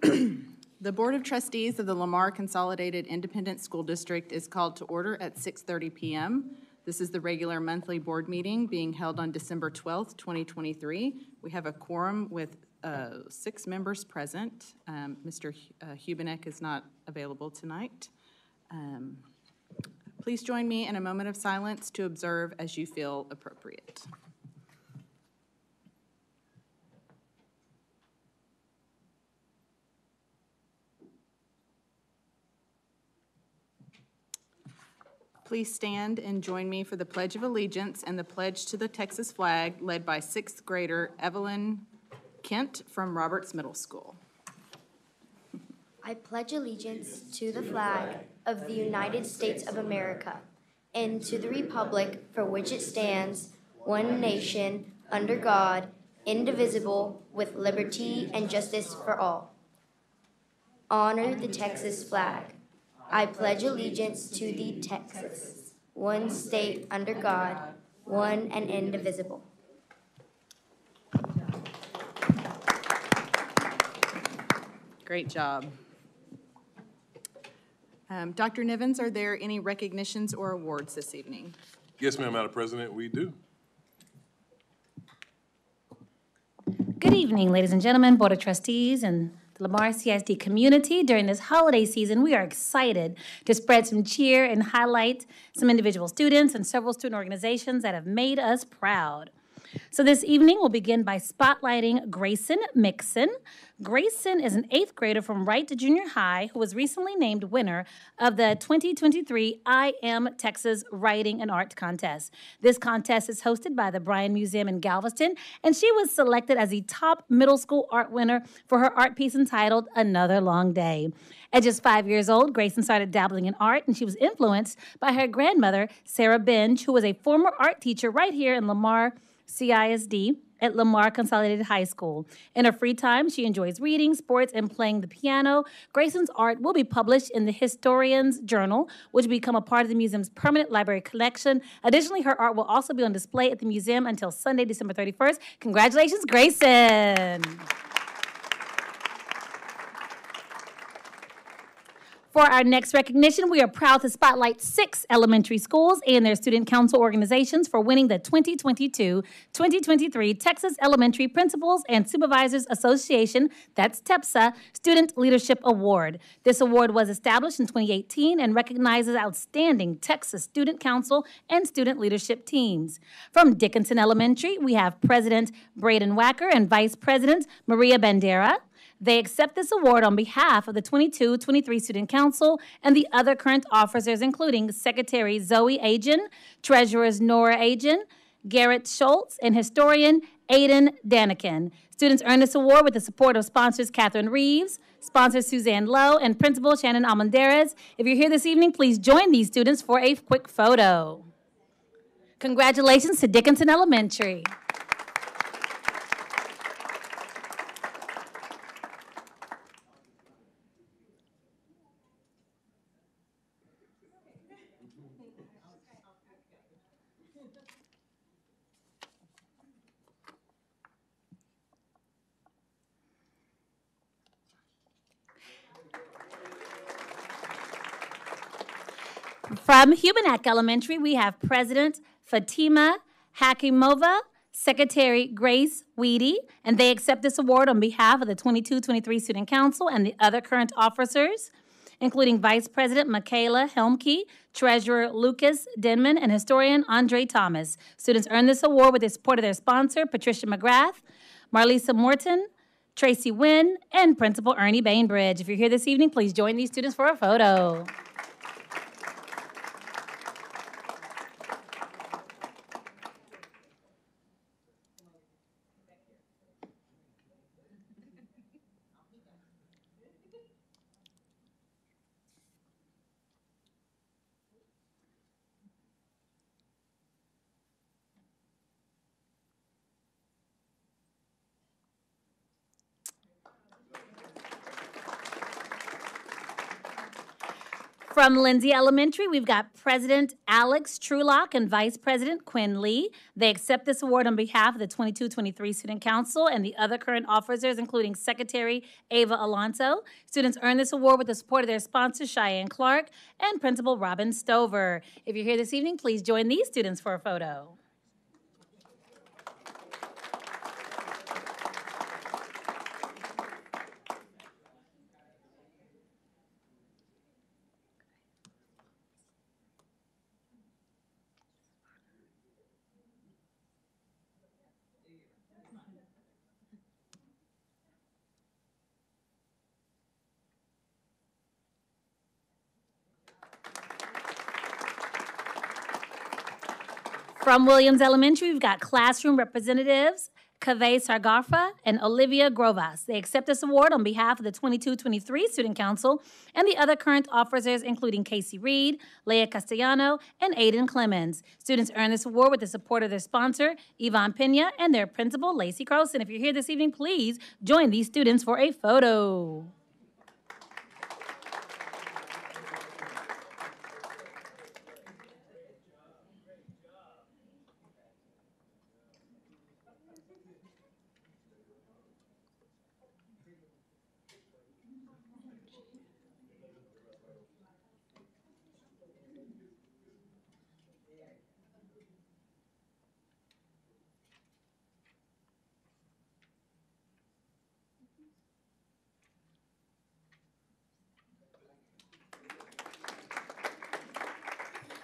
The Board of Trustees of the Lamar Consolidated Independent School District is called to order at 6:30 p.m. This is the regular monthly board meeting being held on December 12th, 2023. We have a quorum with 6 members present. Mr. Hubenek is not available tonight. Please join me in a moment of silence to observe as you feel appropriate. Please stand and join me for the Pledge of Allegiance and the pledge to the Texas flag led by 6th grader Evelyn Kent from Roberts Middle School. I pledge allegiance to the flag of the United States of America and to the republic for which it stands, one nation, under God, indivisible, with liberty and justice for all. Honor the Texas flag. I pledge allegiance to the Texas, one state under God, one and indivisible. Great job. Dr. Nivens, are there any recognitions or awards this evening? Yes, ma'am, Madam President, we do. Good evening, ladies and gentlemen, Board of Trustees, and the Lamar CISD community. During this holiday season, we are excited to spread some cheer and highlight some individual students and several student organizations that have made us proud. So this evening, we'll begin by spotlighting Grayson Mixon. Grayson is an 8th grader from Wright Junior High who was recently named winner of the 2023 I Am Texas Writing and Art Contest. This contest is hosted by the Bryan Museum in Galveston, and she was selected as the top middle school art winner for her art piece entitled Another Long Day. At just 5 years old, Grayson started dabbling in art, and she was influenced by her grandmother, Sarah Benj, who was a former art teacher right here in Lamar CISD at Lamar Consolidated High School. In her free time, she enjoys reading, sports, and playing the piano. Grayson's art will be published in the Historian's Journal, which will become a part of the museum's permanent library collection. Additionally, her art will also be on display at the museum until Sunday, December 31st. Congratulations, Grayson! For our next recognition, we are proud to spotlight 6 elementary schools and their student council organizations for winning the 2022-2023 Texas Elementary Principals and Supervisors Association, that's TEPSA, Student Leadership Award. This award was established in 2018 and recognizes outstanding Texas Student Council and student leadership teams. From Dickinson Elementary, we have President Braden Wacker and Vice President Maria Bandera. They accept this award on behalf of the 22-23 Student Council and the other current officers, including Secretary Zoe Agen, Treasurers Nora Agen, Garrett Schultz, and Historian Aiden Danikin. Students earn this award with the support of sponsors Catherine Reeves, sponsor Suzanne Lowe, and Principal Shannon Almendarez. If you're here this evening, please join these students for a quick photo. Congratulations to Dickinson Elementary. From Hubenak Elementary, we have President Fatima Hakimova, Secretary Grace Weedy, and they accept this award on behalf of the 22-23 Student Council and the other current officers, including Vice President Michaela Helmke, Treasurer Lucas Denman, and Historian Andre Thomas. Students earn this award with the support of their sponsor, Patricia McGrath, Marlisa Morton, Tracy Wynn, and Principal Ernie Bainbridge. If you're here this evening, please join these students for a photo. From Lindsay Elementary, we've got President Alex Trulock and Vice President Quinn Lee. They accept this award on behalf of the 22-23 Student Council and the other current officers, including Secretary Ava Alonso. Students earn this award with the support of their sponsor, Cheyenne Clark, and Principal Robin Stover. If you're here this evening, please join these students for a photo. From Williams Elementary, we've got classroom representatives, Kaveh Sargarfa and Olivia Grovas. They accept this award on behalf of the 22-23 Student Council and the other current officers, including Casey Reed, Leah Castellano, and Aiden Clemens. Students earn this award with the support of their sponsor, Yvonne Pena, and their principal, Lacey Croson. If you're here this evening, please join these students for a photo.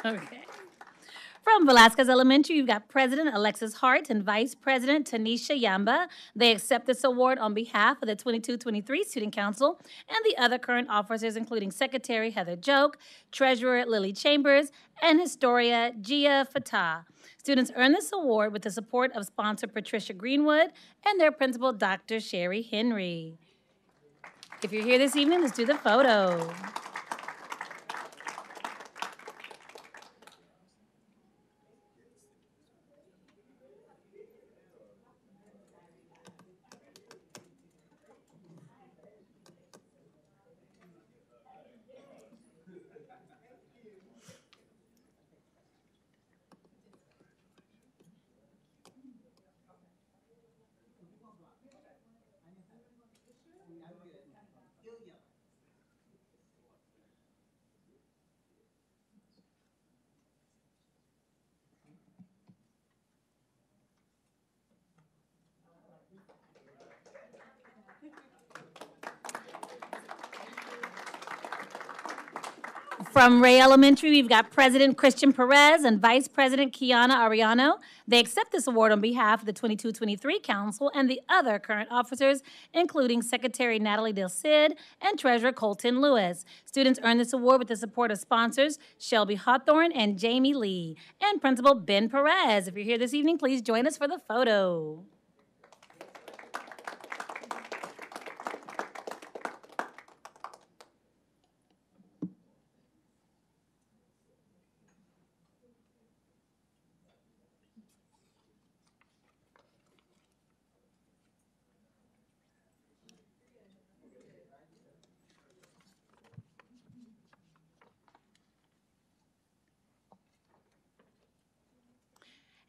Okay. From Velasquez Elementary, you've got President Alexis Hart and Vice President Tanisha Yamba. They accept this award on behalf of the 22-23 Student Council and the other current officers, including Secretary Heather Joke, Treasurer Lily Chambers, and Historia Gia Fatah. Students earn this award with the support of sponsor Patricia Greenwood and their principal, Dr. Sherry Henry. If you're here this evening, let's do the photo. From Ray Elementary, we've got President Christian Perez and Vice President Kiana Ariano. They accept this award on behalf of the 22-23 Council and the other current officers, including Secretary Natalie Del Cid and Treasurer Colton Lewis. Students earn this award with the support of sponsors Shelby Hawthorne and Jamie Lee, and Principal Ben Perez. If you're here this evening, please join us for the photo.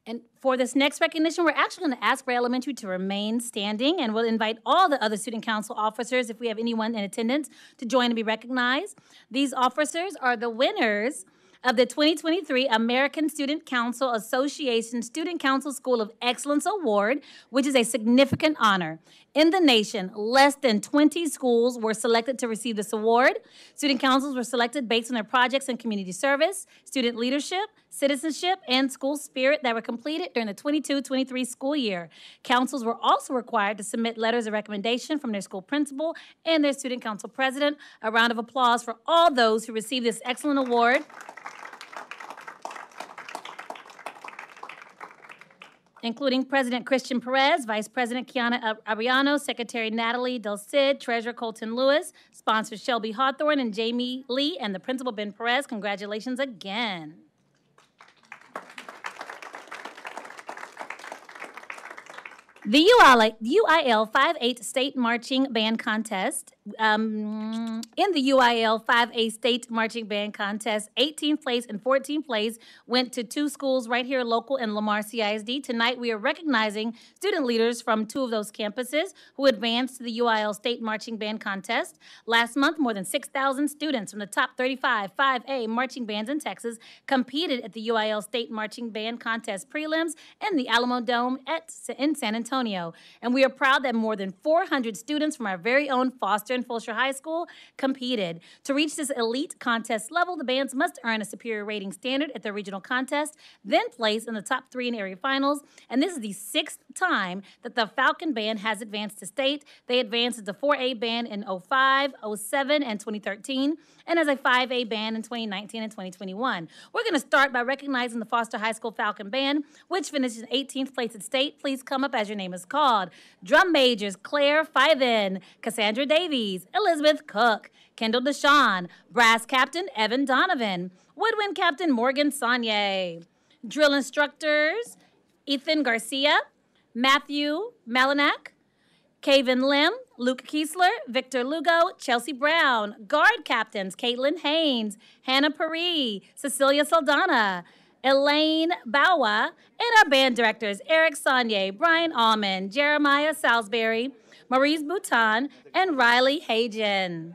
And for this next recognition, we're actually going to ask Ray Elementary to remain standing, and we'll invite all the other Student Council officers, if we have anyone in attendance, to join and be recognized. These officers are the winners of the 2023 American Student Council Association Student Council School of Excellence Award, which is a significant honor. In the nation, less than 20 schools were selected to receive this award. Student councils were selected based on their projects in community service, student leadership, citizenship, and school spirit that were completed during the 22-23 school year. Councils were also required to submit letters of recommendation from their school principal and their student council president. A round of applause for all those who received this excellent award. Including President Christian Perez, Vice President Kiana Ariano, Secretary Natalie Del Cid, Treasurer Colton Lewis, sponsors Shelby Hawthorne and Jamie Lee, and the Principal Ben Perez. Congratulations again. The UIL 5-8 State Marching Band Contest. In the UIL 5-8 State Marching Band Contest, 18th place and 14th place went to two schools right here local in Lamar CISD. Tonight, we are recognizing student leaders from two of those campuses who advanced to the UIL State Marching Band Contest. Last month, more than 6,000 students from the top 35 5A marching bands in Texas competed at the UIL State Marching Band Contest prelims in the Alamo Dome in San Antonio. And we are proud that more than 400 students from our very own Foster and Fulshire High School competed. To reach this elite contest level, the bands must earn a superior rating standard at their regional contest, then place in the top 3 in area finals. And this is the 6th time that the Falcon Band has advanced to state. They advanced as a 4A band in 05, 07, and 2013, and as a 5A band in 2019 and 2021. We're going to start by recognizing the Foster High School Falcon Band, which finished in 18th place at state. Please come up as your name is called. Drum majors Claire Fiven, Cassandra Davies, Elizabeth Cook, Kendall Deshawn, brass captain Evan Donovan, woodwind captain Morgan Saunier, drill instructors Ethan Garcia, Matthew Malinak, Kaven Lim, Luke Kiesler, Victor Lugo, Chelsea Brown, guard captains Caitlin Haynes, Hannah Paris, Cecilia Saldana, Elaine Bawa, and our band directors, Eric Saunier, Brian Almond, Jeremiah Salisbury, Maurice Bouton, and Riley Hagen.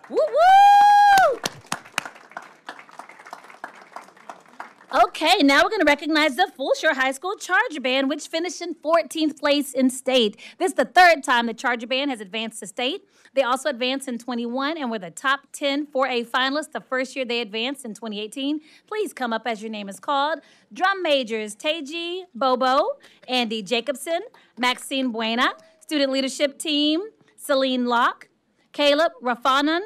Woo woo! Okay, now we're going to recognize the Fulshire High School Charger Band, which finished in 14th place in state. This is the 3rd time the Charger Band has advanced to state. They also advanced in 21 and were the top 10 4A finalists the first year they advanced in 2018. Please come up as your name is called. Drum majors Teji Bobo, Andy Jacobson, Maxine Buena, student leadership team Celine Locke, Caleb Rafanan,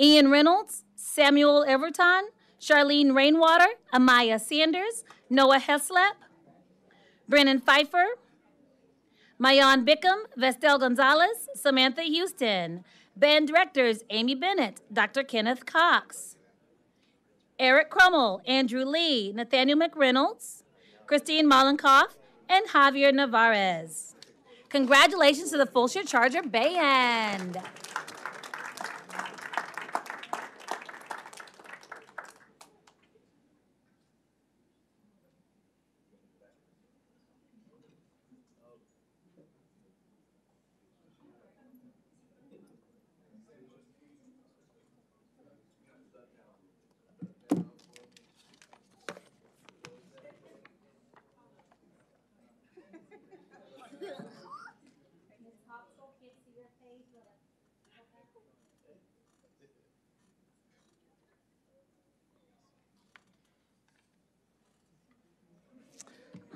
Ian Reynolds, Samuel Everton, Charlene Rainwater, Amaya Sanders, Noah Heslep, Brennan Pfeiffer, Mayan Bickham, Vestel Gonzalez, Samantha Houston. Band directors Amy Bennett, Dr. Kenneth Cox, Eric Crummell, Andrew Lee, Nathaniel McReynolds, Christine Malenkoff, and Javier Navarez. Congratulations to the Fulshire Charger Band.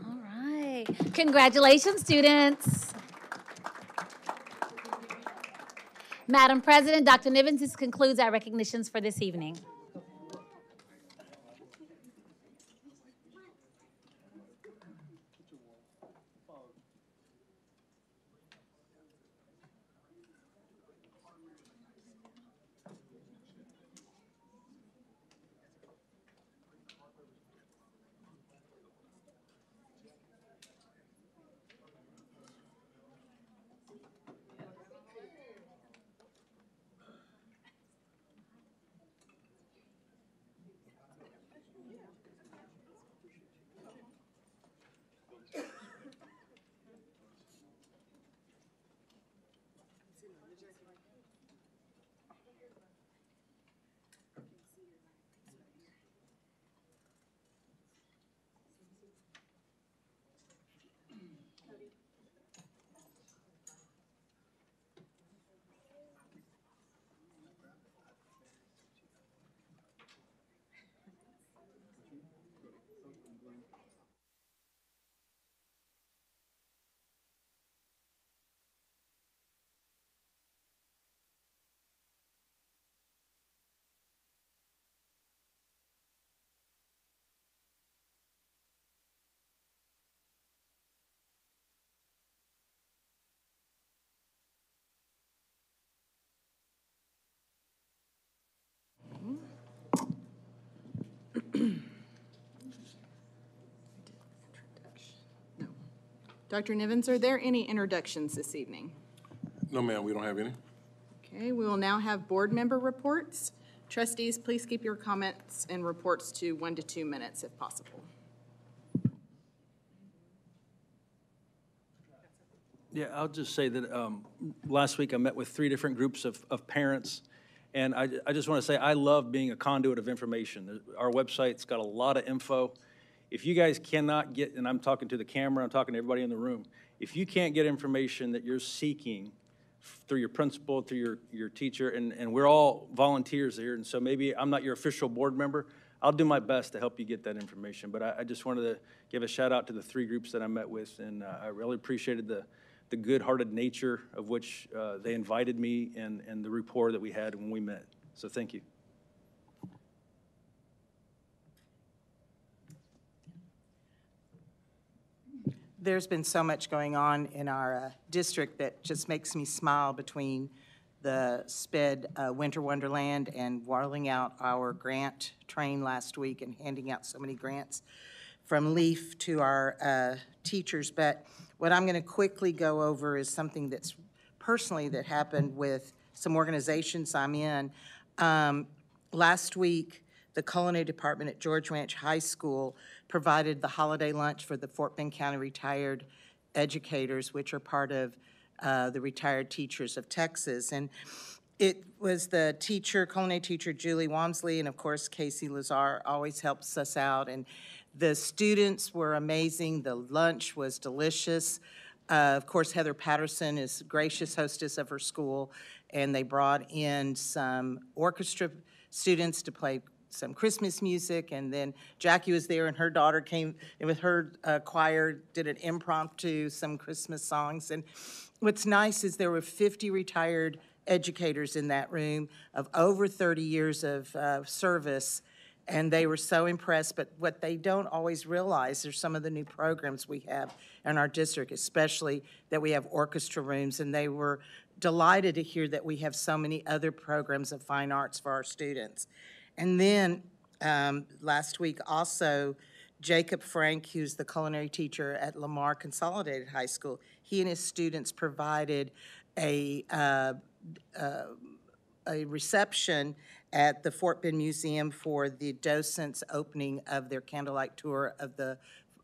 All right. Congratulations, students. Madam President, Dr. Nivens, this concludes our recognitions for this evening. Dr. Nivens, are there any introductions this evening? No, ma'am, we don't have any. Okay, we will now have board member reports. Trustees, please keep your comments and reports to 1 to 2 minutes if possible. Yeah, I'll just say that last week I met with 3 different groups of parents, and I just want to say I love being a conduit of information. Our website's got a lot of info. If you guys cannot get, and I'm talking to the camera, I'm talking to everybody in the room, if you can't get information that you're seeking through your principal, through your teacher, and we're all volunteers here, and so maybe I'm not your official board member, I'll do my best to help you get that information. But I just wanted to give a shout out to the 3 groups that I met with, and I really appreciated the good-hearted nature of which they invited me and the rapport that we had when we met. So thank you. There's been so much going on in our district that just makes me smile, between the SPED Winter Wonderland and rolling out our grant train last week and handing out so many grants from LEAF to our teachers. But what I'm going to quickly go over is something that's personally that happened with some organizations I'm in. Last week, the culinary department at George Ranch High School provided the holiday lunch for the Fort Bend County retired educators, which are part of the Retired Teachers of Texas. And it was the teacher, culinary teacher, Julie Walmsley, and of course, Casey Lazar always helps us out. And the students were amazing. The lunch was delicious. Of course, Heather Patterson is gracious hostess of her school, and they brought in some orchestra students to play some Christmas music, and then Jackie was there, and her daughter came and with her choir, did an impromptu, some Christmas songs. And what's nice is there were 50 retired educators in that room of over 30 years of service, and they were so impressed. But what they don't always realize are some of the new programs we have in our district, especially that we have orchestra rooms, and they were delighted to hear that we have so many other programs of fine arts for our students. And then last week also, Jacob Frank, who's the culinary teacher at Lamar Consolidated High School, he and his students provided a reception at the Fort Bend Museum for the docents' opening of their candlelight tour of the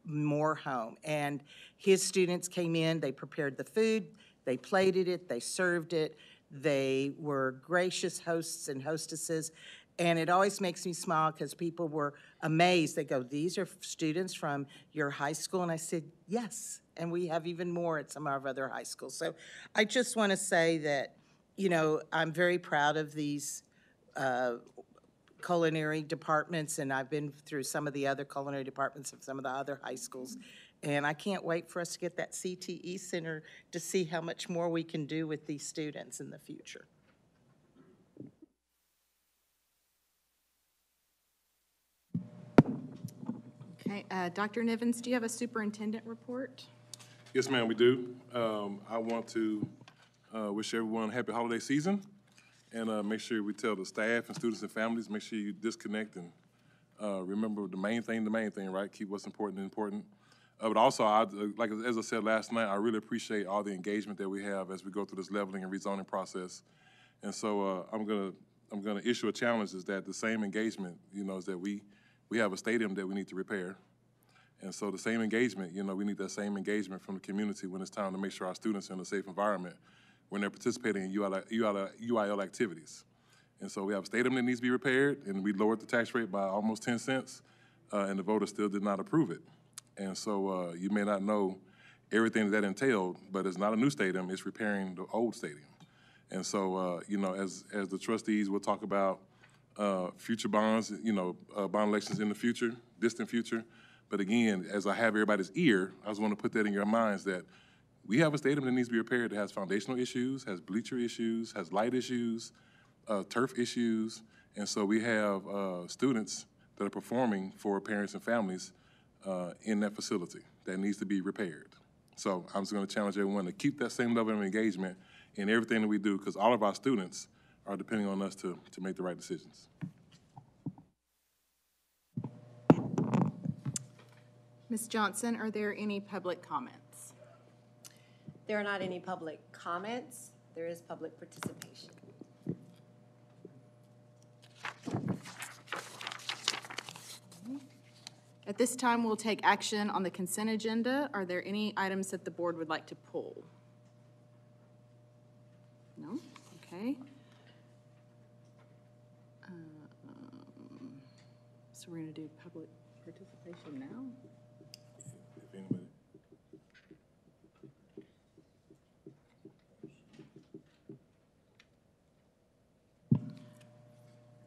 Moore home. And his students came in, they prepared the food, they plated it, they served it, they were gracious hosts and hostesses. And it always makes me smile because people were amazed. They go, "These are students from your high school?" And I said, "Yes." And we have even more at some of our other high schools. So I just want to say that, you know, I'm very proud of these culinary departments, and I've been through some of the other culinary departments of some of the other high schools. And I can't wait for us to get that CTE center to see how much more we can do with these students in the future. Okay, Dr. Nivens, do you have a superintendent report? Yes, ma'am, we do. I want to wish everyone a happy holiday season, and make sure we tell the staff and students and families, make sure you disconnect and remember the main thing, right? Keep what's important. But also, as I said last night, I really appreciate all the engagement that we have as we go through this leveling and rezoning process. And so I'm gonna issue a challenge, is that the same engagement, you know, is that we have a stadium that we need to repair. And so the same engagement, you know, we need that same engagement from the community when it's time to make sure our students are in a safe environment when they're participating in UIL activities. And so we have a stadium that needs to be repaired, and we lowered the tax rate by almost 10 cents, and the voters still did not approve it. And so you may not know everything that entailed, but it's not a new stadium, it's repairing the old stadium. And so, you know, as the trustees will talk about future bonds, you know, bond elections in the future, distant future. But again, as I have everybody's ear, I just want to put that in your minds that we have a stadium that needs to be repaired that has foundational issues, has bleacher issues, has light issues, turf issues. And so we have students that are performing for parents and families in that facility that needs to be repaired. So I'm just going to challenge everyone to keep that same level of engagement in everything that we do, because all of our students are depending on us to make the right decisions. Ms. Johnson, are there any public comments? There are not any public comments. There is public participation. At this time, we'll take action on the consent agenda. Are there any items that the board would like to pull? No? Okay. So we're going to do public participation now? If anybody.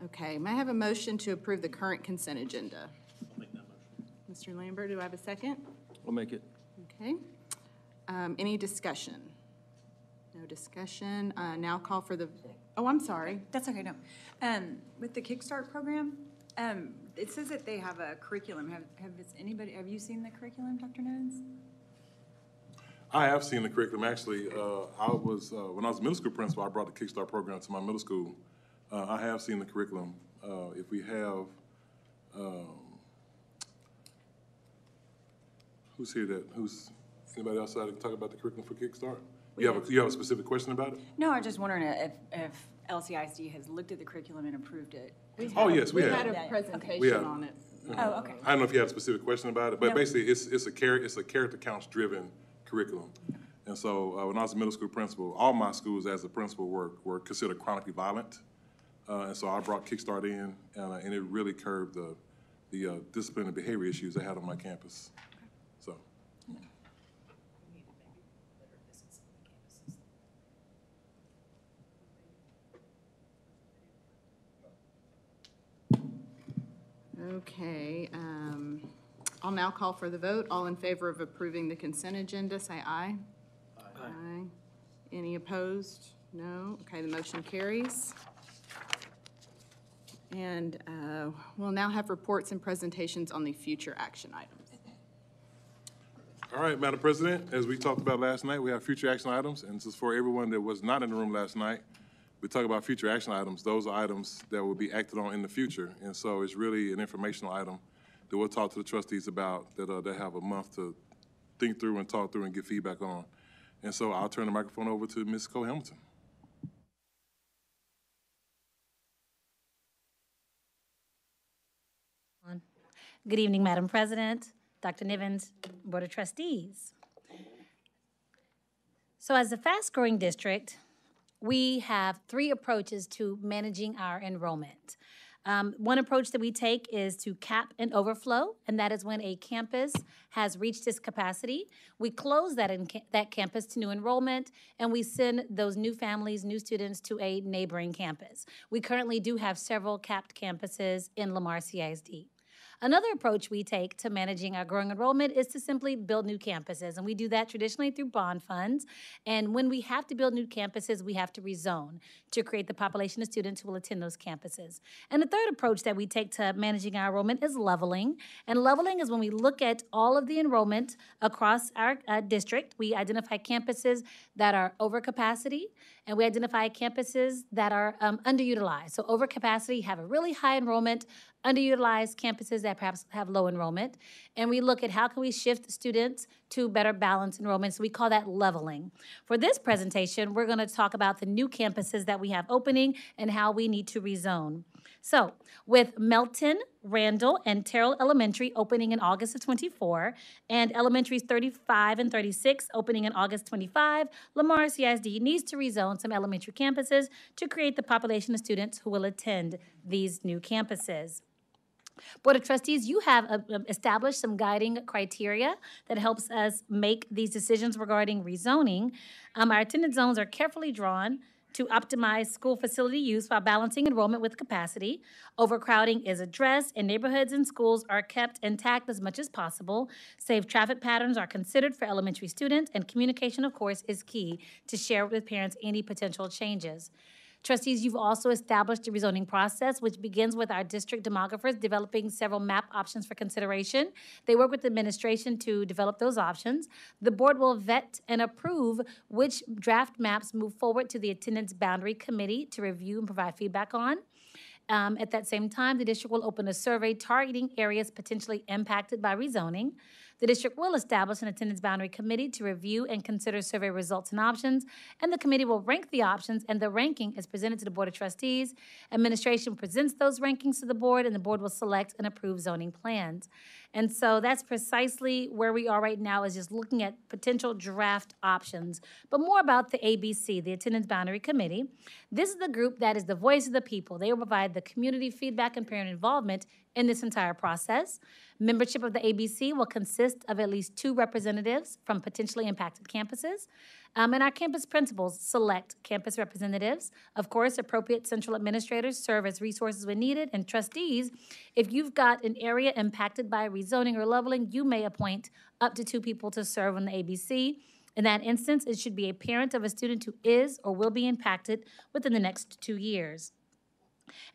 Okay, may I have a motion to approve the current consent agenda? I'll make that motion. Mr. Lambert, do I have a second? We'll make it. Okay. Any discussion? No discussion. Now call for the, oh, I'm sorry. That's okay, no. With the Kickstart program, it says that they have a curriculum. Have you seen the curriculum, Dr. Nens? I have seen the curriculum. Actually, I was, when I was a middle school principal, I brought the Kickstart program to my middle school. I have seen the curriculum. If we have, who's here that, anybody else that can talk about the curriculum for Kickstart? You have a specific question about it? No, I was just wondering if LCISD has looked at the curriculum and approved it. Oh, yes, we We have. had a presentation We have. on it. Oh, okay. I don't know if you had a specific question about it, but No. basically, it's a character counts-driven curriculum. And so, when I was a middle school principal, all my schools as a principal were considered chronically violent. And so I brought Kickstart in, and it really curbed the discipline and behavior issues they had on my campus. So. Okay, I'll now call for the vote. All in favor of approving the consent agenda, say aye. Aye. Any opposed? No? Okay, the motion carries. And we'll now have reports and presentations on the future action items. All right, Madam President, as we talked about last night, we have future action items, and this is for everyone that was not in the room last night. We talk about future action items. Those are items that will be acted on in the future, and so it's really an informational item that we'll talk to the trustees about, that they have a month to think through and talk through and give feedback on. And so I'll turn the microphone over to Ms. Cole-Hamilton. Good evening, Madam President, Dr. Nivens, Board of Trustees. So as a fast-growing district, we have three approaches to managing our enrollment. One approach that we take is to cap and overflow, and that is when a campus has reached its capacity. We close that campus to new enrollment, and we send those new families, new students to a neighboring campus. We currently do have several capped campuses in Lamar CISD. Another approach we take to managing our growing enrollment is to simply build new campuses, and we do that traditionally through bond funds. And when we have to build new campuses, we have to rezone to create the population of students who will attend those campuses. And the third approach that we take to managing our enrollment is leveling. And leveling is when we look at all of the enrollment across our district. We identify campuses that are over capacity, and we identify campuses that are underutilized. So over capacity have a really high enrollment, underutilized campuses that perhaps have low enrollment, and we look at how can we shift students to better balance enrollment. So we call that leveling. For this presentation, we're going to talk about the new campuses that we have opening and how we need to rezone. So with Melton, Randall, and Terrell Elementary opening in August of 24, and Elementaries 35 and 36 opening in August 25, Lamar CISD needs to rezone some elementary campuses to create the population of students who will attend these new campuses. Board of Trustees, you have established some guiding criteria that helps us make these decisions regarding rezoning. Our attendance zones are carefully drawn to optimize school facility use while balancing enrollment with capacity. Overcrowding is addressed, and neighborhoods and schools are kept intact as much as possible. Safe traffic patterns are considered for elementary students, and communication, of course, is key to share with parents any potential changes. Trustees, you've also established a rezoning process, which begins with our district demographers developing several map options for consideration. They work with the administration to develop those options. The board will vet and approve which draft maps move forward to the attendance boundary committee to review and provide feedback on. At that same time, the district will open a survey targeting areas potentially impacted by rezoning. The district will establish an attendance boundary committee to review and consider survey results and options, and the committee will rank the options, and the ranking is presented to the Board of Trustees. Administration presents those rankings to the board, and the board will select and approve zoning plans. And so that's precisely where we are right now, is just looking at potential draft options. But more about the ABC, the Attendance Boundary Committee. This is the group that is the voice of the people. They will provide the community feedback and parent involvement in this entire process. Membership of the ABC will consist of at least 2 representatives from potentially impacted campuses. And our campus principals select campus representatives. Of course, appropriate central administrators serve as resources when needed, and trustees, if you've got an area impacted by rezoning or leveling, you may appoint up to 2 people to serve on the ABC. In that instance, it should be a parent of a student who is or will be impacted within the next 2 years.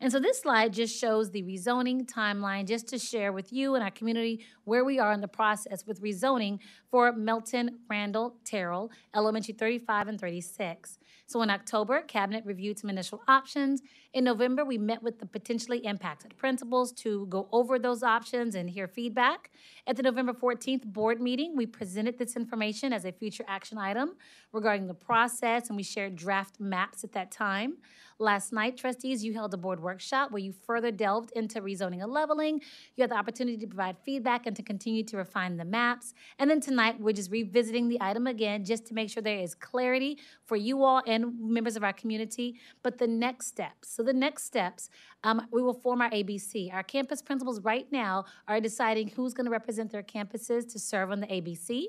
And so this slide just shows the rezoning timeline, just to share with you and our community where we are in the process with rezoning for Melton, Randall, Terrell, Elementary 35 and 36. So in October, Cabinet reviewed some initial options. In November, we met with the potentially impacted principals to go over those options and hear feedback. At the November 14th board meeting, we presented this information as a future action item regarding the process, and we shared draft maps at that time. Last night, trustees, you held a board workshop where you further delved into rezoning and leveling. You had the opportunity to provide feedback and to continue to refine the maps. And then tonight, we're just revisiting the item again just to make sure there is clarity for you all and members of our community. But the next steps, so the next steps, we will form our ABC. Our campus principals right now are deciding who's going to represent their campuses to serve on the ABC.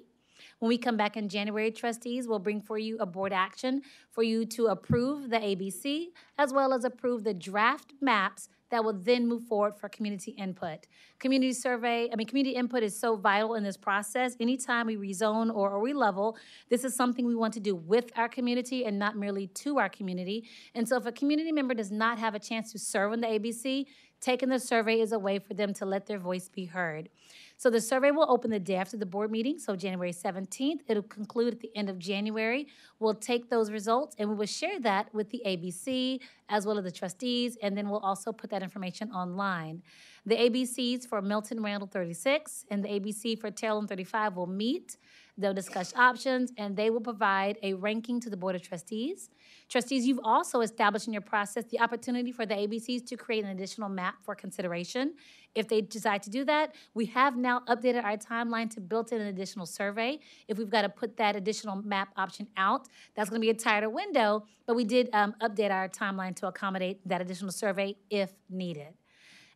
When we come back in January, trustees, we'll bring for you a board action for you to approve the ABC, as well as approve the draft maps that will then move forward for community input. Community input is so vital in this process. Anytime we rezone or re-level, this is something we want to do with our community and not merely to our community. And so if a community member does not have a chance to serve on the ABC, taking the survey is a way for them to let their voice be heard. So the survey will open the day after the board meeting, so January 17th. It'll conclude at the end of January. We'll take those results and we will share that with the ABC as well as the trustees, and then we'll also put that information online. The ABCs for Milton Randall 36 and the ABC for Terrell 35 will meet. They'll discuss options, and they will provide a ranking to the Board of Trustees. Trustees, you've also established in your process the opportunity for the ABCs to create an additional map for consideration. If they decide to do that, we have now updated our timeline to build in an additional survey. If we've got to put that additional map option out, that's going to be a tighter window, but we did update our timeline to accommodate that additional survey if needed.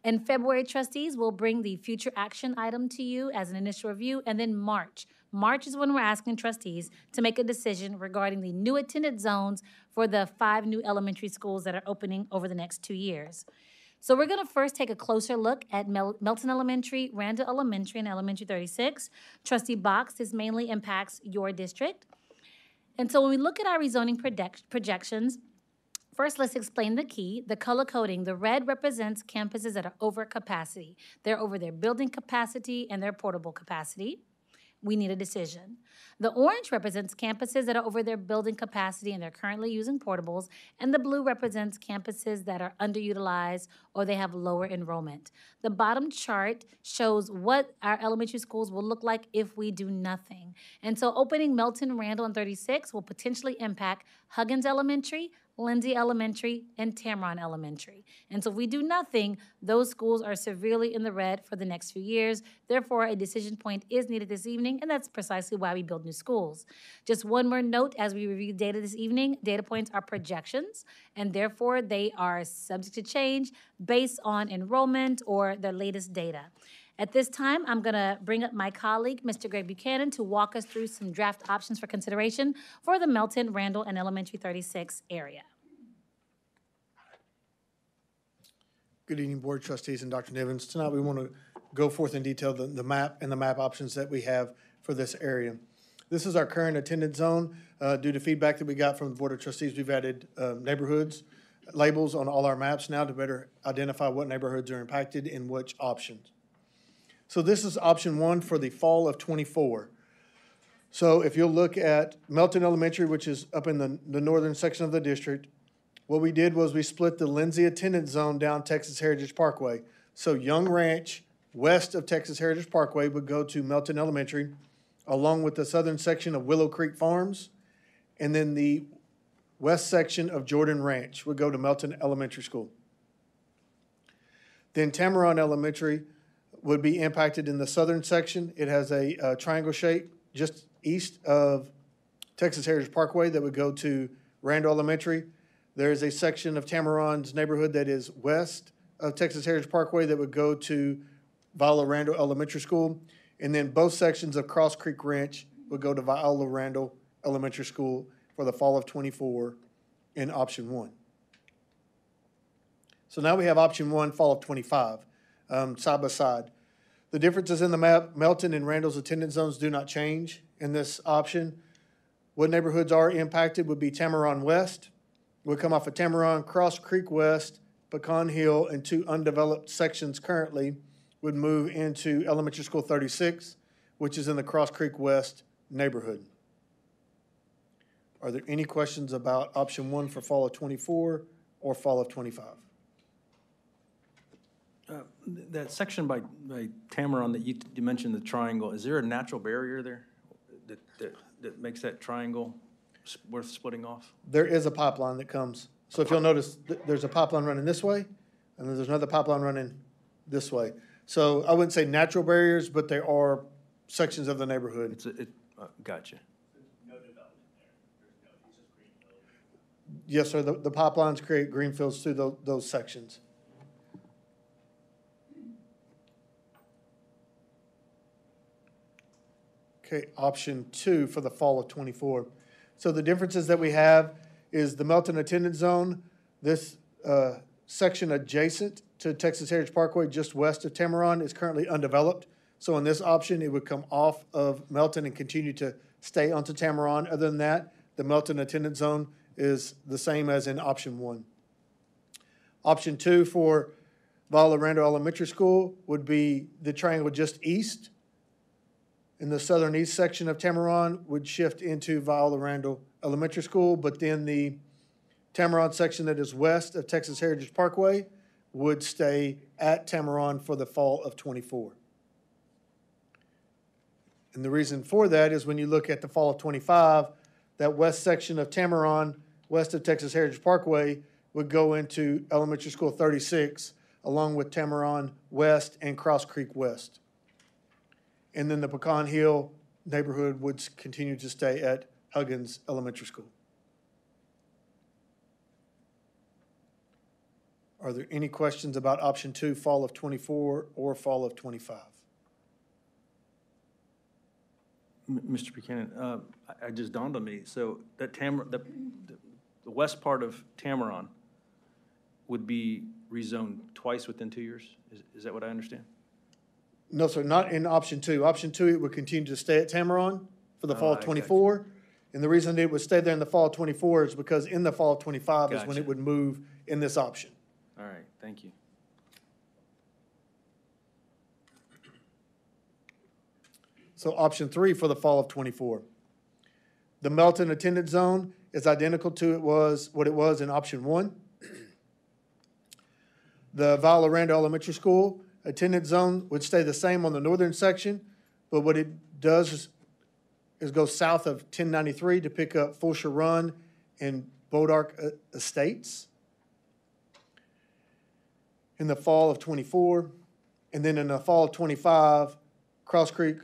In February, trustees will bring the future action item to you as an initial review, and then March. March is when we're asking trustees to make a decision regarding the new attendance zones for the 5 new elementary schools that are opening over the next 2 years. So we're going to first take a closer look at Melton Elementary, Randall Elementary, and Elementary 36. Trustee Box, this mainly impacts your district. And so when we look at our rezoning projections, first, let's explain the key. The color coding, the red represents campuses that are over capacity. They're over their building capacity and their portable capacity. We need a decision. The orange represents campuses that are over their building capacity and they're currently using portables, and the blue represents campuses that are underutilized or they have lower enrollment. The bottom chart shows what our elementary schools will look like if we do nothing. And so opening Melton, Randall, and 36 will potentially impact Huggins Elementary, Lindsay Elementary, and Tamron Elementary. And so if we do nothing, those schools are severely in the red for the next few years. Therefore, a decision point is needed this evening, and that's precisely why we build new schools. Just one more note as we review data this evening, data points are projections, and therefore they are subject to change based on enrollment or the latest data. At this time, I'm going to bring up my colleague, Mr. Greg Buchanan, to walk us through some draft options for consideration for the Melton, Randall, and Elementary 36 area. Good evening, Board Trustees and Dr. Nivens. Tonight we want to go forth in detail the map and the map options that we have for this area. This is our current attendance zone. Due to feedback that we got from the Board of Trustees, we've added neighborhoods labels on all our maps now to better identify what neighborhoods are impacted in which options. So this is option 1 for the fall of '24. So if you'll look at Melton Elementary, which is up in the northern section of the district, what we did was we split the Lindsay attendance zone down Texas Heritage Parkway. So Young Ranch west of Texas Heritage Parkway would go to Melton Elementary, along with the southern section of Willow Creek Farms. And then the west section of Jordan Ranch would go to Melton Elementary School. Then Tamaron Elementary would be impacted in the southern section. It has a triangle shape just east of Texas Heritage Parkway that would go to Randall Elementary. There is a section of Tamaron's neighborhood that is west of Texas Heritage Parkway that would go to Viola Randall Elementary School. And then both sections of Cross Creek Ranch would go to Viola Randall Elementary School for the fall of '24 in option 1. So now we have option 1, fall of '25, side by side. The differences in the map, Melton and Randall's attendance zones do not change in this option. What neighborhoods are impacted would be Tamaron West. Would come off of Tamaron, Cross Creek West, Pecan Hill, and 2 undeveloped sections currently would move into Elementary School 36, which is in the Cross Creek West neighborhood. Are there any questions about option 1 for fall of '24 or fall of '25? That section by Tamaron that you mentioned, the triangle, is there a natural barrier there that makes that triangle worth splitting off? There is a pipeline that comes. So if you'll notice, there's a pipeline running this way, and then there's another pipeline running this way. So I wouldn't say natural barriers, but there are sections of the neighborhood. Gotcha. Yes, sir, the pipelines create greenfields through those sections. Okay, option 2 for the fall of '24. So the differences that we have is the Melton attendance zone. This section adjacent to Texas Heritage Parkway, just west of Tamaron, is currently undeveloped. So in this option, it would come off of Melton and continue to stay onto Tamaron. Other than that, the Melton attendance zone is the same as in option 1. Option 2 for Viola Randall Elementary School would be the triangle just east. In the southern east section of Tamaron would shift into Viola Randall Elementary School, but then the Tamaron section that is west of Texas Heritage Parkway would stay at Tamaron for the fall of '24. And the reason for that is when you look at the fall of '25, that west section of Tamaron, west of Texas Heritage Parkway, would go into Elementary School 36, along with Tamaron West and Cross Creek West. And then the Pecan Hill neighborhood would continue to stay at Huggins Elementary School. Are there any questions about option 2, fall of '24 or fall of '25? Mr. Buchanan, it just dawned on me. So that the west part of Tamaron would be rezoned twice within 2 years? Is that what I understand? No, sir, not in option 2. Option 2, it would continue to stay at Tamaron for the fall of I got '24. And the reason it would stay there in the fall of '24 is because in the fall of '25 is when Gotcha. it would move in this option. All right, thank you. So option 3 for the fall of '24. The Melton attendance zone is identical to what it was in option 1. The Viola Randall Elementary School attendance zone would stay the same on the northern section, but what it does is go south of 1093 to pick up Fulshire Run and Bodark Estates in the fall of '24. And then in the fall of '25, Cross Creek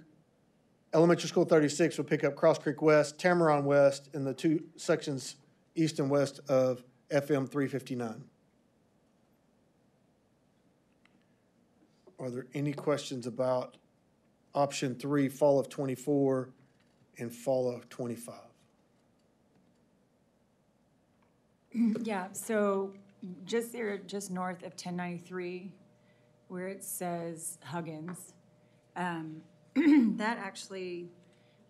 Elementary School 36 will pick up Cross Creek West, Tamaron West, and the 2 sections east and west of FM 359. Are there any questions about option 3, fall of '24 and fall of '25? Yeah, so just there, just north of 1093, where it says Huggins, that actually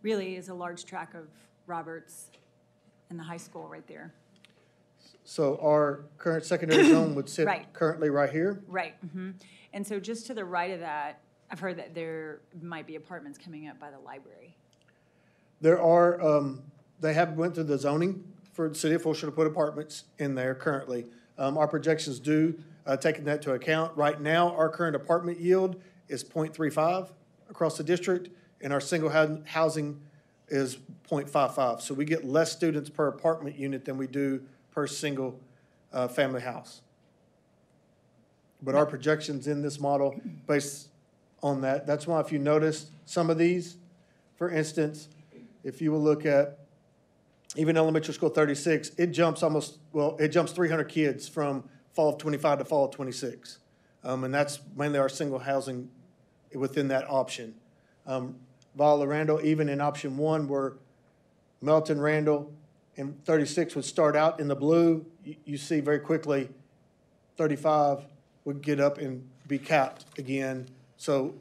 really is a large tract of Roberts and the high school right there. So our current secondary zone would sit Right. currently right here? Right. And so just to the right of that, I've heard that there might be apartments coming up by the library. There are, they have went through the zoning for the city of Fulshire to put apartments in there currently. Our projections do taking that into account. Right now, our current apartment yield is 0.35 across the district, and our single housing is 0.55. So we get less students per apartment unit than we do per single family house. But our projections in this model based on that, that's why if you notice some of these, for instance, if you will look at even elementary school 36, it jumps 300 kids from fall of 25 to fall of 26. And that's mainly our single housing within that option. Vala Randall, even in option 1, where Melton, Randall, and 36 would start out in the blue, you see very quickly 35 would get up and be capped again. So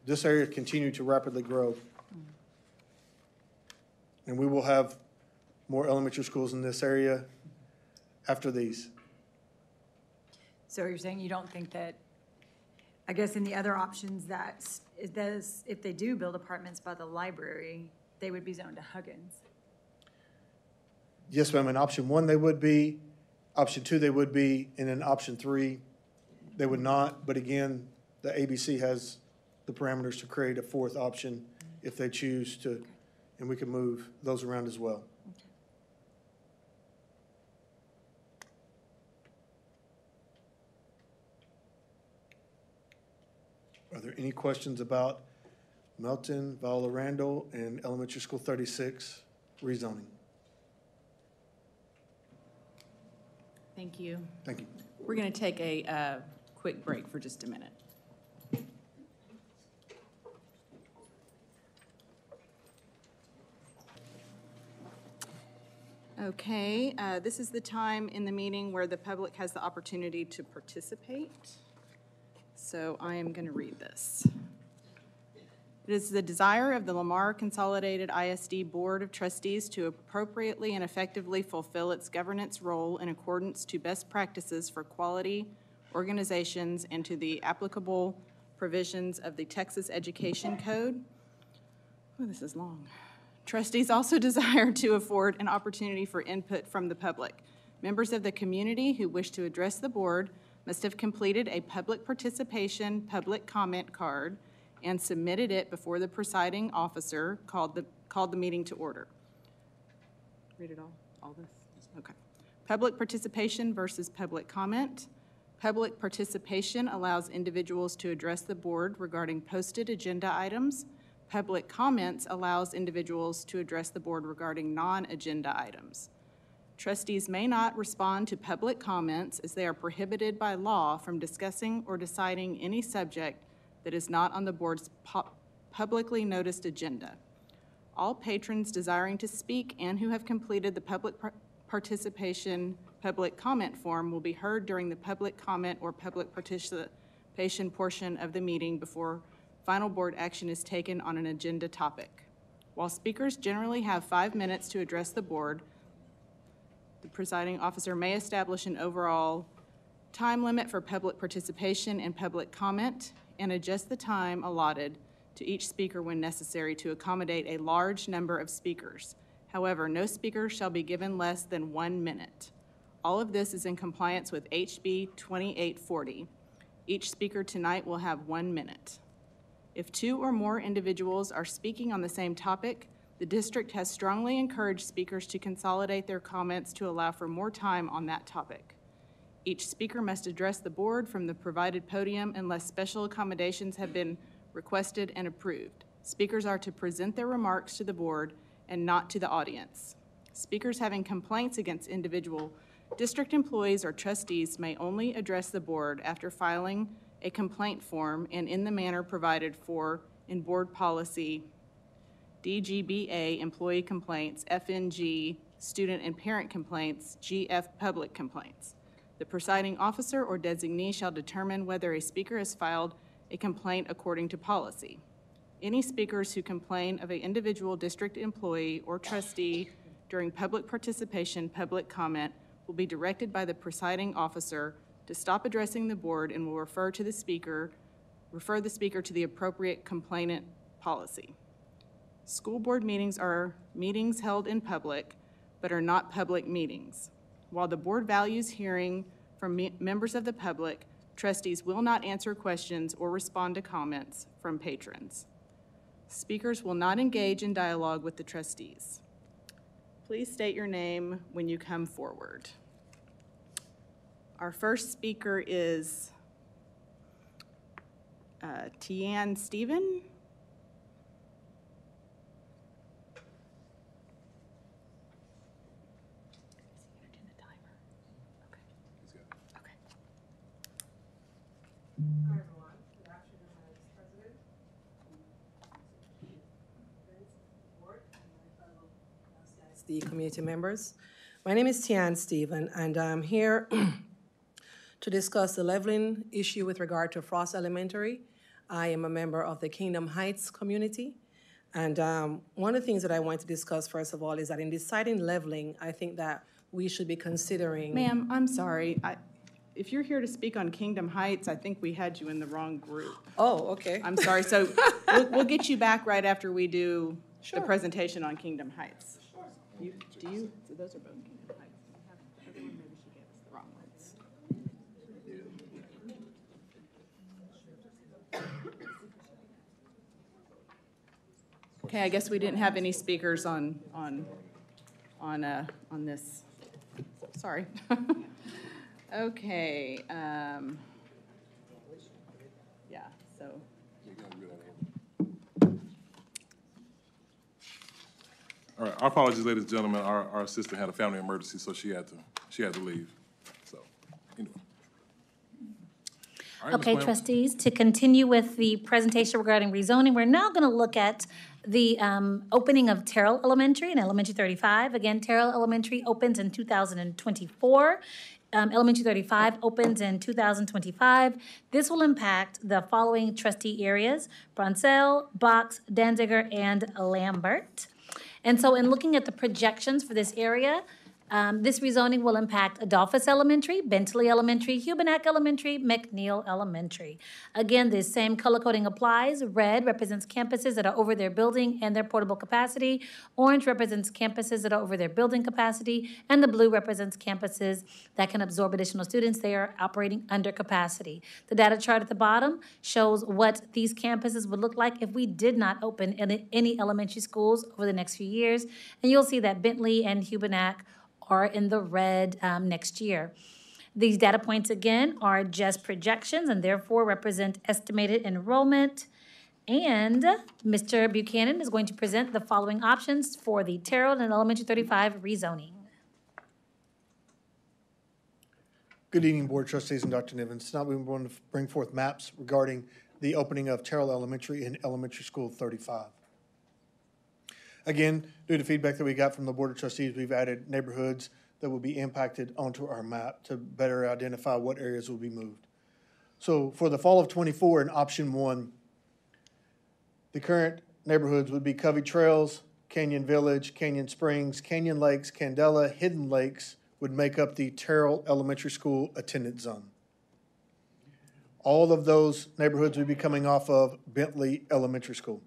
this area continued to rapidly grow. And we will have more elementary schools in this area after these. So you're saying you don't think that, I guess in the other options that it does, if they do build apartments by the library, they would be zoned to Huggins? Yes, ma'am. In option 1, they would be. Option 2, they would be. And in option 3, they would not. But again, the ABC has the parameters to create a 4th option if they choose to, and we can move those around as well. Are there any questions about Melton, Vala Randall, and Elementary School 36 rezoning? Thank you. Thank you. We're going to take a quick break for just a minute. Okay, this is the time in the meeting where the public has the opportunity to participate. So I am going to read this. It is the desire of the Lamar Consolidated ISD Board of Trustees to appropriately and effectively fulfill its governance role in accordance to best practices for quality organizations and to the applicable provisions of the Texas Education Code. Oh, this is long. Trustees also desire to afford an opportunity for input from the public. Members of the community who wish to address the board must have completed a public participation public comment card and submitted it before the presiding officer called the meeting to order. Read it all this? Okay. Public participation versus public comment. Public participation allows individuals to address the board regarding posted agenda items. Public comments allows individuals to address the board regarding non-agenda items. Trustees may not respond to public comments as they are prohibited by law from discussing or deciding any subject that is not on the board's publicly noticed agenda. All patrons desiring to speak and who have completed the public participation public comment form will be heard during the public comment or public participation portion of the meeting before final board action is taken on an agenda topic. While speakers generally have 5 minutes to address the board, the presiding officer may establish an overall time limit for public participation and public comment and adjust the time allotted to each speaker when necessary to accommodate a large number of speakers. However, no speaker shall be given less than 1 minute. All of this is in compliance with HB 2840. Each speaker tonight will have 1 minute. If 2 or more individuals are speaking on the same topic, the district has strongly encouraged speakers to consolidate their comments to allow for more time on that topic. Each speaker must address the board from the provided podium unless special accommodations have been requested and approved. Speakers are to present their remarks to the board and not to the audience. Speakers having complaints against individual district employees or trustees may only address the board after filing a complaint form and in the manner provided for in board policy DGBA employee complaints, FNG student and parent complaints, GF public complaints. The presiding officer or designee shall determine whether a speaker has filed a complaint according to policy. Any speakers who complain of an individual district employee or trustee during public participation, public comment will be directed by the presiding officer to stop addressing the board and will refer the speaker to the appropriate complainant policy. School board meetings are meetings held in public, but are not public meetings. While the board values hearing from members of the public, Trustees will not answer questions or respond to comments from patrons. Speakers will not engage in dialogue with the trustees. Please state your name when you come forward. Our first speaker is Tian Stephen. Hi, everyone. Good afternoon, Madam President, board, and my fellow CISD community members. My name is Tian Stephen, and I'm here to discuss the leveling issue with regard to Frost Elementary. I am a member of the Kingdom Heights community, and one of the things that I want to discuss, first of all, is that in deciding leveling, I think that we should be considering— Ma'am, I'm sorry. If you're here to speak on Kingdom Heights, I think we had you in the wrong group. Oh, okay. I'm sorry, so we'll get you back right after we do the presentation on Kingdom Heights. So those are both Kingdom Heights. The other one, maybe she gave us the wrong ones. Okay, I guess we didn't have any speakers on this. Sorry. Okay, yeah, so. All right, our apologies, ladies and gentlemen. Our assistant had a family emergency, so she had to leave. So, anyway. All right, Okay, Ms. Whalen. trustees, to continue with the presentation regarding rezoning, we're now going to look at the opening of Terrell Elementary and Elementary 35. Again, Terrell Elementary opens in 2024. Elementary 35 opens in 2025. This will impact the following trustee areas: Bronsell, Box, Danziger, and Lambert. And so in looking at the projections for this area, this rezoning will impact Adolphus Elementary, Bentley Elementary, Hubenack Elementary, McNeil Elementary. Again, the same color coding applies. Red represents campuses that are over their building and their portable capacity. Orange represents campuses that are over their building capacity. And the blue represents campuses that can absorb additional students. They are operating under capacity. The data chart at the bottom shows what these campuses would look like if we did not open any elementary schools over the next few years. And you'll see that Bentley and Hubenack are in the red next year. These data points, again, are just projections and therefore represent estimated enrollment. And Mr. Buchanan is going to present the following options for the Terrell and Elementary 35 rezoning. Good evening, Board Trustees and Dr. Nivens. Tonight we want to bring forth maps regarding the opening of Terrell Elementary and Elementary School 35. Again, due to feedback that we got from the Board of Trustees, we've added neighborhoods that will be impacted onto our map to better identify what areas will be moved. So for the fall of '24 in option 1, the current neighborhoods would be Covey Trails, Canyon Village, Canyon Springs, Canyon Lakes, Candela, Hidden Lakes would make up the Terrell Elementary School attendance zone. All of those neighborhoods would be coming off of Bentley Elementary School.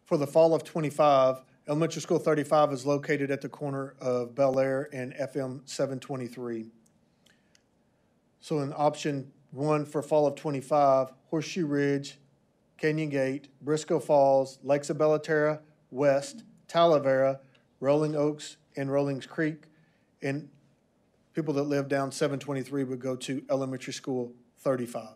For the fall of '25, Elementary School 35 is located at the corner of Bel Air and FM 723. So in option 1 for fall of '25, Horseshoe Ridge, Canyon Gate, Briscoe Falls, Lakes of Bellaterra, West, Talavera, Rolling Oaks, and Rollings Creek. And people that live down 723 would go to Elementary School 35.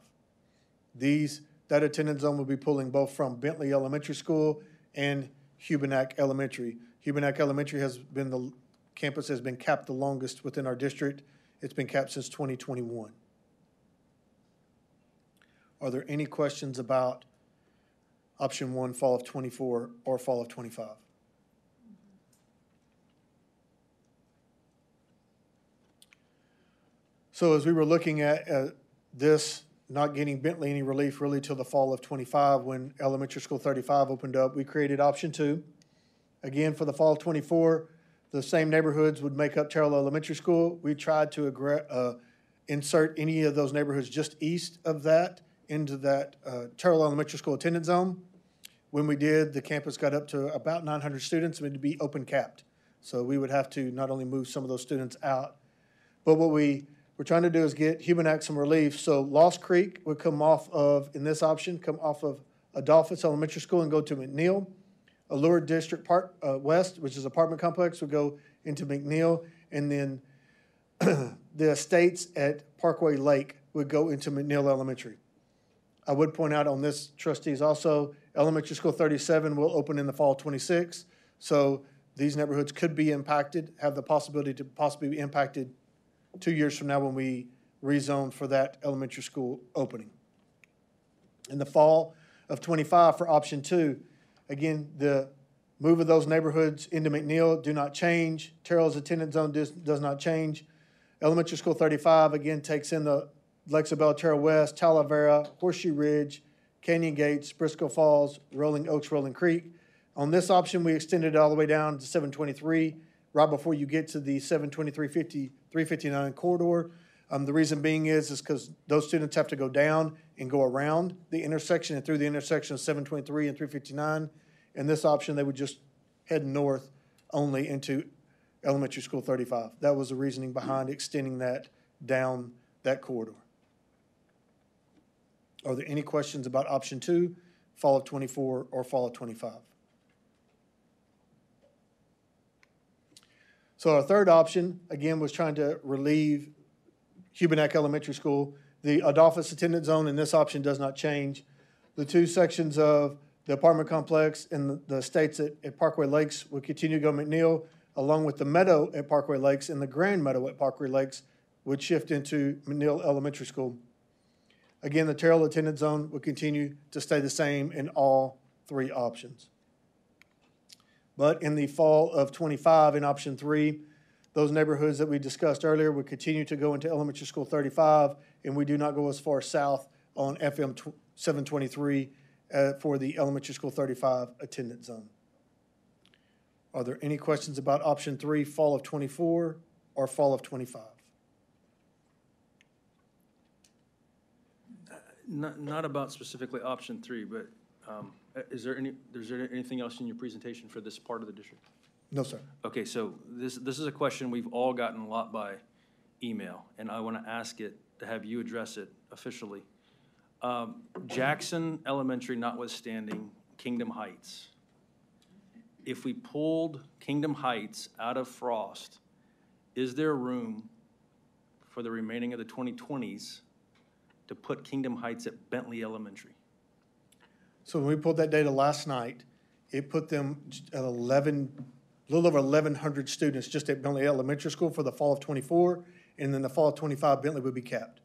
That attendance zone will be pulling both from Bentley Elementary School and Hubenack Elementary. Hubenack Elementary the campus has been capped the longest within our district. It's been capped since 2021. Are there any questions about option 1, fall of '24 or fall of '25? So as we were looking at this, not getting Bentley any relief really till the fall of '25 when Elementary School 35 opened up, we created option 2. Again, for the fall of '24, the same neighborhoods would make up Terrell Elementary School. We tried to insert any of those neighborhoods just east of that into that Terrell Elementary School attendance zone. When we did, the campus got up to about 900 students and it would be open capped. So we would have to not only move some of those students out, but what we're trying to do is get Humanak some relief. So Lost Creek would come off of, in this option, come off of Adolphus Elementary School and go to McNeil. Allure District Park West, which is apartment complex, would go into McNeil. And then the estates at Parkway Lake would go into McNeil Elementary. I would point out on this, trustees, also, Elementary School 37 will open in the fall of 26. So these neighborhoods could be impacted, have the possibility to possibly be impacted 2 years from now when we rezone for that elementary school opening. In the fall of 25 for option 2, again, the move of those neighborhoods into McNeil do not change. Terrell's attendance zone does not change. Elementary School 35, again, takes in the Lakes of Belterra West, Talavera, Horseshoe Ridge, Canyon Gates, Briscoe Falls, Rolling Oaks, Rolling Creek. On this option, we extended it all the way down to 723, right before you get to the 359 corridor. The reason being is because those students have to go down and go around the intersection and through the intersection of 723 and 359. In this option, they would just head north only into Elementary School 35. That was the reasoning behind extending that down that corridor. Are there any questions about option 2, fall of 24 or fall of 25? So our third option, again, was trying to relieve Hubernack Elementary School. The Adolphus attendance zone in this option does not change. The two sections of the apartment complex and the estates at Parkway Lakes will continue to go McNeil, along with the meadow at Parkway Lakes and the Grand Meadow at Parkway Lakes would shift into McNeil Elementary School. Again, the Terrell attendance zone will continue to stay the same in all three options. But in the fall of 25, in option 3, those neighborhoods that we discussed earlier would continue to go into Elementary School 35, and we do not go as far south on FM 723 for the Elementary School 35 attendance zone. Are there any questions about option 3, fall of 24 or fall of 25? Not about specifically option 3, but is there anything else in your presentation for this part of the district? No, sir. Okay, so this is a question we've all gotten a lot by email, and I want to ask it to have you address it officially. Jackson Elementary notwithstanding, Kingdom Heights. If we pulled Kingdom Heights out of Frost, is there room for the remaining of the 2020s to put Kingdom Heights at Bentley Elementary? So when we pulled that data last night, it put them at a little over 1,100 students just at Bentley Elementary School for the fall of 24, and then the fall of 25, Bentley would be capped.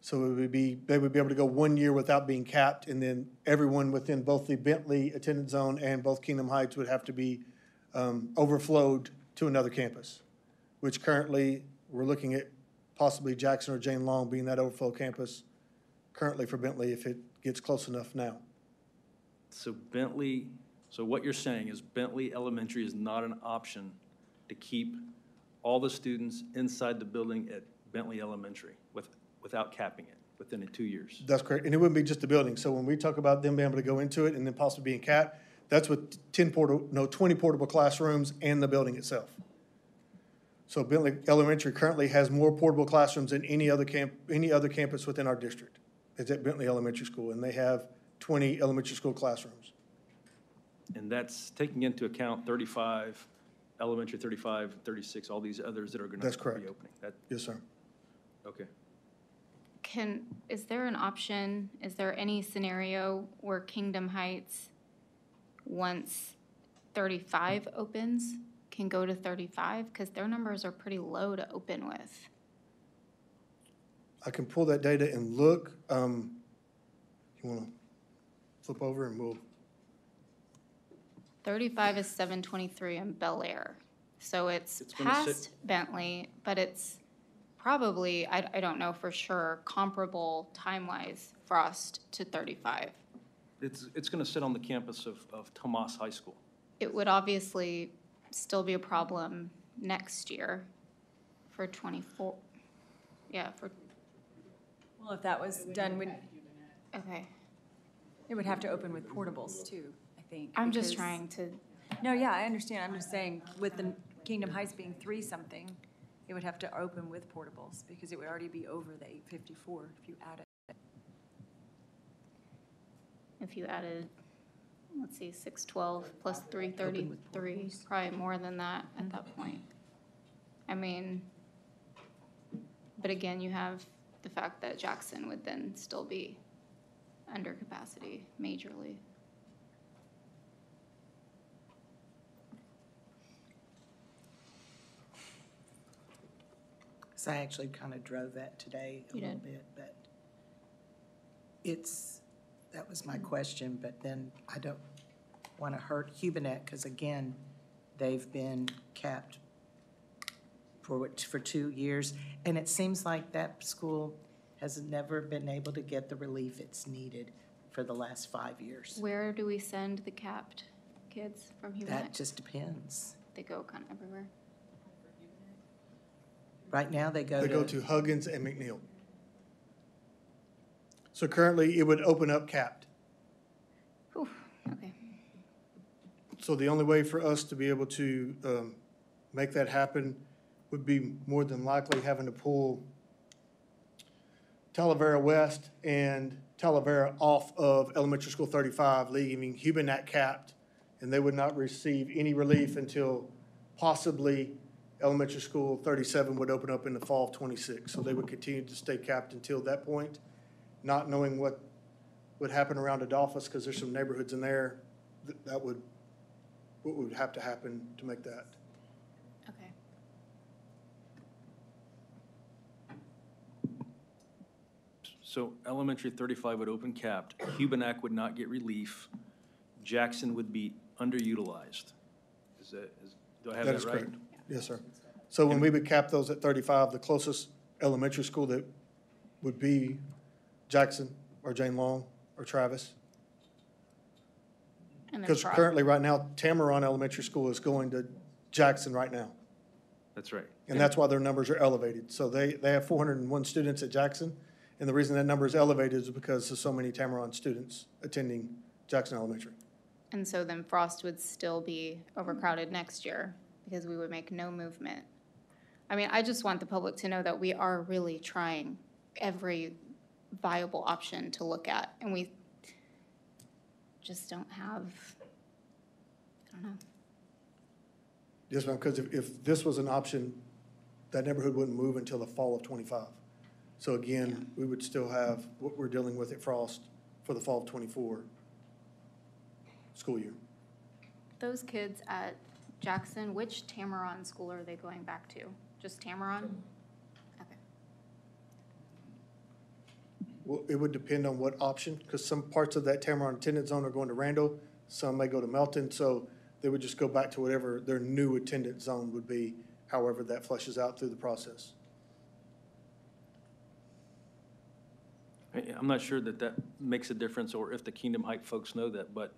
So they would be able to go 1 year without being capped, and then everyone within both the Bentley attendance zone and both Kingdom Heights would have to be overflowed to another campus, which currently we're looking at possibly Jackson or Jane Long being that overflow campus currently for Bentley if it gets close enough now. So what you're saying is Bentley Elementary is not an option to keep all the students inside the building at Bentley Elementary without capping it within 2 years? That's correct, and it wouldn't be just the building. So when we talk about them being able to go into it and then possibly being capped, that's with 20 portable classrooms and the building itself. So Bentley Elementary currently has more portable classrooms than any other campus within our district. It's at Bentley Elementary School, and they have 20 elementary school classrooms. And that's taking into account 35, elementary 35, 36, all these others that are going to That's correct. be opening. Yes, sir. Okay. Is there an option, is there any scenario where Kingdom Heights, once 35 opens, can go to 35? Because their numbers are pretty low to open with. I can pull that data and look. You want to flip over and we'll. 35 is 723 in Bel Air. So it's gonna past Bentley, but it's probably, I don't know for sure, comparable time-wise, Frost to 35. It's going to sit on the campus of Tomas High School. It would obviously still be a problem next year for 24. Yeah, for, Well, if that was done, okay. it would have to open with portables too, I think. I'm just because- trying to No, yeah, I understand. I'm just saying, with the Kingdom Heights being 3-something, it would have to open with portables, because it would already be over the 854 if you add it. If you added, let's see, 612 plus 333, probably more than that at that point. I mean, but again, you have the fact that Jackson would then still be under capacity majorly. So I actually kind of drove that today a little bit, but that was my question, but then I don't want to hurt Hubanet, because again, they've been capped for 2 years, and it seems like that school has never been able to get the relief it's needed for the last 5 years. Where do we send the capped kids from Humanet? That just depends. They go kind of everywhere. Right now, they go to Huggins and McNeil. So currently, it would open up capped. Whew, okay. So the only way for us to be able to make that happen would be more than likely having to pull Talavera West and Talavera off of Elementary School 35, leaving Hubanet capped, and they would not receive any relief until possibly Elementary School 37 would open up in the fall of 26. So they would continue to stay capped until that point, not knowing what would happen around Adolphus, because there's some neighborhoods in there that would, what would have to happen to make that. Okay. So elementary 35 would open capped, Hubanak would not get relief, Jackson would be underutilized. Do I have that right? That is correct. Yes, sir. So when we would cap those at 35, the closest elementary school that would be Jackson or Jane Long or Travis. Because currently, right now, Tamaron Elementary School is going to Jackson right now. That's right. And that's why their numbers are elevated. So they have 401 students at Jackson, and the reason that number is elevated is because there's so many Tamaron students attending Jackson Elementary. And so then Frost would still be overcrowded next year because we would make no movement. I mean, I just want the public to know that we are really trying every viable option to look at, and we just don't have, I don't know. Yes, ma'am, because if this was an option, that neighborhood wouldn't move until the fall of 25. So again, we would still have what we're dealing with at Frost for the fall of 24 school year. Those kids at Jackson, which Tamaron school are they going back to? Just Tamaron? Okay. Well, it would depend on what option, because some parts of that Tamaron attendance zone are going to Randall, some may go to Melton, so they would just go back to whatever their new attendance zone would be, however that flushes out through the process. I'm not sure that makes a difference, or if the Kingdom Heights folks know that, but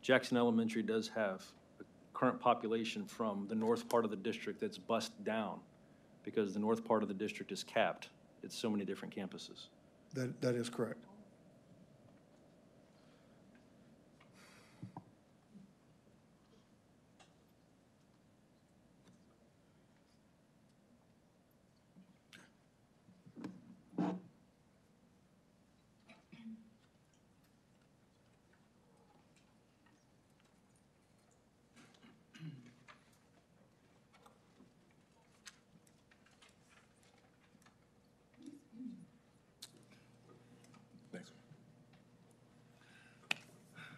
Jackson Elementary does have a current population from the north part of the district that's bussed down, because the north part of the district is capped. It's so many different campuses. That is correct.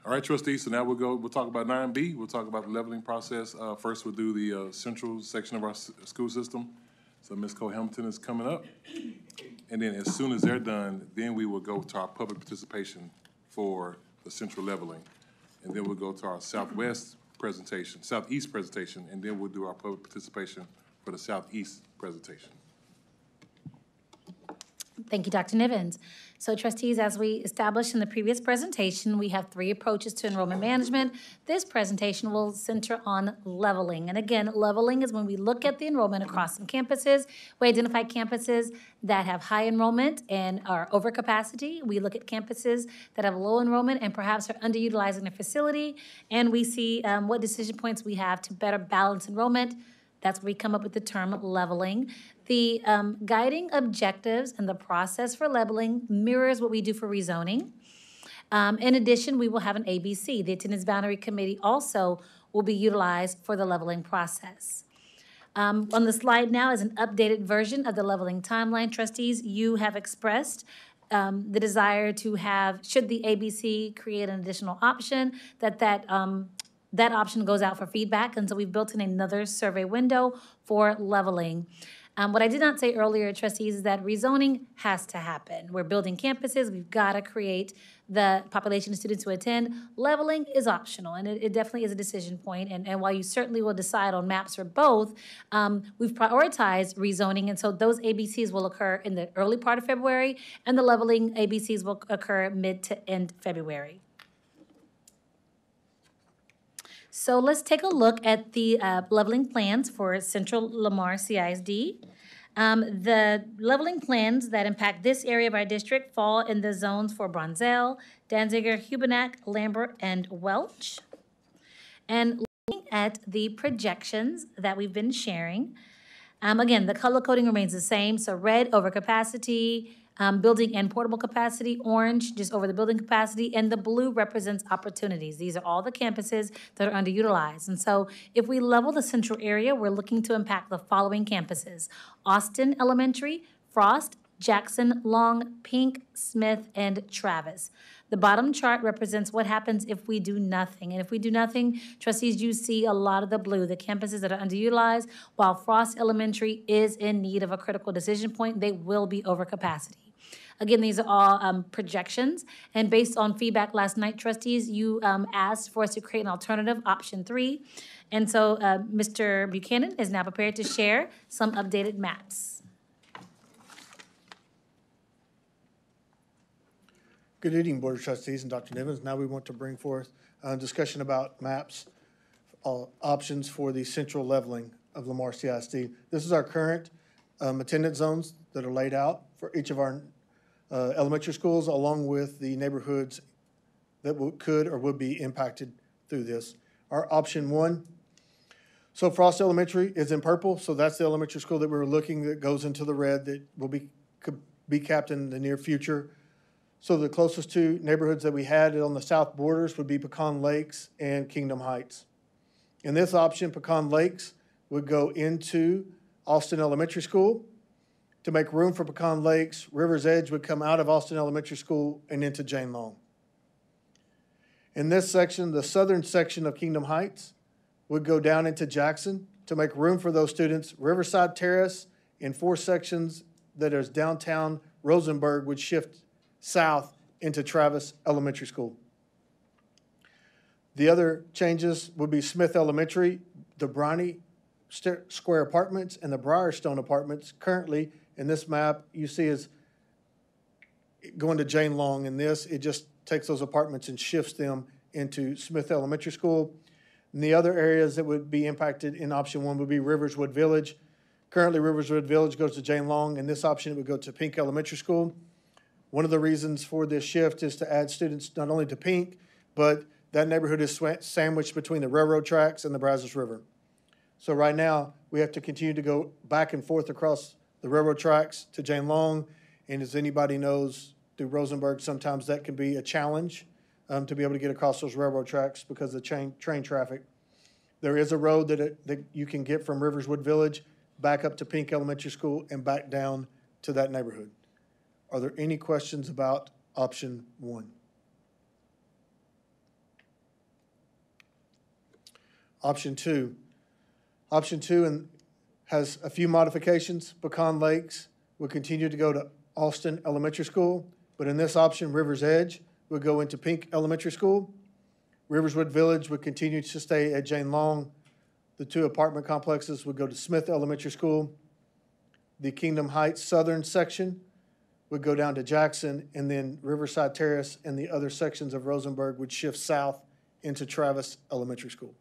All right, trustees, so now we'll talk about 9B. We'll talk about the leveling process. First, we'll do the central section of our school system. So Ms. Cole-Hamilton is coming up. And then as soon as they're done, then we will go to our public participation for the central leveling. And then we'll go to our southeast presentation, and then we'll do our public participation for the southeast presentation. Thank you, Dr. Nivens. So trustees, as we established in the previous presentation, we have 3 approaches to enrollment management. This presentation will center on leveling. And again, leveling is when we look at the enrollment across some campuses. We identify campuses that have high enrollment and are over capacity. We look at campuses that have low enrollment and perhaps are underutilizing their facility. And we see what decision points we have to better balance enrollment. That's where we come up with the term leveling. The guiding objectives and the process for leveling mirrors what we do for rezoning. In addition, we will have an ABC. The Attendance Boundary Committee also will be utilized for the leveling process. On the slide now is an updated version of the leveling timeline. Trustees, you have expressed the desire to have, should the ABC create an additional option, that option goes out for feedback, and so we've built in another survey window for leveling. What I did not say earlier, trustees, is that rezoning has to happen. We're building campuses, we've got to create the population of students who attend. Leveling is optional, and it definitely is a decision point. And while you certainly will decide on maps for both, we've prioritized rezoning, and so those ABCs will occur in the early part of February, and the leveling ABCs will occur mid to end February. So let's take a look at the leveling plans for Central Lamar CISD. The leveling plans that impact this area of our district fall in the zones for Bronzell, Danziger, Hubenack, Lambert, and Welch. And looking at the projections that we've been sharing, again, the color coding remains the same. So red over capacity, building and portable capacity, orange just over the building capacity, and the blue represents opportunities. These are all the campuses that are underutilized. And so if we level the central area, we're looking to impact the following campuses: Austin Elementary, Frost, Jackson, Long, Pink, Smith, and Travis. The bottom chart represents what happens if we do nothing. And if we do nothing, trustees, you see a lot of the blue, the campuses that are underutilized. While Frost Elementary is in need of a critical decision point, they will be over capacity. Again, these are all projections, and based on feedback last night, trustees, you asked for us to create an alternative, option 3. And so Mr. Buchanan is now prepared to share some updated maps. Good evening, Board of Trustees and Dr. Nivens. Now we want to bring forth a discussion about maps, options for the central leveling of Lamar CISD. This is our current attendance zones that are laid out for each of our elementary schools, along with the neighborhoods that could or would be impacted through this. Our option 1, so Frost Elementary is in purple, so that's the elementary school that we were looking that goes into the red that will could be capped in the near future. So the closest 2 neighborhoods that we had on the south borders would be Pecan Lakes and Kingdom Heights. In this option, Pecan Lakes would go into Austin Elementary School. To make room for Pecan Lakes, River's Edge would come out of Austin Elementary School and into Jane Long. In this section, the southern section of Kingdom Heights would go down into Jackson. To make room for those students, Riverside Terrace in 4 sections that is downtown Rosenberg would shift south into Travis Elementary School. The other changes would be Smith Elementary, the Bronny Square Apartments, and the Briarstone Apartments. Currently, in this map, you see is going to Jane Long. In this, it just takes those apartments and shifts them into Smith Elementary School. And the other areas that would be impacted in option 1 would be Riverswood Village. Currently, Riverswood Village goes to Jane Long. In this option, it would go to Pink Elementary School. One of the reasons for this shift is to add students not only to Pink, but that neighborhood is sandwiched between the railroad tracks and the Brazos River. So right now, we have to continue to go back and forth across the railroad tracks to Jane Long. And as anybody knows, through Rosenberg, sometimes that can be a challenge to be able to get across those railroad tracks because of the train traffic. There is a road that you can get from Riverswood Village back up to Pink Elementary School and back down to that neighborhood. Are there any questions about option 1? Option 2. Option 2 has a few modifications. Pecan Lakes will continue to go to Austin Elementary School, but in this option, River's Edge would go into Pink Elementary School. Riverswood Village would continue to stay at Jane Long. The 2 apartment complexes would go to Smith Elementary School. The Kingdom Heights southern section would go down to Jackson, and then Riverside Terrace and the other sections of Rosenberg would shift south into Travis Elementary School.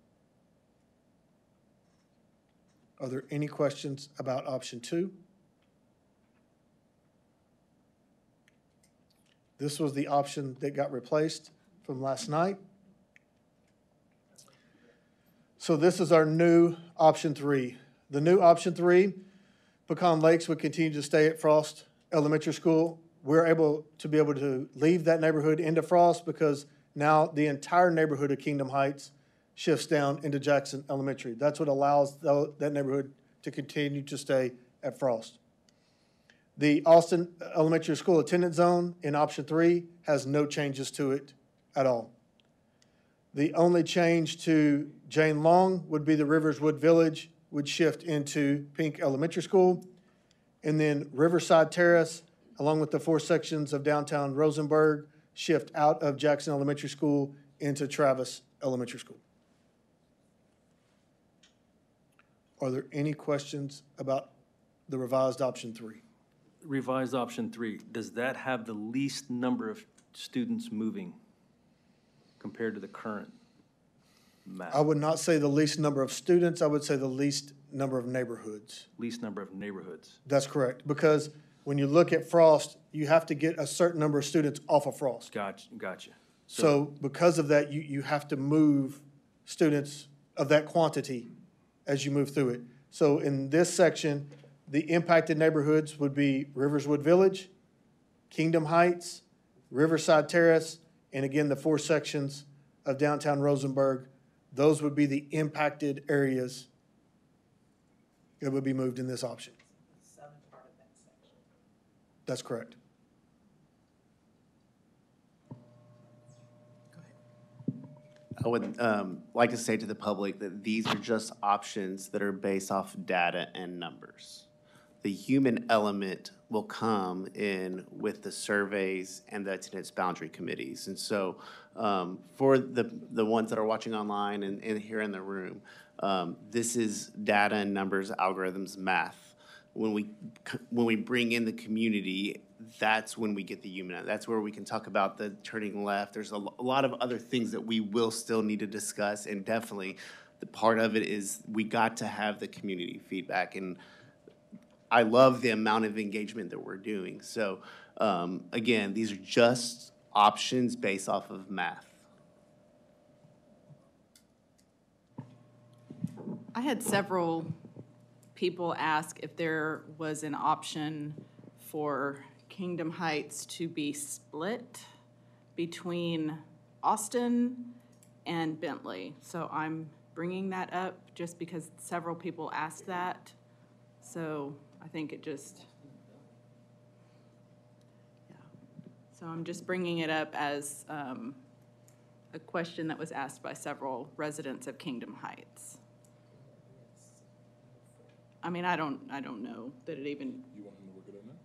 Are there any questions about option 2? This was the option that got replaced from last night. So this is our new option 3. The new option 3, Pecan Lakes would continue to stay at Frost Elementary School. We're able to leave that neighborhood into Frost because now the entire neighborhood of Kingdom Heights shifts down into Jackson Elementary. That's what allows that neighborhood to continue to stay at Frost. The Austin Elementary School attendance zone in option 3 has no changes to it at all. The only change to Jane Long would be the Riverswood Village would shift into Pink Elementary School. And then Riverside Terrace, along with the 4 sections of downtown Rosenberg, shift out of Jackson Elementary School into Travis Elementary School. Are there any questions about the revised option 3? Revised option 3, does that have the least number of students moving compared to the current map? I would not say the least number of students, I would say the least number of neighborhoods. Least number of neighborhoods. That's correct, because when you look at Frost, you have to get a certain number of students off of Frost. Gotcha. So because of that, you have to move students of that quantity as you move through it. So in this section, the impacted neighborhoods would be Riverswood Village, Kingdom Heights, Riverside Terrace, and again, the 4 sections of downtown Rosenberg. Those would be the impacted areas that would be moved in this option. That's correct. I would like to say to the public that these are just options that are based off data and numbers. The human element will come in with the surveys and the attendance boundary committees. And so for the ones that are watching online and here in the room, this is data and numbers, algorithms, math. When we bring in the community, that's when we get the human. That's where we can talk about the turning left. There's a lot of other things that we will still need to discuss, and definitely the part of it is we got to have the community feedback. And I love the amount of engagement that we're doing. So again, these are just options based off of math. I had several people ask if there was an option for Kingdom Heights to be split between Austin and Bentley. So I'm bringing that up just because several people asked that. So I think it just, yeah. So I'm just bringing it up as a question that was asked by several residents of Kingdom Heights. I mean, I don't know that it even. You want him to work it out now?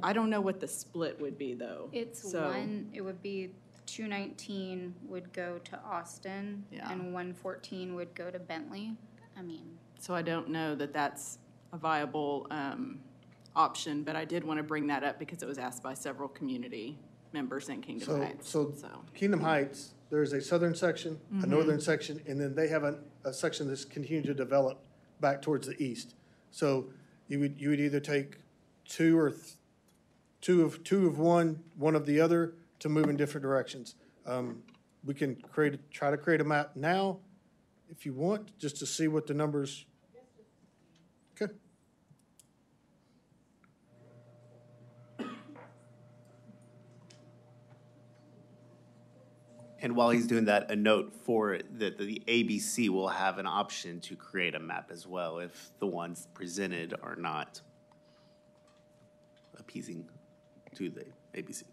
I don't know what the split would be, though. It's So- it would be 219 would go to Austin Yeah. and 114 would go to Bentley. I mean, So I don't know that that's a viable option, but I did want to bring that up because it was asked by several community members in Kingdom Heights. So Kingdom Heights, there's a southern section, a northern section, and then they have a section that's continued to develop back towards the east. So you would either take two of one of the other to move in different directions. We can try to create a map now if you want, just to see what the numbers. Okay. And while he's doing that, a note for that the ABC will have an option to create a map as well if the ones presented are not appeasing to the ABC.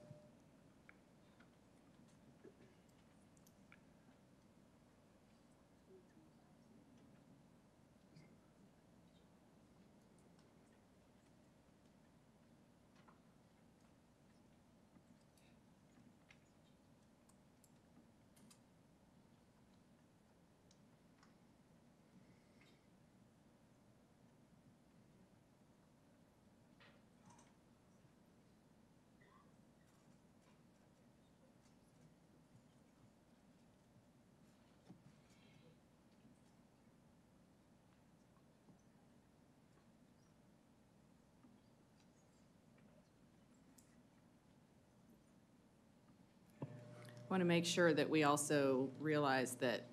Want to make sure that we also realize that,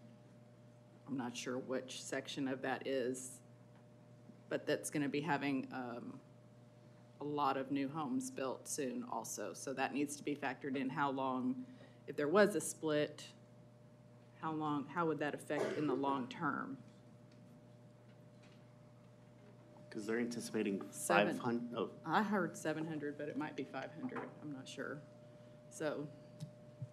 I'm not sure which section of that is, but that's going to be having a lot of new homes built soon also. So that needs to be factored in. How long, if there was a split, how would that affect in the long term? Because they're anticipating Seven. 500, oh, I heard 700, but it might be 500. I'm not sure. So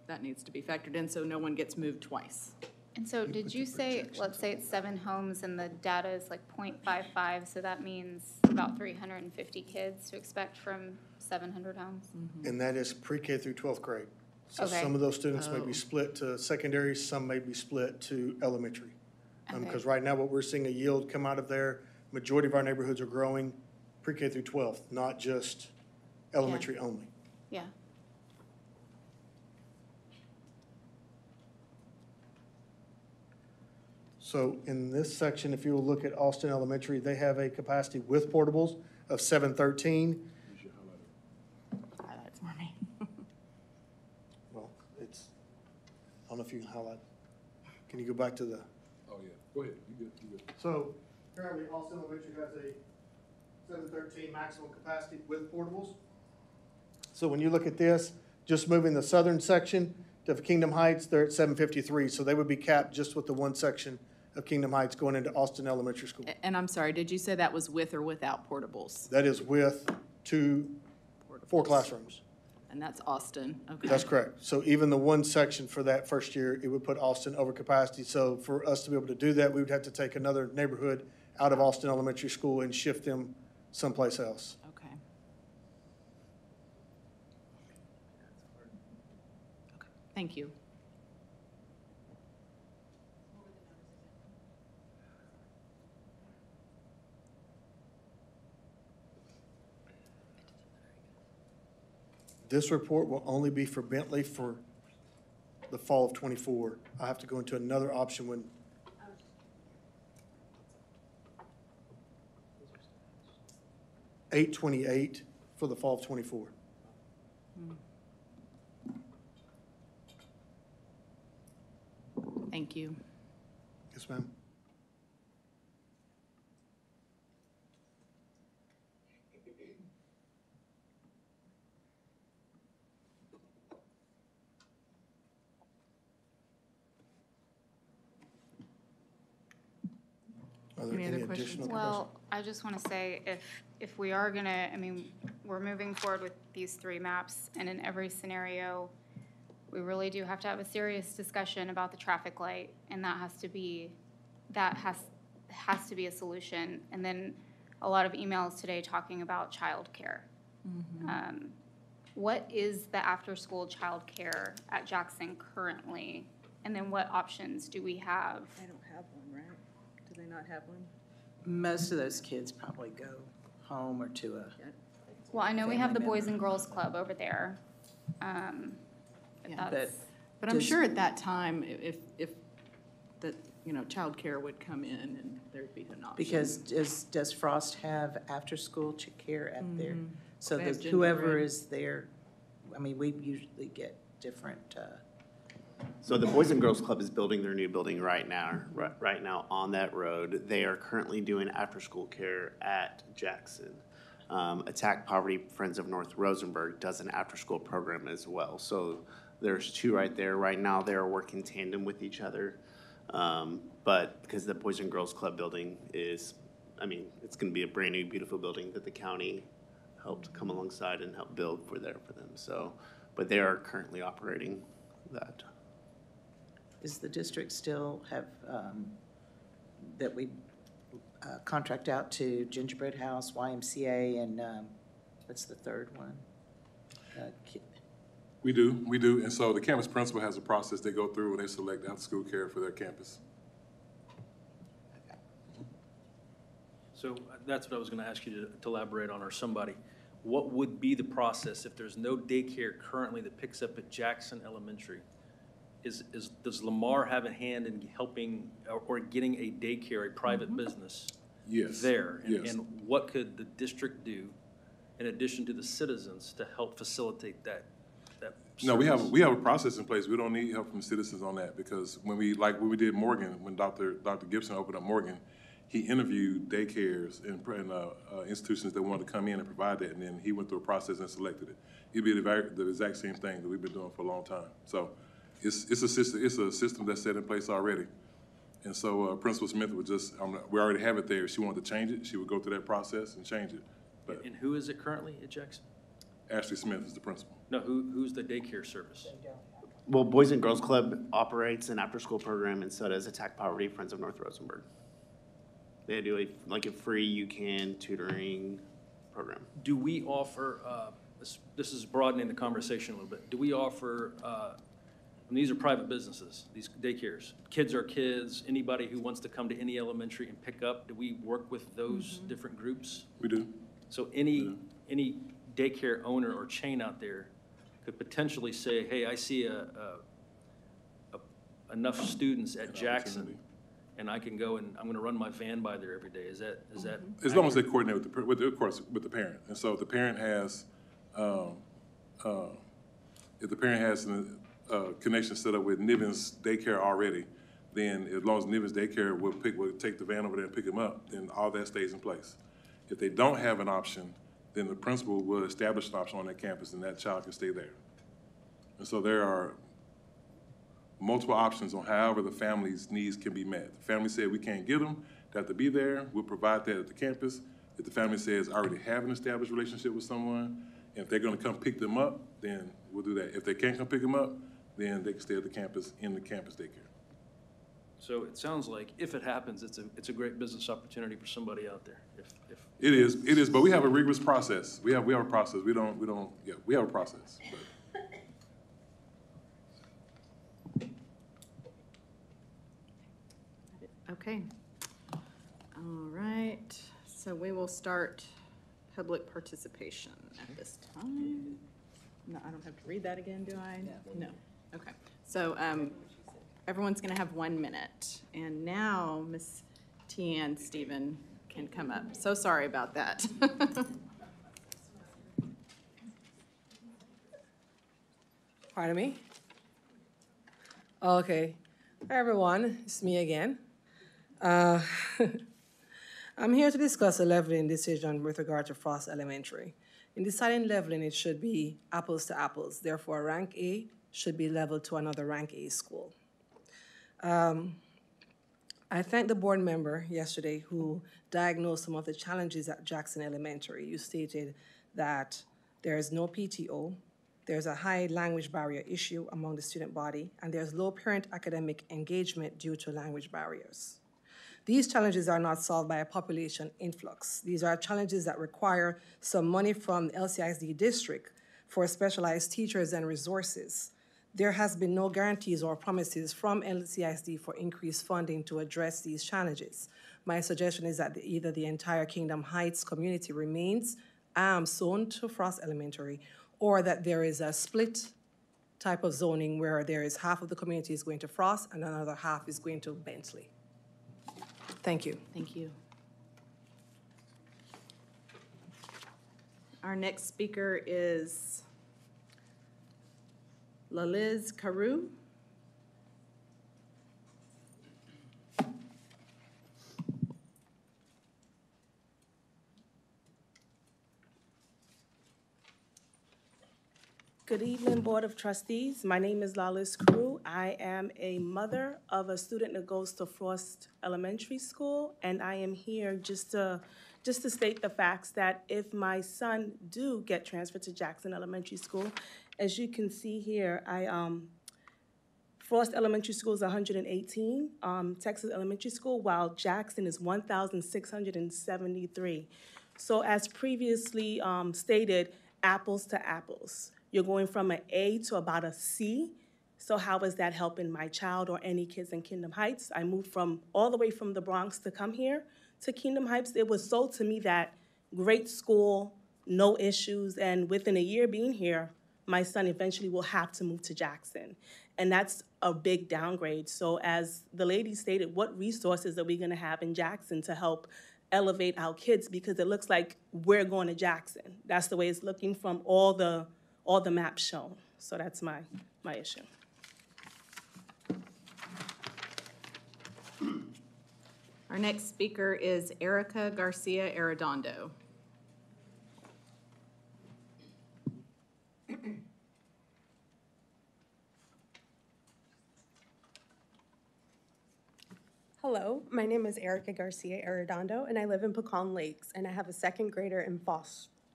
that needs to be factored in so no one gets moved twice. And so did you say, let's say it's 7 homes and the data is like 0.55, so that means about 350 kids to expect from 700 homes? And that is pre-K through 12th grade. So Okay. some of those students may Oh. be split to secondary, some may be split to elementary. Okay. Because right now, what we're seeing a yield come out of there, majority of our neighborhoods are growing pre-K through 12th, not just elementary only. Yeah. So in this section, if you will look at Austin Elementary, they have a capacity with portables of 713. Highlight for me. Well, it's, I don't know if you can highlight. Can you go back to the? Oh, yeah. Go ahead. You good, you good. So currently, Austin Elementary has a 713 maximum capacity with portables. So when you look at this, just moving the southern section to Kingdom Heights, they're at 753. So they would be capped just with the one section of Kingdom Heights going into Austin Elementary School. And I'm sorry, did you say that was with or without portables? That is with 4 classrooms. And that's Austin, okay. That's correct. So even the one section for that first year, it would put Austin over capacity. So for us to be able to do that, we would have to take another neighborhood out of Austin Elementary School and shift them someplace else. Okay. Okay, thank you. This report will only be for Bentley for the fall of '24. I have to go into another option when. $828 for the fall of '24. Thank you. Yes, ma'am. Are there Any other any questions? additional questions? Well, I just want to say, if we are gonna, I mean, we're moving forward with these 3 maps, and in every scenario, we really do have to have a serious discussion about the traffic light, and that has to be a solution. And then a lot of emails today talking about childcare. What is the after-school childcare at Jackson currently? And then what options do we have? They don't have one, right? Do they not have one? Most of those kids probably go home or to a, Well, I know we have the Family Boys and Girls Club over there. If Yeah. that's, But I'm Does- sure at that time, if that, childcare would come in and there'd be an option. because does Frost have after-school care at there? So They have that whoever gingerbread. is there, I mean, we usually get different, so the Boys and Girls Club is building their new building right now, right now on that road. They are currently doing after-school care at Jackson. Attack Poverty Friends of North Rosenberg does an after-school program as well. So there's 2 right there. Right now, they are working tandem with each other. But because the Boys and Girls Club building is, it's gonna be a brand-new, beautiful building that the county helped come alongside and help build for them. So, but they are currently operating that. does the district still have, that we contract out to Gingerbread House, YMCA, and what's the third one? We do. And so the campus principal has a process they go through when they select after-school care for their campus. So that's what I was going to ask you to elaborate on, or somebody. What would be the process if there's no daycare currently that picks up at Jackson Elementary? Does Lamar have a hand in helping or getting a daycare, a private business Yes. there? Yes. And what could the district do in addition to the citizens to help facilitate that? No, we have a process in place. We don't need help from citizens on that because when we did Morgan, when Dr. Gibson opened up Morgan, he interviewed daycares and institutions that wanted to come in and provide that, and then he went through a process and selected it. It'd be the exact same thing that we've been doing for a long time. So it's a system that's set in place already. And so Principal Smith would just, we already have it there. If she wanted to change it, she would go through that process and change it. But And who is it currently at Jackson? Ashley Smith is the principal. No, who's the daycare service? Well, Boys and Girls Club operates an after-school program, and so does Attack Poverty Friends of North Rosenberg. They do a free UCAN tutoring program. Do we offer, this is broadening the conversation a little bit, do we offer, and these are private businesses, these daycares, kids are kids, anybody who wants to come to any elementary and pick up, do we work with those different groups? We do. So any daycare owner or chain out there could potentially say, hey, I see enough students at Jackson, and I can go and I'm gonna run my van by there every day. Is that? As long as they coordinate with the parent. And so if the parent has, a connection set up with Nivens Daycare already, then as long as Nivens Daycare will take the van over there and pick them up, then all that stays in place. If they don't have an option, then the principal will establish an option on that campus and that child can stay there. And so there are multiple options on however the family's needs can be met. If the family said we can't get them, they have to be there, we'll provide that at the campus. If the family says I already have an established relationship with someone, and if they're gonna come pick them up, then we'll do that. If they can't come pick them up, then they can stay at the campus in the campus daycare. So it sounds like if it happens, it's a great business opportunity for somebody out there. If It is, but we have a rigorous process. We have a process. We have a process. Okay. All right, so we will start public participation at this time. No, I don't have to read that again, do I? No. Okay, so everyone's gonna have 1 minute. And now Ms. Tian Stephen can come up. So sorry about that. Pardon me? Okay. Hi, everyone. It's me again. I'm here to discuss a leveling decision with regard to Frost Elementary. In deciding leveling, it should be apples to apples. Therefore, rank A should be leveled to another rank A school. I thank the board member yesterday who diagnosed some of the challenges at Jackson Elementary. You stated that there is no PTO, there's a high language barrier issue among the student body, and there's low parent academic engagement due to language barriers. These challenges are not solved by a population influx. These are challenges that require some money from the LCISD district for specialized teachers and resources. There has been no guarantees or promises from LCISD for increased funding to address these challenges. My suggestion is that either the entire Kingdom Heights community remains zoned to Frost Elementary, or that there is a split type of zoning where there is half of the community is going to Frost and another half is going to Bentley. Thank you. Thank you. Our next speaker is Laliz Carew. Good evening, Board of Trustees. My name is Laliz Carew. I am a mother of a student that goes to Frost Elementary School, and I am here just to state the facts that if my son do get transferred to Jackson Elementary School, as you can see here, Frost Elementary School is 118, Texas Elementary School, while Jackson is 1,673. So as previously stated, apples to apples. You're going from an A to about a C. So how is that helping my child or any kids in Kingdom Heights? I moved all the way from the Bronx to come here to Kingdom Heights. It was sold to me that great school, no issues, and within a year being here, my son eventually will have to move to Jackson. And that's a big downgrade. So as the lady stated, what resources are we gonna have in Jackson to help elevate our kids? Because it looks like we're going to Jackson. That's the way it's looking from all the maps shown. So that's my issue. Our next speaker is Erica Garcia Arredondo. Hello, my name is Erica Garcia Arredondo, and I live in Pecan Lakes, and I have a second grader in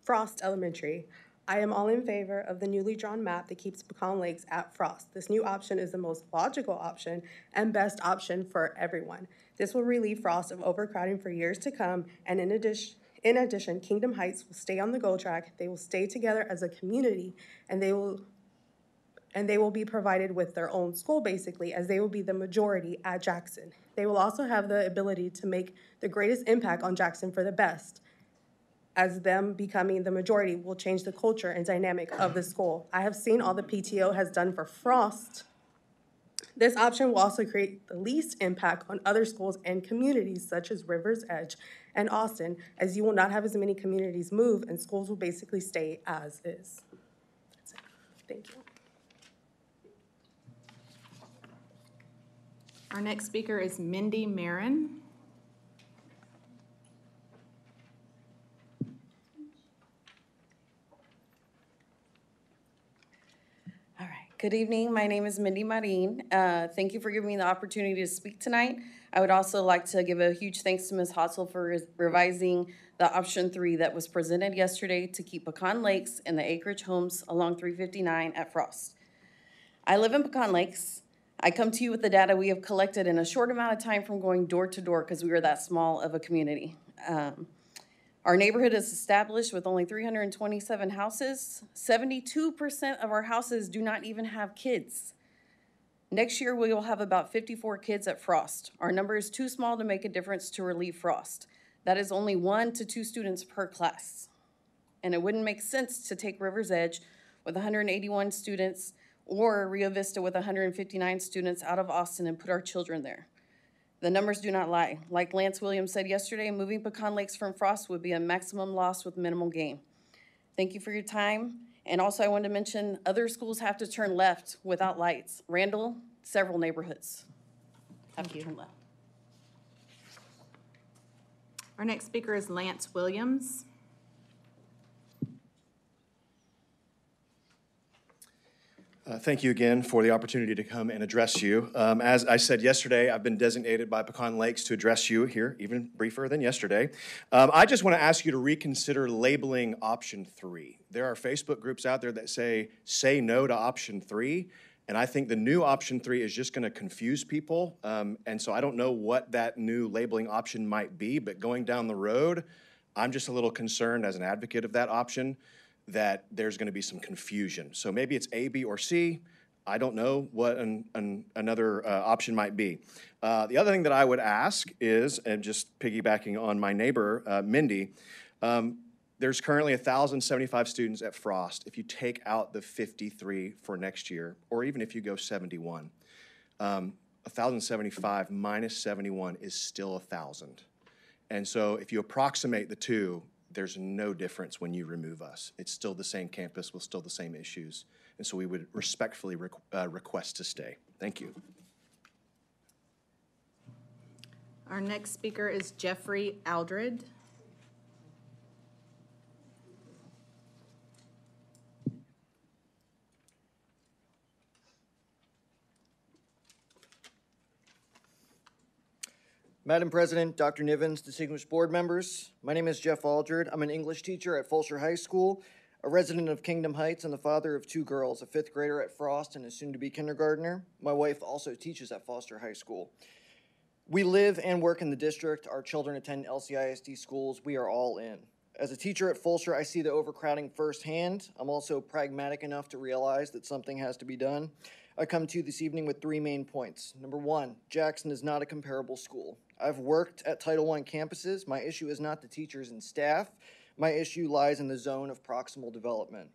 Frost Elementary. I am all in favor of the newly drawn map that keeps Pecan Lakes at Frost. This new option is the most logical option and best option for everyone. This will relieve Frost of overcrowding for years to come, and in addition, Kingdom Heights will stay on the GO track. They will stay together as a community, and they will be provided with their own school, basically, as they will be the majority at Jackson. They will also have the ability to make the greatest impact on Jackson for the best, as them becoming the majority will change the culture and dynamic of the school. I have seen all the PTO has done for Frost. This option will also create the least impact on other schools and communities such as River's Edge and Austin, as you will not have as many communities move and schools will basically stay as is. That's it. Thank you. Our next speaker is Mindy Marin. All right. Good evening. My name is Mindy Marin. Thank you for giving me the opportunity to speak tonight. I would also like to give a huge thanks to Ms. Hotzel for revising the option 3 that was presented yesterday to keep Pecan Lakes and the acreage homes along 359 at Frost. I live in Pecan Lakes. I come to you with the data we have collected in a short amount of time from going door to door because we were that small of a community. Our neighborhood is established with only 327 houses. 72% of our houses do not even have kids. Next year, we will have about 54 kids at Frost. Our number is too small to make a difference to relieve Frost. That is only 1 to 2 students per class. And it wouldn't make sense to take River's Edge with 181 students or Rio Vista with 159 students out of Austin and put our children there. The numbers do not lie. Like Lance Williams said yesterday, moving Pecan Lakes from Frost would be a maximum loss with minimal gain. Thank you for your time. And also I wanted to mention other schools have to turn left without lights. Randall, several neighborhoods have to turn left. Our next speaker is Lance Williams. Thank you again for the opportunity to come and address you. As I said yesterday, I've been designated by Pecan Lakes to address you here, even briefer than yesterday. I just want to ask you to reconsider labeling option 3. There are Facebook groups out there that say no to option 3, and I think the new option 3 is just going to confuse people. And so I don't know what that new labeling option might be, but going down the road, I'm just a little concerned as an advocate of that option that there's going to be some confusion. So maybe it's A, B, or C. I don't know what another option might be. The other thing that I would ask is, and just piggybacking on my neighbor, Mindy, there's currently 1,075 students at Frost. If you take out the 53 for next year, or even if you go 71, 1,075 minus 71 is still 1,000. And so if you approximate the two, there's no difference when you remove us. It's still the same campus with still the same issues. And so we would respectfully request to stay. Thank you. Our next speaker is Jeffrey Aldred. Madam President, Dr. Nivens, distinguished board members, my name is Jeff Aldred. I'm an English teacher at Fulshear High School, a resident of Kingdom Heights, and the father of 2 girls, a 5th grader at Frost and a soon-to-be kindergartner. My wife also teaches at Foster High School. We live and work in the district. Our children attend LCISD schools. We are all in. As a teacher at Fulshear, I see the overcrowding firsthand. I'm also pragmatic enough to realize that something has to be done. I come to you this evening with 3 main points. Number 1, Jackson is not a comparable school. I've worked at Title I campuses. My issue is not the teachers and staff. My issue lies in the zone of proximal development.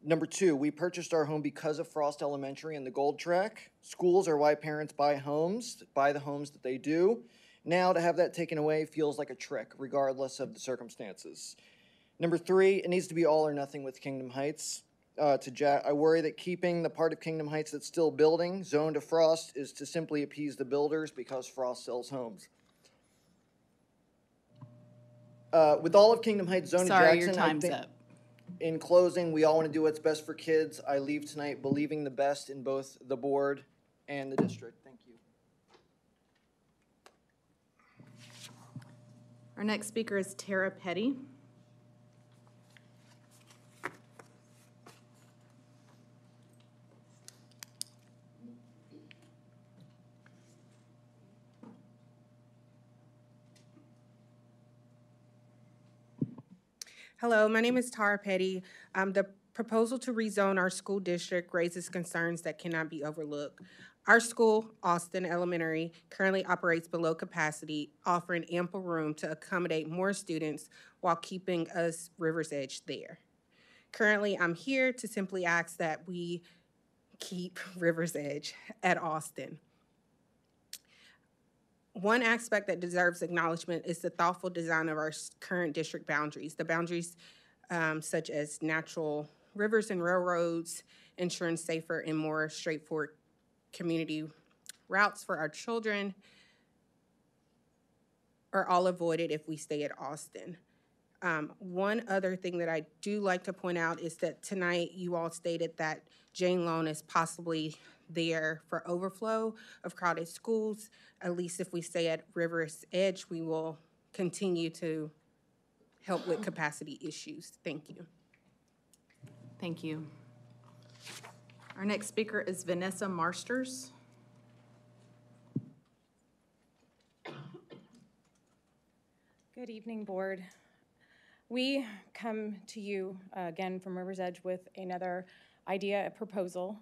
Number 2, we purchased our home because of Frost Elementary and the Gold Track. Schools are why parents buy the homes that they do. Now to have that taken away feels like a trick, regardless of the circumstances. Number 3, it needs to be all or nothing with Kingdom Heights. I worry that keeping the part of Kingdom Heights that's still building zoned to Frost is to simply appease the builders because Frost sells homes. With all of Kingdom Heights zoned to Sorry, Jackson, your time's up. In closing, we all want to do what's best for kids. I leave tonight believing the best in both the board and the district. Thank you. Our next speaker is Tara Petty. Hello, my name is Tara Petty. The proposal to rezone our school district raises concerns that cannot be overlooked. Our school, Austin Elementary, currently operates below capacity, offering ample room to accommodate more students while keeping us River's Edge there. Currently, I'm here to simply ask that we keep River's Edge at Austin. One aspect that deserves acknowledgement is the thoughtful design of our current district boundaries. The boundaries such as natural rivers and railroads, ensuring safer and more straightforward community routes for our children are all avoided if we stay at Austin. One other thing that I do like to point out is that tonight you all stated that Jane Loan is possibly there for overflow of crowded schools. At least if we stay at River's Edge, we will continue to help with capacity issues. Thank you. Thank you. Our next speaker is Vanessa Marsters. Good evening, board. We come to you again from River's Edge with another idea, a proposal.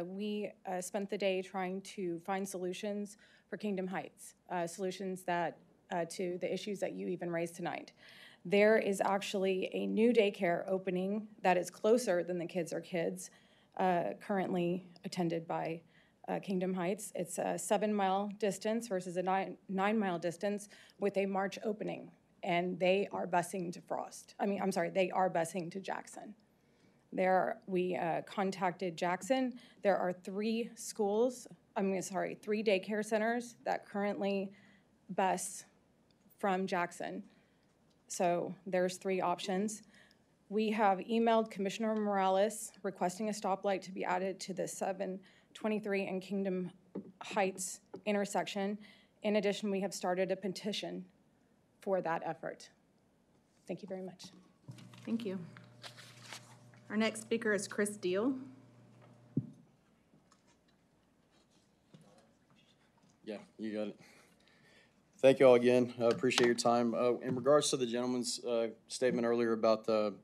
We spent the day trying to find solutions for Kingdom Heights, solutions that to the issues that you even raised tonight. There is actually a new daycare opening that is closer than the Kids Are Kids, currently attended by Kingdom Heights. It's a 7-mile distance versus a 9-mile distance with a March opening, and they are busing to Frost. They are busing to Jackson. We contacted Jackson. There are 3 daycare centers that currently bus from Jackson. So there's 3 options. We have emailed Commissioner Morales requesting a stoplight to be added to the 723 and Kingdom Heights intersection. In addition, we have started a petition for that effort. Thank you very much. Thank you. Our next speaker is Chris Deal. Yeah, you got it. Thank you all again. I appreciate your time. In regards to the gentleman's statement earlier about the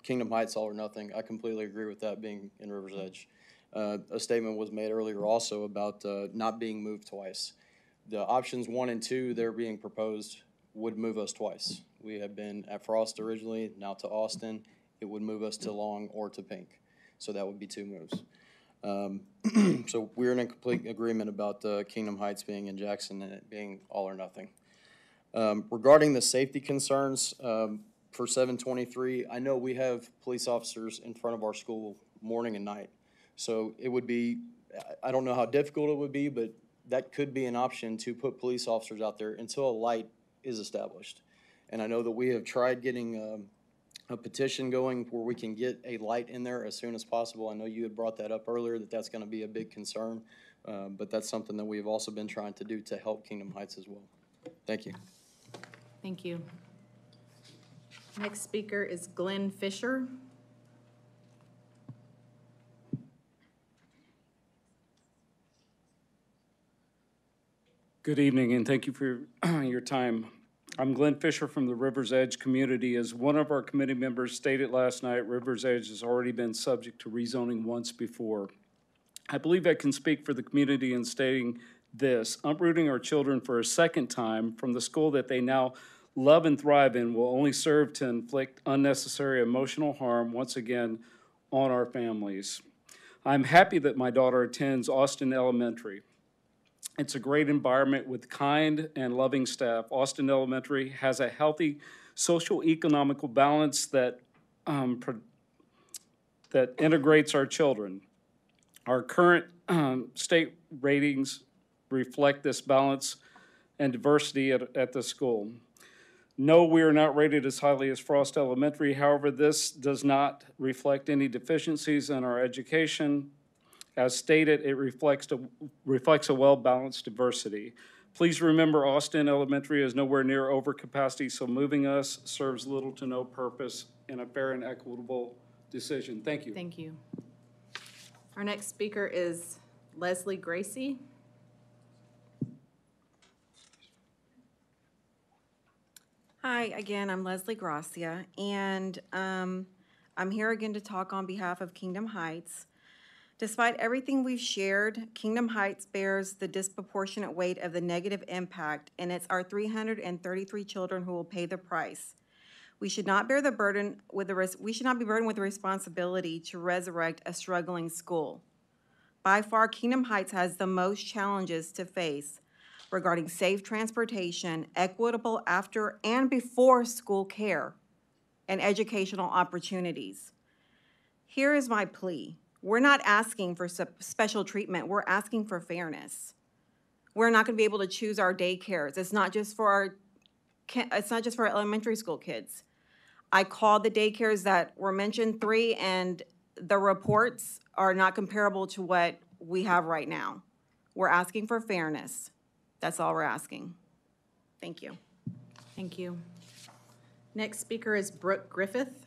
Kingdom Heights all or nothing, I completely agree with that being in River's Edge. A statement was made earlier also about not being moved twice. The options 1 and 2 they're being proposed would move us twice. We have been at Frost originally, now to Austin. It would move us to Long or to Pink. So that would be 2 moves. So we're in a complete agreement about Kingdom Heights being in Jackson and it being all or nothing. Regarding the safety concerns for 723, I know we have police officers in front of our school morning and night. So it would be, I don't know how difficult it would be, but that could be an option to put police officers out there until a light is established. And I know that we have tried getting a petition going where we can get a light in there as soon as possible. I know you had brought that up earlier, that that's going to be a big concern, but that's something that we've also been trying to do to help Kingdom Heights as well. Thank you. Thank you. Next speaker is Glenn Fisher. Good evening, and thank you for your time. I'm Glenn Fisher from the River's Edge community. As one of our committee members stated last night, River's Edge has already been subject to rezoning once before. I believe I can speak for the community in stating this: uprooting our children for a second time from the school that they now love and thrive in will only serve to inflict unnecessary emotional harm once again on our families. I'm happy that my daughter attends Austin Elementary. It's a great environment with kind and loving staff. Austin Elementary has a healthy social economical balance that that integrates our children. Our current state ratings reflect this balance and diversity at the school. No, we are not rated as highly as Frost Elementary. However, this does not reflect any deficiencies in our education. As stated, it reflects a well-balanced diversity. Please remember, Austin Elementary is nowhere near overcapacity, so moving us serves little to no purpose in a fair and equitable decision. Thank you. Thank you. Our next speaker is Leslie Gracie. Hi, again, I'm Leslie Gracia, and I'm here again to talk on behalf of Kingdom Heights. Despite everything we've shared, Kingdom Heights bears the disproportionate weight of the negative impact, and it's our 333 children who will pay the price. We should not bear the burden with we should not be burdened with the responsibility to resurrect a struggling school. By far, Kingdom Heights has the most challenges to face regarding safe transportation, equitable after and before school care, and educational opportunities. Here is my plea. We're not asking for special treatment. We're asking for fairness. We're not going to be able to choose our daycares. It's not just for our elementary school kids. I called the daycares that were mentioned, 3, and the reports are not comparable to what we have right now. We're asking for fairness. That's all we're asking. Thank you. Thank you. Next speaker is Brooke Griffith.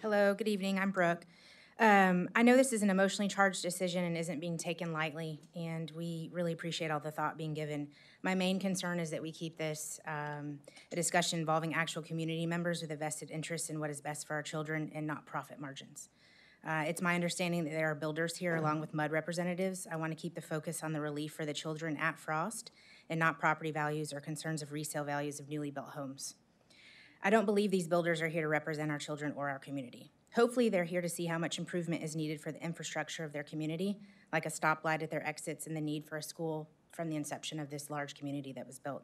Hello, good evening. I'm Brooke. I know this is an emotionally charged decision and isn't being taken lightly, and we really appreciate all the thought being given. My main concern is that we keep this a discussion involving actual community members with a vested interest in what is best for our children and not profit margins. It's my understanding that there are builders here along with MUD representatives. I want to keep the focus on the relief for the children at Frost and not property values or concerns of resale values of newly built homes. I don't believe these builders are here to represent our children or our community. Hopefully, they're here to see how much improvement is needed for the infrastructure of their community, like a stoplight at their exits and the need for a school from the inception of this large community that was built.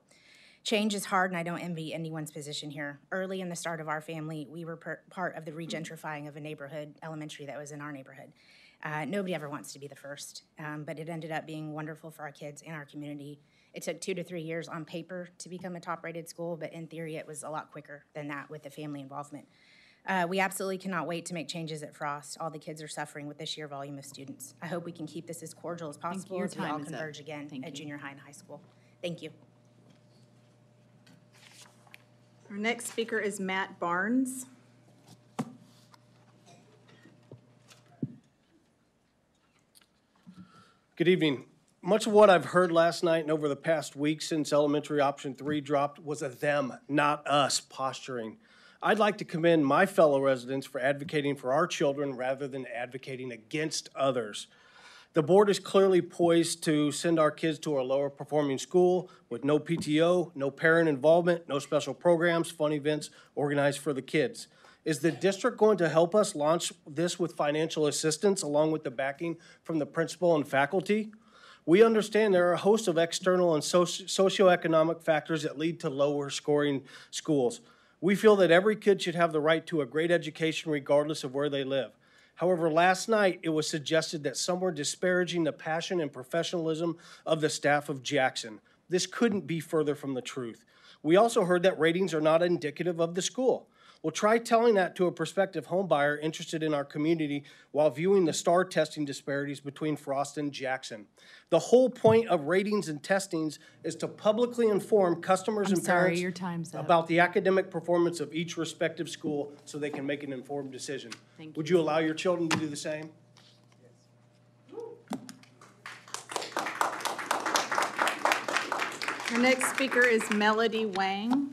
Change is hard, and I don't envy anyone's position here. Early in the start of our family, we were part of the regentrifying of a neighborhood elementary that was in our neighborhood. Nobody ever wants to be the first, but it ended up being wonderful for our kids and our community. It took 2 to 3 years on paper to become a top-rated school, but in theory, it was a lot quicker than that with the family involvement. We absolutely cannot wait to make changes at Frost. All the kids are suffering with the sheer volume of students. I hope we can keep this as cordial as possible as we all converge again at junior high and high school. Thank you. Our next speaker is Matt Barnes. Good evening. Much of what I've heard last night and over the past week since elementary option 3 dropped was a them, not us posturing. I'd like to commend my fellow residents for advocating for our children rather than advocating against others. The board is clearly poised to send our kids to a lower performing school with no PTO, no parent involvement, no special programs, fun events organized for the kids. Is the district going to help us launch this with financial assistance along with the backing from the principal and faculty? We understand there are a host of external and socioeconomic factors that lead to lower scoring schools. We feel that every kid should have the right to a great education regardless of where they live. However, last night it was suggested that some were disparaging the passion and professionalism of the staff of Jackson. This couldn't be further from the truth. We also heard that ratings are not indicative of the school. Well, try telling that to a prospective homebuyer interested in our community while viewing the STAR testing disparities between Frost and Jackson. The whole point of ratings and testings is to publicly inform customers and parents your time's up. about the academic performance of each respective school so they can make an informed decision. Thank Would you allow your children to do the same? Our next speaker is Melody Wang.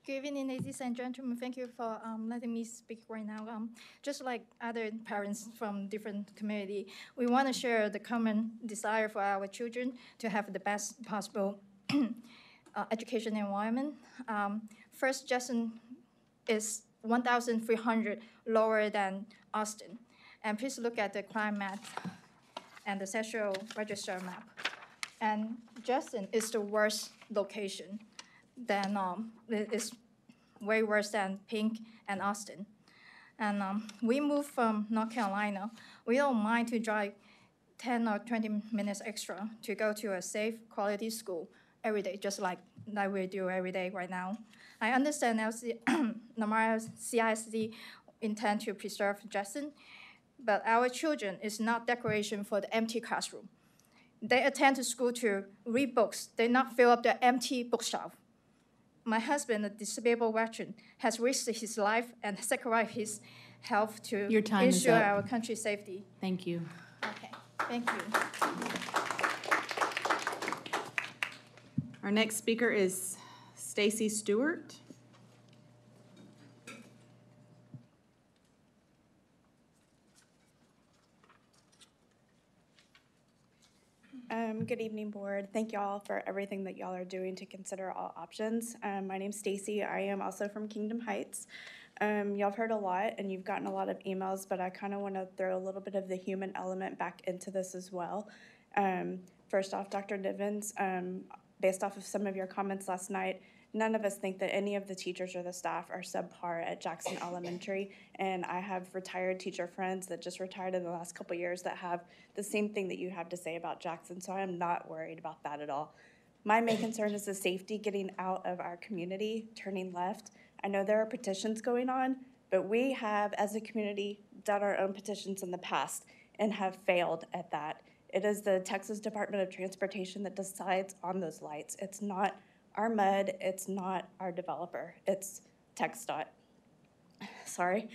Good evening, ladies and gentlemen. Thank you for letting me speak right now. Just like other parents from different community, we want to share the common desire for our children to have the best possible education environment. First, Jackson is 1,300 lower than Austin. And please look at the crime map and the sexual register map. And Jackson is the worst location. Then it's way worse than Pink and Austin. And we moved from North Carolina. We don't mind to drive 10 or 20 minutes extra to go to a safe, quality school every day, just like we do every day right now. I understand Lamar CISD intend to preserve Jackson, but our children is not decoration for the empty classroom. They attend to school to read books. They not fill up the empty bookshelf. My husband, a disabled veteran, has risked his life and sacrificed his health to ensure our country's safety. Thank you. Okay, thank you. Our next speaker is Stacy Stewart. Good evening, board. Thank y'all for everything that y'all are doing to consider all options. My name's Stacy. I am also from Kingdom Heights. Y'all have heard a lot and you've gotten a lot of emails, but I kind of want to throw a little bit of the human element back into this as well. First off, Dr. Nivens, based off of some of your comments last night, none of us think that any of the teachers or the staff are subpar at Jackson Elementary, and I have retired teacher friends that just retired in the last couple of years that have the same thing that you have to say about Jackson, so I am not worried about that at all. My main concern is the safety getting out of our community, turning left. I know there are petitions going on, but we have, as a community, done our own petitions in the past and have failed at that. It is the Texas Department of Transportation that decides on those lights. It's not our MUD, it's not our developer, it's TxDOT. Sorry.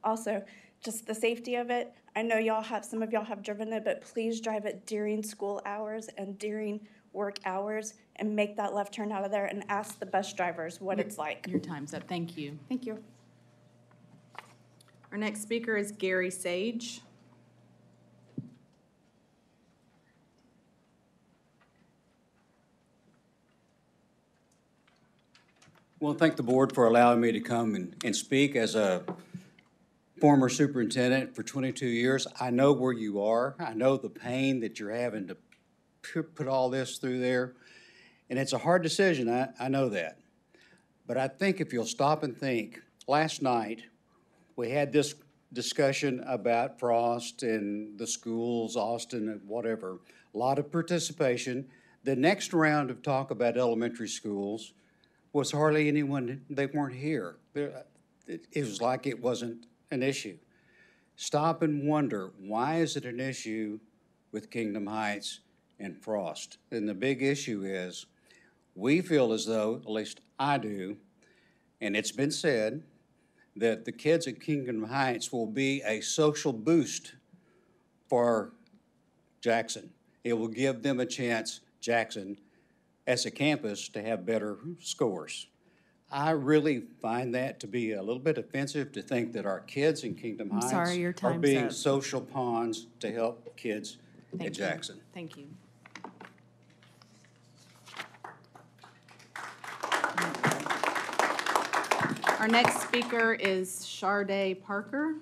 Also, just the safety of it. I know some of y'all have driven it, but please drive it during school hours and during work hours and make that left turn out of there and ask the bus drivers what it's like. Your time's up. Thank you. Thank you. Our next speaker is Gary Sage. Well, thank the board for allowing me to come and speak. As a former superintendent for 22 years, I know where you are. I know the pain that you're having to put all this through there. And it's a hard decision, I know that. But I think if you'll stop and think, last night we had this discussion about Frost and the schools, Austin, and whatever. A lot of participation. The next round of talk about elementary schools was hardly anyone, they weren't here. It was like it wasn't an issue. Stop and wonder, why is it an issue with Kingdom Heights and Frost? And the big issue is, we feel as though, at least I do, and it's been said, that the kids at Kingdom Heights will be a social boost for Jackson. It will give them a chance, Jackson, as a campus, to have better scores. I really find that to be a little bit offensive, to think that our kids in Kingdom Heights are being social pawns to help kids at Jackson. Thank you. Our next speaker is Sharday Parker.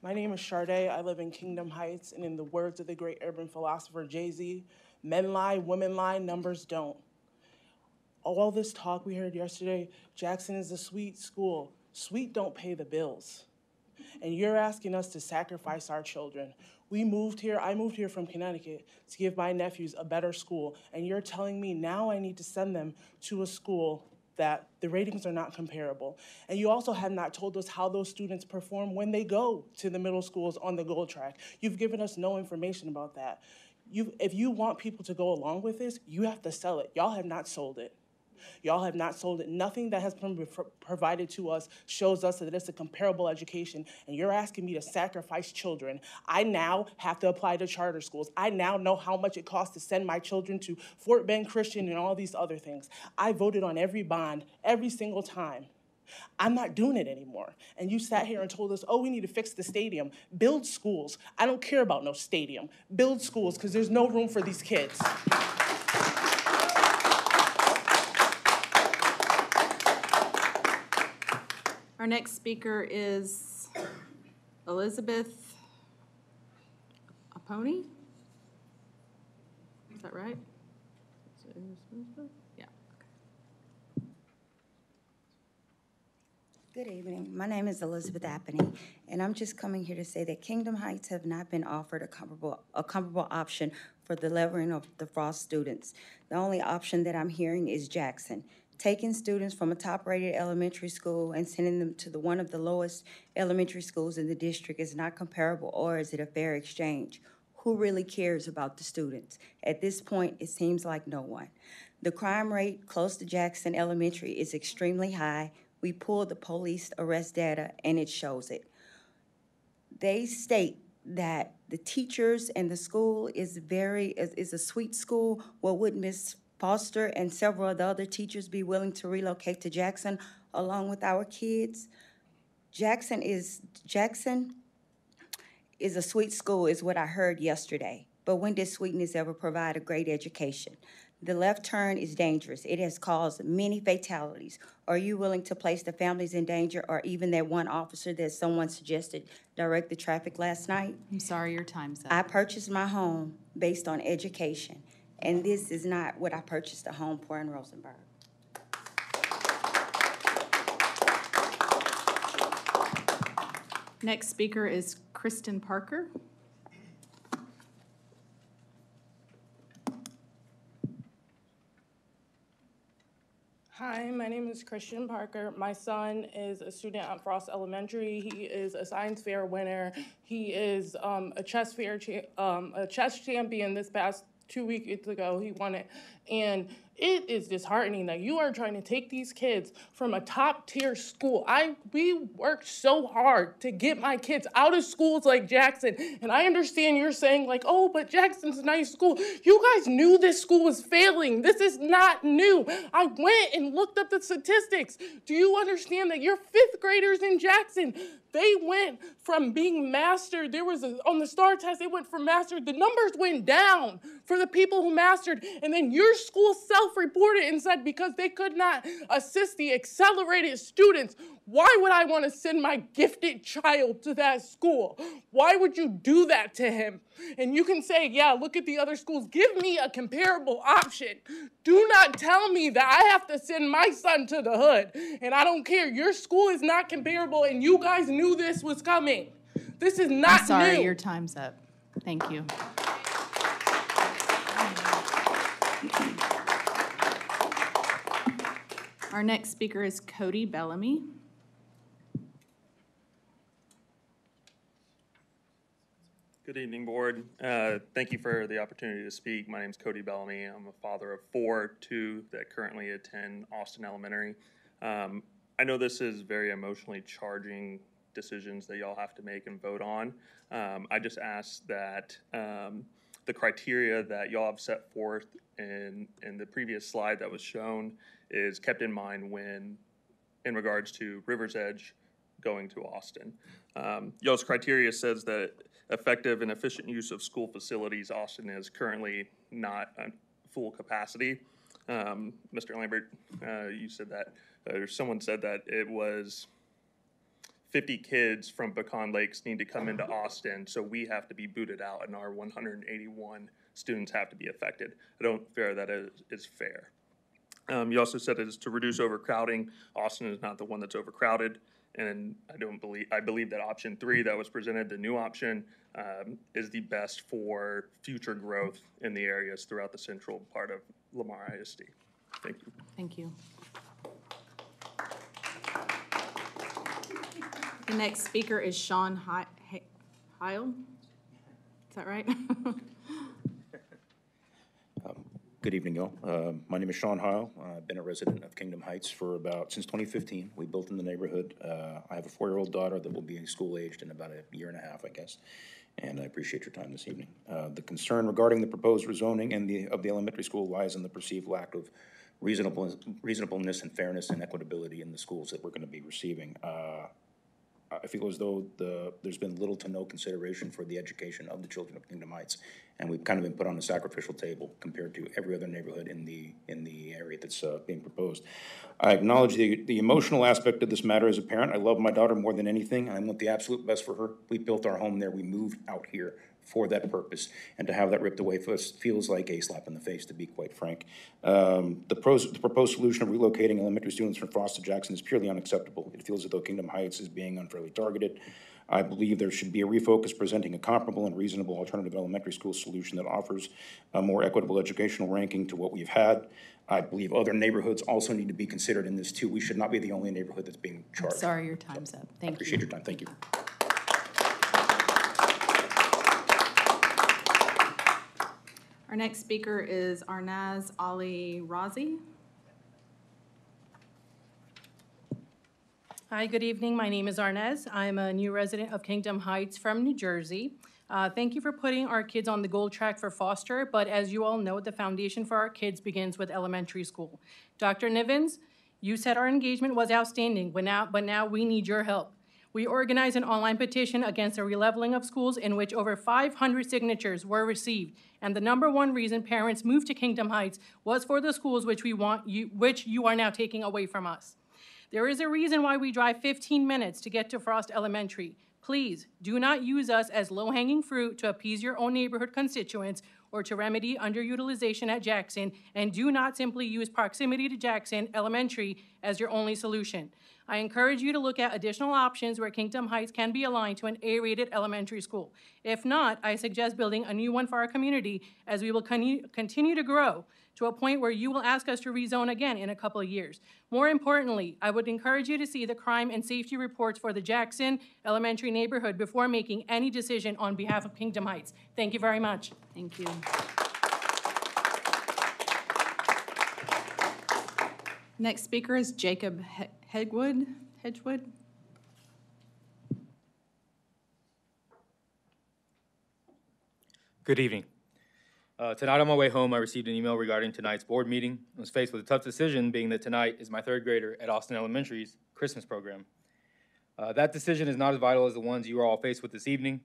My name is Sharday. I live in Kingdom Heights, and in the words of the great urban philosopher Jay-Z, men lie, women lie, numbers don't. All this talk we heard yesterday, Jackson is a sweet school. Sweet don't pay the bills. And you're asking us to sacrifice our children. I moved here from Connecticut to give my nephews a better school, and you're telling me now I need to send them to a school that the ratings are not comparable. And you also have not told us how those students perform when they go to the middle schools on the gold track. You've given us no information about that. If you want people to go along with this, you have to sell it. Y'all have not sold it. Y'all have not sold it. Nothing that has been provided to us shows us that it's a comparable education, and you're asking me to sacrifice children. I now have to apply to charter schools. I now know how much it costs to send my children to Fort Bend Christian and all these other things. I voted on every bond every single time. I'm not doing it anymore. And you sat here and told us, oh, we need to fix the stadium. Build schools. I don't care about no stadium. Build schools, because there's no room for these kids. Our next speaker is Elizabeth Aponi. Is that right? Yeah. Good evening. My name is Elizabeth Appeney, and I'm just coming here to say that Kingdom Heights have not been offered a comparable option for the leveling of the Frost students. The only option that I'm hearing is Jackson. Taking students from a top-rated elementary school and sending them to one of the lowest elementary schools in the district is not comparable, or is it a fair exchange? Who really cares about the students? At this point, it seems like no one. The crime rate close to Jackson Elementary is extremely high. We pulled the police arrest data, and it shows it. They state that the teachers and the school is a sweet school. Well, would Ms. Foster and several of the other teachers be willing to relocate to Jackson along with our kids? Jackson is a sweet school, is what I heard yesterday. But when did sweetness ever provide a great education? The left turn is dangerous. It has caused many fatalities. Are you willing to place the families in danger, or even that one officer that someone suggested direct the traffic last night? I'm sorry, your time's up. I purchased my home based on education, and this is not what I purchased a home for in Rosenberg. Next speaker is Kristen Parker. Hi, my name is Christian Parker. My son is a student at Frost Elementary. He is a science fair winner. He is a chess champion. This past 2 weeks ago, he won it. And it is disheartening that you are trying to take these kids from a top tier school. We worked so hard to get my kids out of schools like Jackson. And I understand you're saying like, oh, but Jackson's a nice school. You guys knew this school was failing. This is not new. I went and looked up the statistics. Do you understand that your fifth graders in Jackson, they went from being mastered. On the STAR test, they went from mastered. The numbers went down for the people who mastered. And then your school self-reported and said because they could not assist the accelerated students, why would I want to send my gifted child to that school? Why would you do that to him? And you can say, yeah, look at the other schools. Give me a comparable option. Do not tell me that I have to send my son to the hood. And I don't care. Your school is not comparable, and you guys knew this was coming. This is not I'm sorry, new. your time's up. Thank you. Our next speaker is Cody Bellamy. Good evening, Board. Thank you for the opportunity to speak. My name is Cody Bellamy. I'm a father of 2 that currently attend Austin Elementary. I know this is very emotionally charging decisions that y'all have to make and vote on. I just ask that the criteria that y'all have set forth in the previous slide that was shown is kept in mind in regards to River's Edge going to Austin. Y'all's criteria says that effective and efficient use of school facilities, Austin is currently not at full capacity. Mr. Lambert, you said that, or someone said that it was 50 kids from Pecan Lakes need to come into Austin, so we have to be booted out and our 181 students have to be affected. I don't feel that is fair. You also said it is to reduce overcrowding. Austin is not the one that's overcrowded, and I believe that option 3 that was presented, the new option, is the best for future growth in the areas throughout the central part of Lamar ISD. Thank you. Thank you. The next speaker is Sean Heil. Is that right? Good evening, y'all. My name is Sean Heil. I I've been a resident of Kingdom Heights since 2015. We built in the neighborhood. I have a 4-year-old daughter that will be school-aged in about a year and a half, I guess. And I appreciate your time this evening. The concern regarding the proposed rezoning of the elementary school lies in the perceived lack of reasonableness and fairness and equitability in the schools that we're going to be receiving. I feel as though there's been little to no consideration for the education of the children of Kingdom Heights, and we've kind of been put on a sacrificial table compared to every other neighborhood in the area that's being proposed. I acknowledge the emotional aspect of this matter as a parent. I love my daughter more than anything, and I want the absolute best for her. We built our home there. We moved out here for that purpose, and to have that ripped away from us feels like a slap in the face, to be quite frank. The proposed solution of relocating elementary students from Frost to Jackson is purely unacceptable. It feels as though Kingdom Heights is being unfairly targeted. I believe there should be a refocus presenting a comparable and reasonable alternative elementary school solution that offers a more equitable educational ranking to what we've had. I believe other neighborhoods also need to be considered in this too. We should not be the only neighborhood that's being charged. Sorry, your time's up. Thank you. I appreciate your time. Thank you. Our next speaker is Arnaz Ali Razi. Hi, good evening. My name is Arnaz. I'm a new resident of Kingdom Heights from New Jersey. Thank you for putting our kids on the gold track for foster, but as you all know, the foundation for our kids begins with elementary school. Dr. Nivens, you said our engagement was outstanding, but now we need your help. We organized an online petition against the releveling of schools in which over 500 signatures were received. And the #1 reason parents moved to Kingdom Heights was for the schools which you are now taking away from us. There is a reason why we drive 15 minutes to get to Frost Elementary. Please do not use us as low-hanging fruit to appease your own neighborhood constituents or to remedy underutilization at Jackson, and do not simply use proximity to Jackson Elementary as your only solution. I encourage you to look at additional options where Kingdom Heights can be aligned to an A-rated elementary school. If not, I suggest building a new one for our community as we will continue to grow to a point where you will ask us to rezone again in a couple of years. More importantly, I would encourage you to see the crime and safety reports for the Jackson Elementary neighborhood before making any decision on behalf of Kingdom Heights. Thank you very much. Thank you. Next speaker is Jacob Hedgewood. Good evening. Tonight on my way home, I received an email regarding tonight's board meeting. I was faced with a tough decision, being that tonight is my 3rd grader at Austin Elementary's Christmas program. That decision is not as vital as the ones you are all faced with this evening.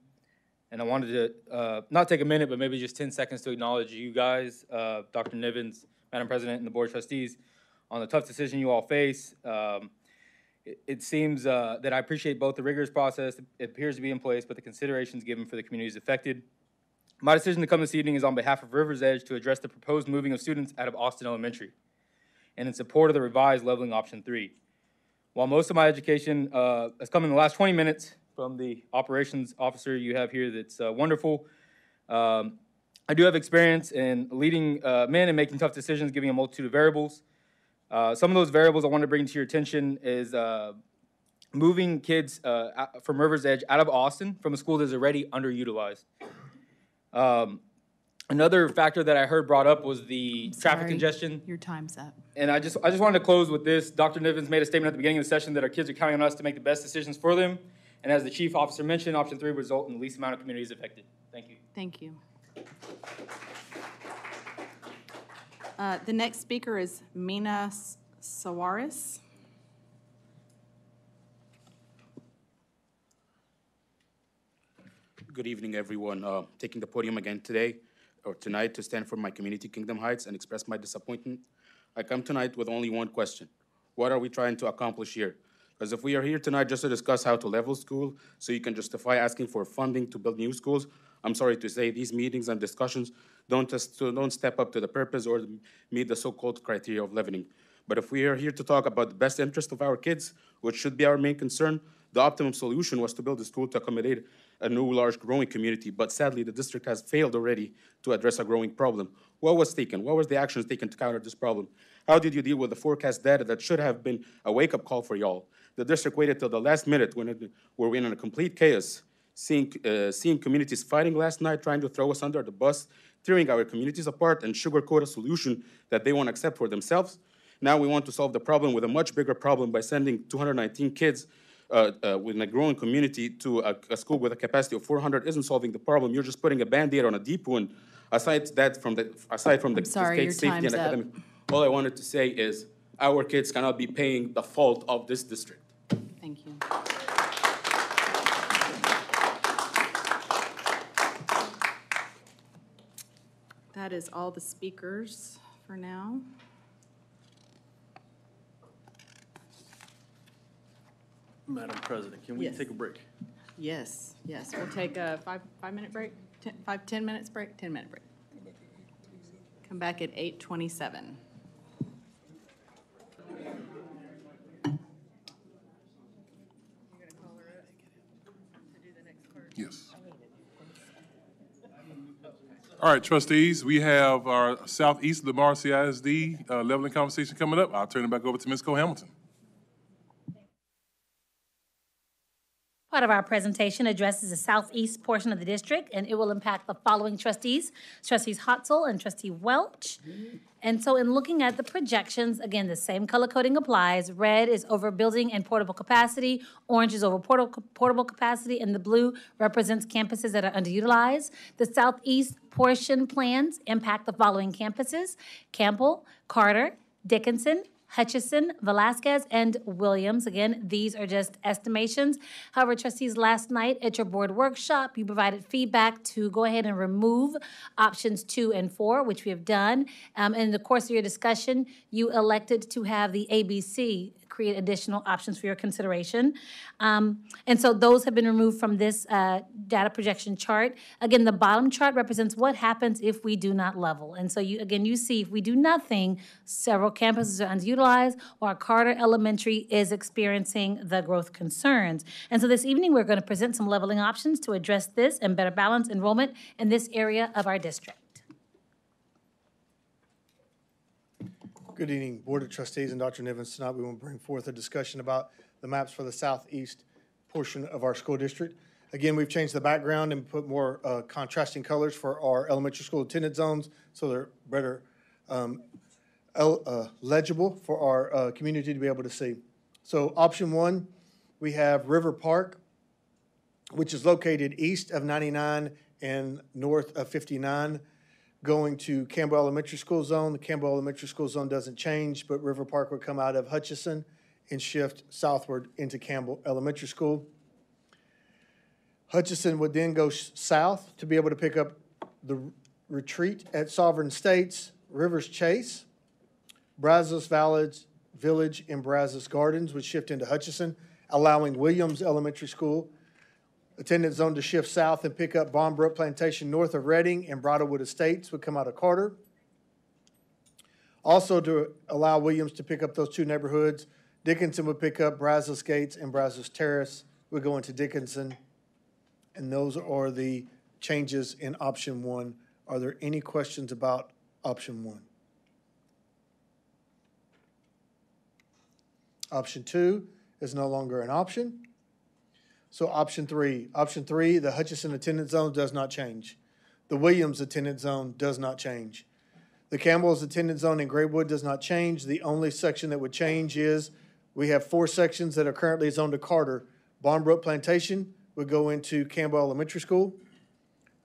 And I wanted to not take a minute, but maybe just 10 seconds to acknowledge you guys, Dr. Nivens, Madam President, and the Board of Trustees, on the tough decision you all face. It seems that I appreciate both the rigorous process it appears to be in place, but the considerations given for the communities affected. My decision to come this evening is on behalf of River's Edge to address the proposed moving of students out of Austin Elementary and in support of the revised leveling option 3. While most of my education has come in the last 20 minutes from the operations officer you have here that's wonderful, I do have experience in leading men and making tough decisions, giving a multitude of variables. Some of those variables I want to bring to your attention is moving kids from River's Edge out of Austin from a school that is already underutilized. Another factor that I heard brought up was the traffic congestion. Your time's up. And I just wanted to close with this. Dr. Nivens made a statement at the beginning of the session that our kids are counting on us to make the best decisions for them. And as the chief officer mentioned, option 3 would result in the least amount of communities affected. Thank you. Thank you. The next speaker is Mina Sawaris. Good evening, everyone. Taking the podium again tonight to stand for my community, Kingdom Heights, and express my disappointment. I come tonight with only one question. What are we trying to accomplish here? Because if we are here tonight just to discuss how to level school so you can justify asking for funding to build new schools, I'm sorry to say these meetings and discussions don't step up to the purpose or meet the so-called criteria of leveling. But if we are here to talk about the best interest of our kids, which should be our main concern, the optimum solution was to build a school to accommodate a new large growing community. But sadly, the district has failed already to address a growing problem. What was taken? What was the actions taken to counter this problem? How did you deal with the forecast data that should have been a wake-up call for y'all? The district waited till the last minute when we're in a complete chaos, seeing communities fighting last night, trying to throw us under the bus, tearing our communities apart, and sugarcoat a solution that they won't accept for themselves. Now we want to solve the problem with a much bigger problem by sending 219 kids within a growing community to a school with a capacity of 400 isn't solving the problem. You're just putting a Band-Aid on a deep wound. Aside from the sorry, your safety and time's up. academic, all I wanted to say is our kids cannot be paying the fault of this district. Thank you. That is all the speakers for now. Madam President, can we Yes. take a break? Yes, yes, we'll take a 5-minute break, 10 minutes break, 10-minute break. Come back at 8:27. Yes. All right, trustees, we have our Southeast Lamar CISD leveling conversation coming up. I'll turn it back over to Ms. Cole-Hamilton. Part of our presentation addresses the southeast portion of the district, and it will impact the following trustees: Trustees Hotzel and Trustee Welch. And so in looking at the projections, again, the same color coding applies. Red is over building and portable capacity, orange is over portable capacity, and the blue represents campuses that are underutilized. The southeast portion plans impact the following campuses: Campbell, Carter, Dickinson, Hutchison, Velasquez, and Williams. Again, these are just estimations. However, trustees, last night at your board workshop, you provided feedback to go ahead and remove options 2 and 4, which we have done. In the course of your discussion, you elected to have the ABC create additional options for your consideration. And so those have been removed from this data projection chart. Again, the bottom chart represents what happens if we do not level. And so you see if we do nothing, several campuses are underutilized, or Carter Elementary is experiencing the growth concerns. And so this evening, we're going to present some leveling options to address this and better balance enrollment in this area of our district. Good evening, Board of Trustees and Dr. Nivens. Tonight we want to bring forth a discussion about the maps for the southeast portion of our school district. Again, we've changed the background and put more contrasting colors for our elementary school attendance zones so they're better legible for our community to be able to see. So option 1, we have River Park, which is located east of 99 and north of 59. Going to Campbell Elementary School Zone. The Campbell Elementary School Zone doesn't change, but River Park would come out of Hutchison and shift southward into Campbell Elementary School. Hutchison would then go south to be able to pick up the retreat at Sovereign States, Rivers Chase, Brazos Village, and Brazos Gardens would shift into Hutchison, allowing Williams Elementary School attendance zone to shift south and pick up Bombrook Plantation north of Reading, and Bridlewood Estates would come out of Carter. Also to allow Williams to pick up those 2 neighborhoods, Dickinson would pick up Brazos Gates and Brazos Terrace would go into Dickinson. And those are the changes in option 1. Are there any questions about option 1? Option 2 is no longer an option. So option 3, the Hutchison attendance zone does not change. The Williams attendance zone does not change. The Campbell's attendance zone in Graywood does not change. The only section that would change is we have 4 sections that are currently zoned to Carter. Bombrook Plantation would go into Campbell Elementary School.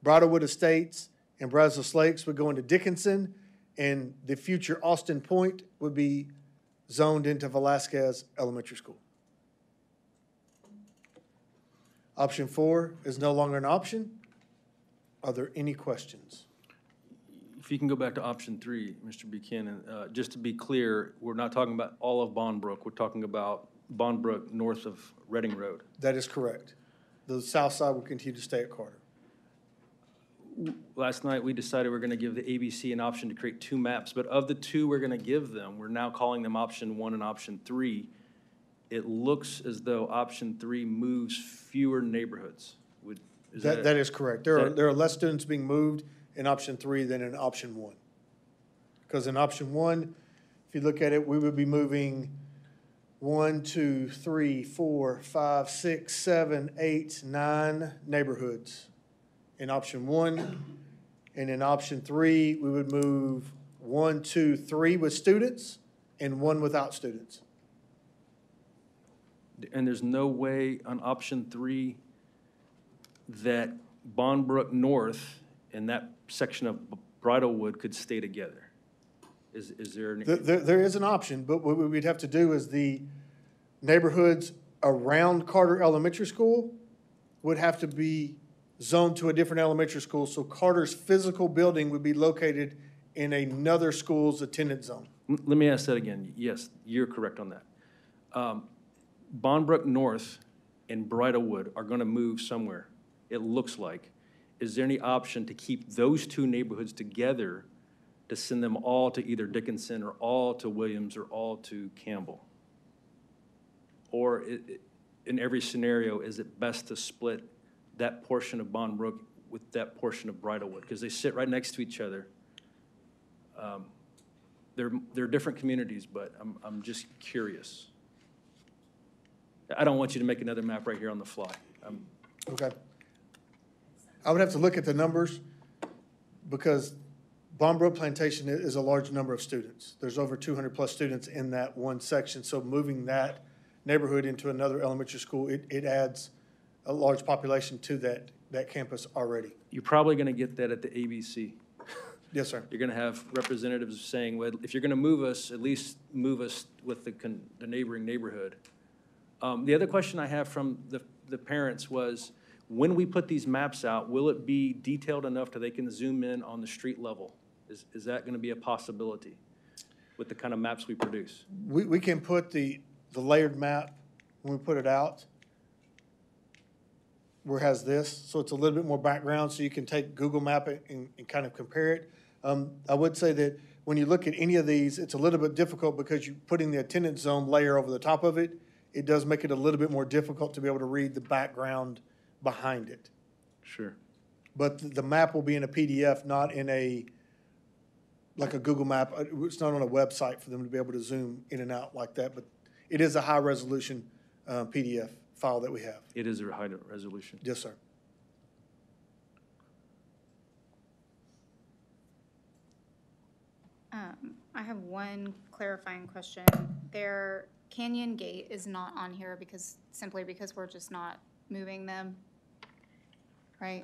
Bridlewood Estates and Brazos Lakes would go into Dickinson, and the future Austin Point would be zoned into Velasquez Elementary School. Option 4 is no longer an option. Are there any questions? If you can go back to option 3, Mr. Buchanan, just to be clear, we're not talking about all of Bondbrook. We're talking about Bondbrook north of Reading Road. That is correct. The south side will continue to stay at Carter. Last night, we decided we're going to give the ABC an option to create 2 maps, but of the 2 we're going to give them, we're now calling them option 1 and option 3. It looks as though option 3 moves fewer neighborhoods. That is correct. There are less students being moved in option 3 than in option 1. Because in option 1, if you look at it, we would be moving 1, 2, 3, 4, 5, 6, 7, 8, 9 neighborhoods in option 1. And in option 3, we would move 1, 2, 3 with students and one without students. And there's no way on option 3 that Bondbrook North and that section of Bridlewood could stay together? Is there any? There is an option, but what we'd have to do is the neighborhoods around Carter Elementary School would have to be zoned to a different elementary school, so Carter's physical building would be located in another school's attendance zone. Let me ask that again. Yes, you're correct on that. Bondbrook North and Bridlewood are going to move somewhere, it looks like. Is there any option to keep those two neighborhoods together, to send them all to either Dickinson or all to Williams or all to Campbell? Or in every scenario, is it best to split that portion of Bondbrook with that portion of Bridlewood? Because they sit right next to each other. They're different communities, but I'm just curious. I don't want you to make another map right here on the fly. Okay. I would have to look at the numbers because Bondbrook Plantation is a large number of students. There's over 200+ students in that one section, so moving that neighborhood into another elementary school, it adds a large population to that campus already. You're probably going to get that at the ABC. Yes, sir. You're going to have representatives saying, well, if you're going to move us, at least move us with the neighboring neighborhood. The other question I have from the parents was, when we put these maps out, will it be detailed enough that they can zoom in on the street level? Is that going to be a possibility with the kind of maps we produce? We can put the layered map, when we put it out, where it has this, so it's a little bit more background, so you can take Google Map it and kind of compare it. I would say that when you look at any of these, it's a little bit difficult because you're putting the attendance zone layer over the top of it. It does make it a little bit more difficult to be able to read the background behind it. Sure. But the map will be in a PDF, not in like a Google map. It's not on a website for them to be able to zoom in and out like that, but it is a high-resolution PDF file that we have. It is a high resolution. Yes, sir. I have one clarifying question. Their Canyon Gate is not on here simply because we're just not moving them, right?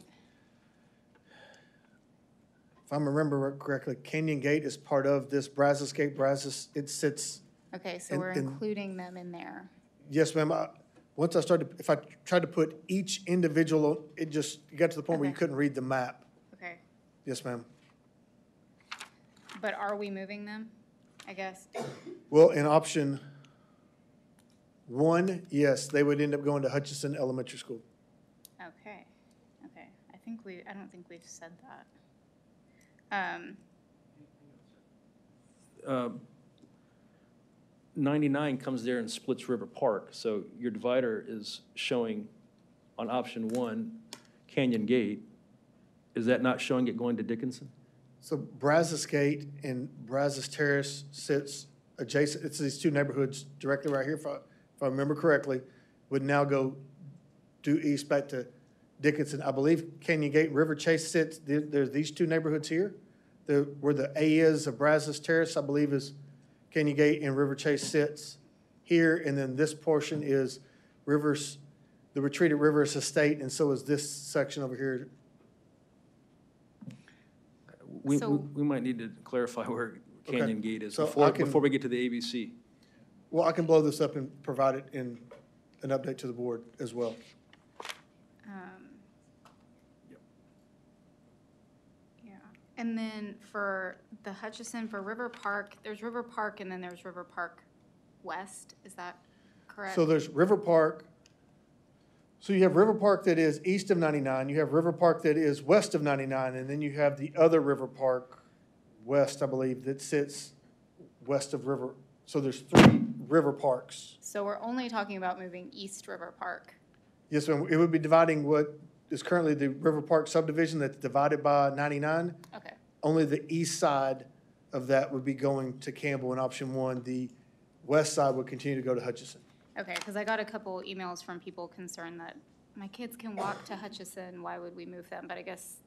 If I remember correctly, Canyon Gate is part of this Brazos Gate. Brazos, it sits. Okay, so we're including them in there. Yes, ma'am. Once I started, if I tried to put each individual, it got to the point where you couldn't read the map. Okay, Yes, ma'am. but are we moving them, I guess? Well, in option 1, yes, they would end up going to Hutchinson Elementary School. Okay, I don't think we've said that. 99 comes there and splits River Park, so your divider is showing on option 1, Canyon Gate. Is that not showing it going to Dickinson? So Brazos Gate and Brazos Terrace sits adjacent, it's these two neighborhoods directly right here, if I remember correctly, would now go due east back to Dickinson. I believe Canyon Gate and River Chase sits, there's these two neighborhoods here. Where the A is of Brazos Terrace, I believe is Canyon Gate, and River Chase sits here, and then this portion is the retreat at Rivers Estate, and so is this section over here. We might need to clarify where Canyon Okay. Gate is So before we get to the ABC. Well, I can blow this up and provide it in an update to the board as well. Yeah, and then for the Hutchison, for River Park, there's River Park and then there's River Park West, is that correct? So there's River Park. So you have River Park that is east of 99, you have River Park that is west of 99, and then you have the other River Park west, I believe, that sits west of River. So there's 3 river parks. So we're only talking about moving East River Park. Yes, ma'am. It would be dividing what is currently the River Park subdivision that's divided by 99. Okay. Only the east side of that would be going to Campbell in option 1. The west side would continue to go to Hutchinson. Okay, because I got a couple emails from people concerned that my kids can walk to Hutchison, why would we move them? But I guess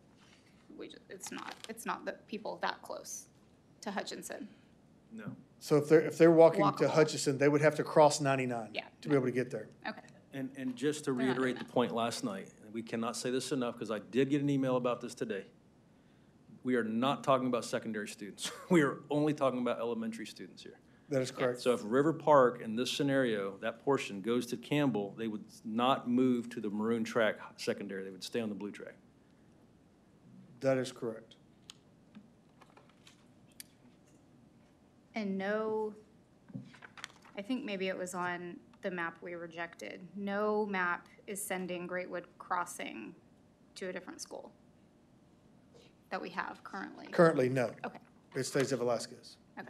it's not the people that close to Hutchinson. No. So if they're walking to Walkable. Hutchinson, they would have to cross 99 Yeah. to be able to get there. Okay. And just to They're not doing reiterate the point last night, and we cannot say this enough, because I did get an email about this today. We are not talking about secondary students. We are only talking about elementary students here. That is correct. So if River Park, in this scenario, that portion goes to Campbell, they would not move to the maroon track secondary. They would stay on the blue track. That is correct. And no, I think maybe it was on the map we rejected. No map is sending Greatwood Crossing to a different school that we have currently. Currently, no. Okay, It stays at Velasquez. okay.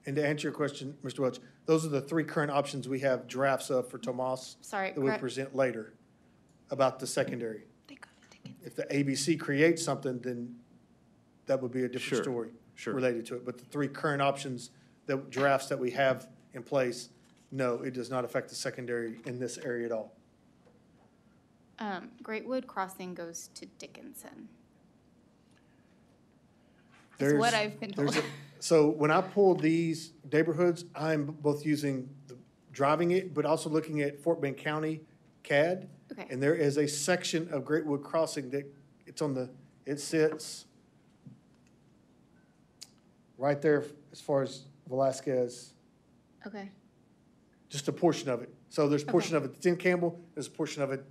And to answer your question, Mr. Welch, those are the three current options we have drafts of for Tomas Sorry, that we'll correct- present later about the secondary. If the ABC creates something, then that would be a different Sure, story sure. related to it. But the three current options, that drafts that we have in place, no, it does not affect the secondary in this area at all. Greatwood Crossing goes to Dickinson. Is There's- what I've been told. there's a- So when I pull these neighborhoods, I'm both using driving it, but also looking at Fort Bend County CAD. Okay. And there is a section of Greatwood Crossing that, it sits right there as far as Velasquez, Okay, just a portion of it. So there's a portion Okay. of it that's in Campbell, there's a portion of it,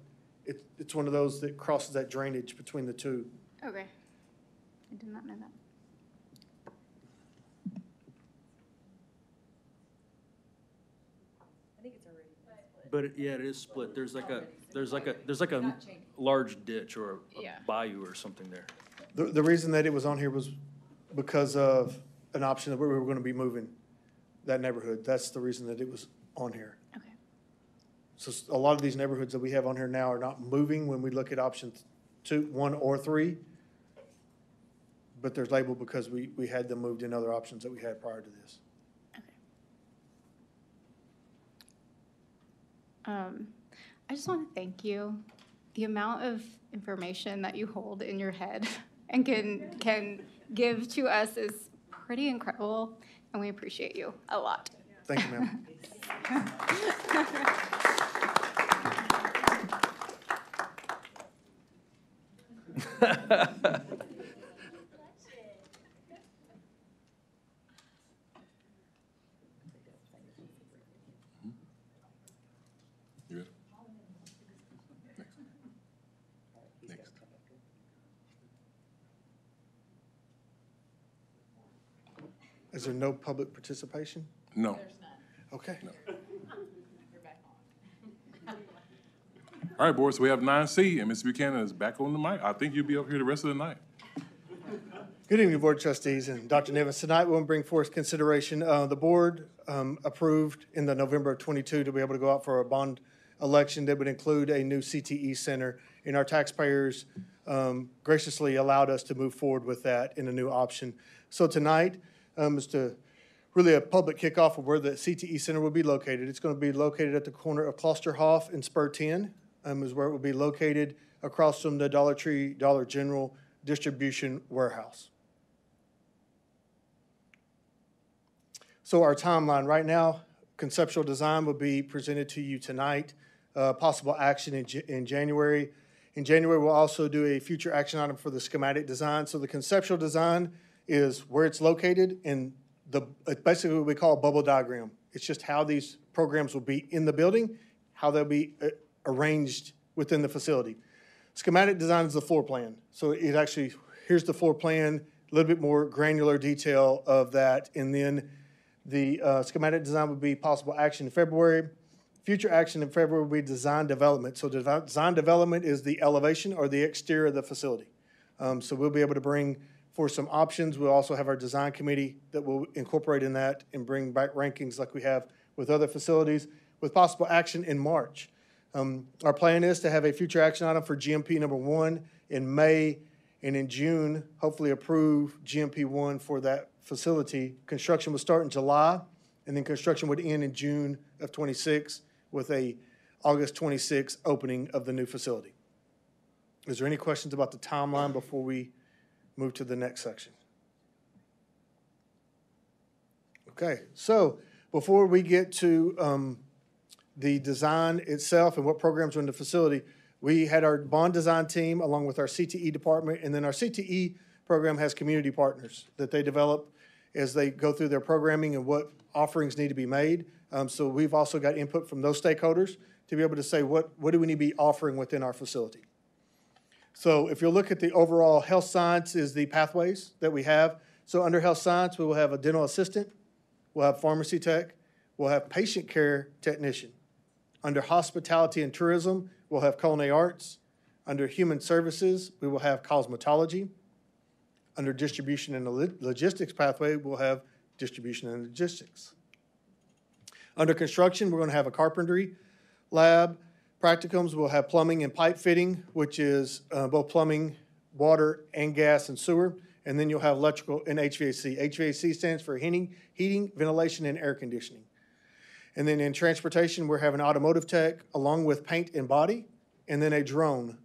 it's one of those that crosses that drainage between the two. okay. I did not know that. But yeah, it is split. There's like a large ditch or a Yeah. bayou or something there. The reason that it was on here was because of an option that we were gonna be moving that neighborhood. That's the reason that it was on here. Okay. So a lot of these neighborhoods that we have on here now are not moving when we look at option 2, 1, or 3. But they're labeled because we had them moved in other options that we had prior to this. I just want to thank you. The amount of information that you hold in your head and can give to us is pretty incredible, and we appreciate you a lot. Thank you, ma'am. You ready? Next. Is there no public participation? No. Okay. All right, board, so we have 9C, and Ms. Buchanan is back on the mic. I think you'll be up here the rest of the night. Good evening, Board of Trustees and Dr. Nevins. Tonight, we'll bring forth consideration. The board approved in the November of '22 to be able to go out for a bond election that would include a new CTE center, and our taxpayers graciously allowed us to move forward with that in a new option. So tonight is really a public kickoff of where the CTE center will be located. It's going to be located at the corner of Klosterhoff and Spur 10, is where it will be located across from the Dollar Tree, Dollar General distribution warehouse. So our timeline right now, conceptual design will be presented to you tonight, possible action in January. In January, we'll also do a future action item for the schematic design. So the conceptual design is where it's located and basically what we call a bubble diagram. It's just how these programs will be in the building, how they'll be arranged within the facility. Schematic design is the floor plan. So it actually, here's the floor plan, a little bit more granular detail of that. And then the schematic design would be possible action in February. Future action in February will be design development. So design development is the elevation or the exterior of the facility. So we'll be able to bring for some options. We'll also have our design committee that will incorporate in that and bring back rankings like we have with other facilities with possible action in March. Our plan is to have a future action item for GMP number 1 in May, and in June, hopefully approve GMP 1 for that facility. Construction will start in July, and then construction would end in June of '26 with a August 26 opening of the new facility. Is there any questions about the timeline before we move to the next section? Okay, so before we get to the design itself and what programs are in the facility, we had our bond design team along with our CTE department, and then our CTE program has community partners that they develop as they go through their programming and what offerings need to be made. So we've also got input from those stakeholders to be able to say what do we need to be offering within our facility. So if you look at the overall health science is the pathways that we have. So under health science, we will have a dental assistant, we'll have pharmacy tech, we'll have patient care technician. Under hospitality and tourism, we'll have culinary arts. Under human services, we will have cosmetology. Under distribution and logistics pathway, we'll have distribution and logistics. Under construction, we're going to have a carpentry lab. Practicums, we'll have plumbing and pipe fitting, which is both plumbing, water, and gas and sewer. And then you'll have electrical and HVAC. HVAC stands for heating, ventilation, and air conditioning. And then in transportation, we're having automotive tech along with paint and body, and then a drone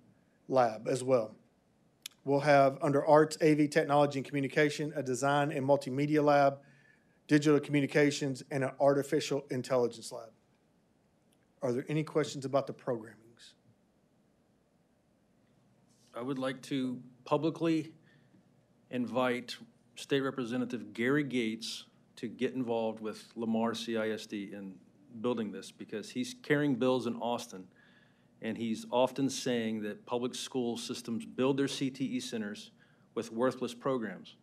lab as well. We'll have under arts, AV, technology, and communication, a design and multimedia lab, digital communications, and an artificial intelligence lab. Are there any questions about the programmings? I would like to publicly invite State Representative Gary Gates to get involved with Lamar CISD in building this, because he's carrying bills in Austin, and he's often saying that public school systems build their CTE centers with worthless programs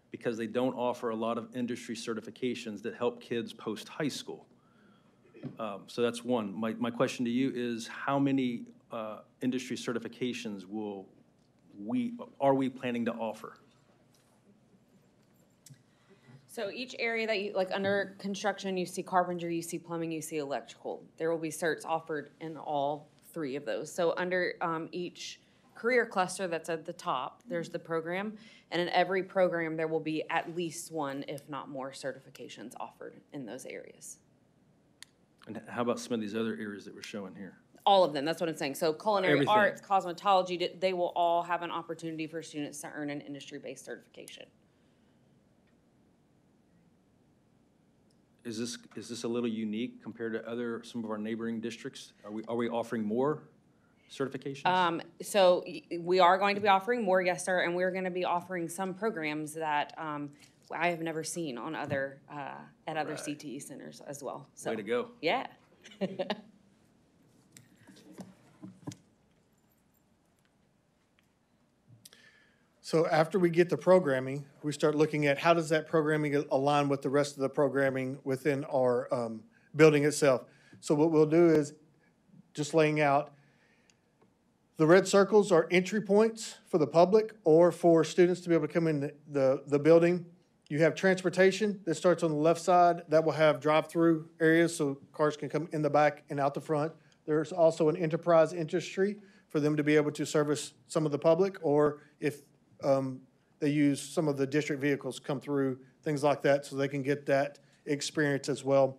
because they don't offer a lot of industry certifications that help kids post-high school. So that's one. My question to you is, how many industry certifications are we planning to offer? So each area that you, like under construction, you see carpentry, you see plumbing, you see electrical. There will be certs offered in all three of those. So under each career cluster that's at the top, there's the program. And in every program, there will be at least one, if not more, certifications offered in those areas. And how about some of these other areas that we're showing here? All of them, that's what I'm saying. So culinary Everything. arts, cosmetology, they will all have an opportunity for students to earn an industry-based certification. Is this a little unique compared to some of our neighboring districts? Are we offering more certifications? So we are going to be offering more, yes, sir, and we're going to be offering some programs that I have never seen on other at other CTE centers as well. So, way to go! Yeah. So after we get the programming, we start looking at how does that programming align with the rest of the programming within our building itself. So what we'll do is just laying out the red circles are entry points for the public or for students to be able to come in the building. You have transportation that starts on the left side that will have drive-through areas so cars can come in the back and out the front. There's also an enterprise industry for them to be able to service some of the public, or if they use some of the district vehicles come through, things like that, so they can get that experience as well.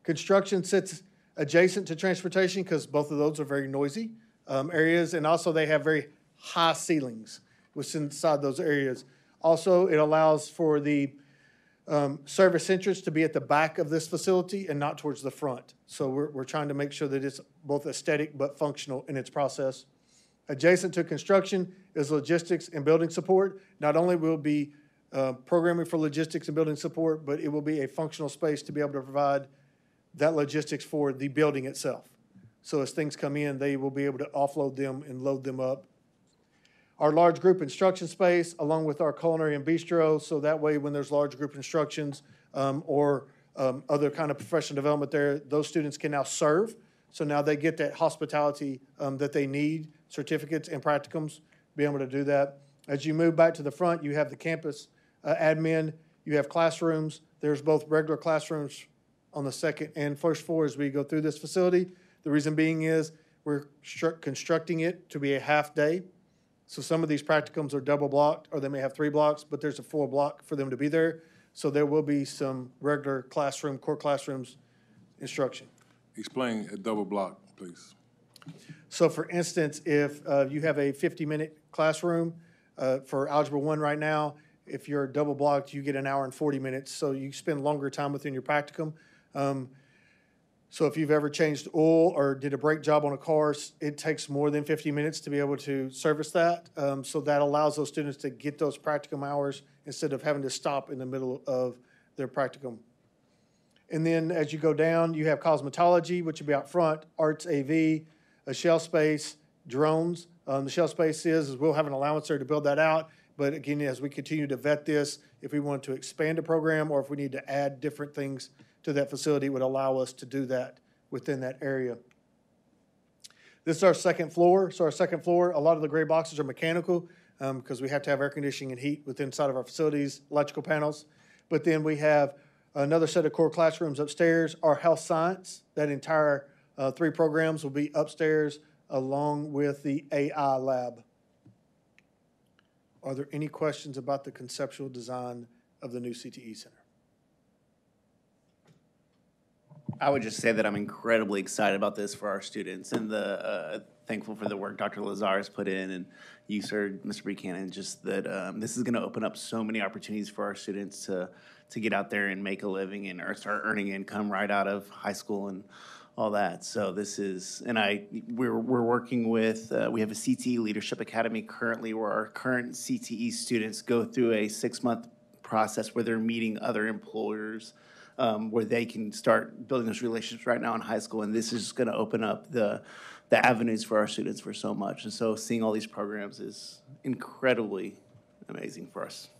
Construction sits adjacent to transportation because both of those are very noisy areas, and also they have very high ceilings within inside those areas. Also, it allows for the service entrance to be at the back of this facility and not towards the front. So we're trying to make sure that it's both aesthetic but functional in its process. Adjacent to construction is logistics and building support. Not only will it be programming for logistics and building support, but it will be a functional space to be able to provide that logistics for the building itself. So as things come in, they will be able to offload them and load them up. Our large group instruction space, along with our culinary and bistro, so that way when there's large group instructions or other kind of professional development there, those students can now serve. So now they get that hospitality that they need, certificates and practicums, be able to do that. As you move back to the front, you have the campus admin, you have classrooms. There's both regular classrooms on the second and first floor as we go through this facility. The reason being is we're constructing it to be a half day. So some of these practicums are double blocked, or they may have 3 blocks, but there's a full block for them to be there. So there will be some regular classroom, core classrooms instruction. Explain a double block, please. So for instance, if you have a 50-minute classroom for Algebra 1 right now, If you're double blocked, you get an hour and 40 minutes, so you spend longer time within your practicum. So if you've ever changed oil or did a brake job on a car, it takes more than 50 minutes to be able to service that. So that allows those students to get those practicum hours instead of having to stop in the middle of their practicum. And then as you go down, you have cosmetology, which will be out front, arts AV, a shell space, drones. The shell space is we'll have an allowance there to build that out. But again, as we continue to vet this, if we want to expand a program or if we need to add different things to that facility, it would allow us to do that within that area. This is our second floor. So our second floor, a lot of the gray boxes are mechanical because we have to have air conditioning and heat within inside of our facilities, electrical panels. But then we have another set of core classrooms upstairs. Our health science, that entire 3 programs will be upstairs along with the AI lab. Are there any questions about the conceptual design of the new CTE Center? I would just say that I'm incredibly excited about this for our students and thankful for the work Dr. Lazar has put in, and you, sir, Mr. Buchanan, just that this is going to open up so many opportunities for our students to get out there and make a living and start earning income right out of high school and all that. So this is, and we're working with, we have a CTE Leadership Academy currently where our current CTE students go through a 6-month process where they're meeting other employers, where they can start building those relationships right now in high school. And this is going to open up the avenues for our students for so much. And so seeing all these programs is incredibly amazing for us.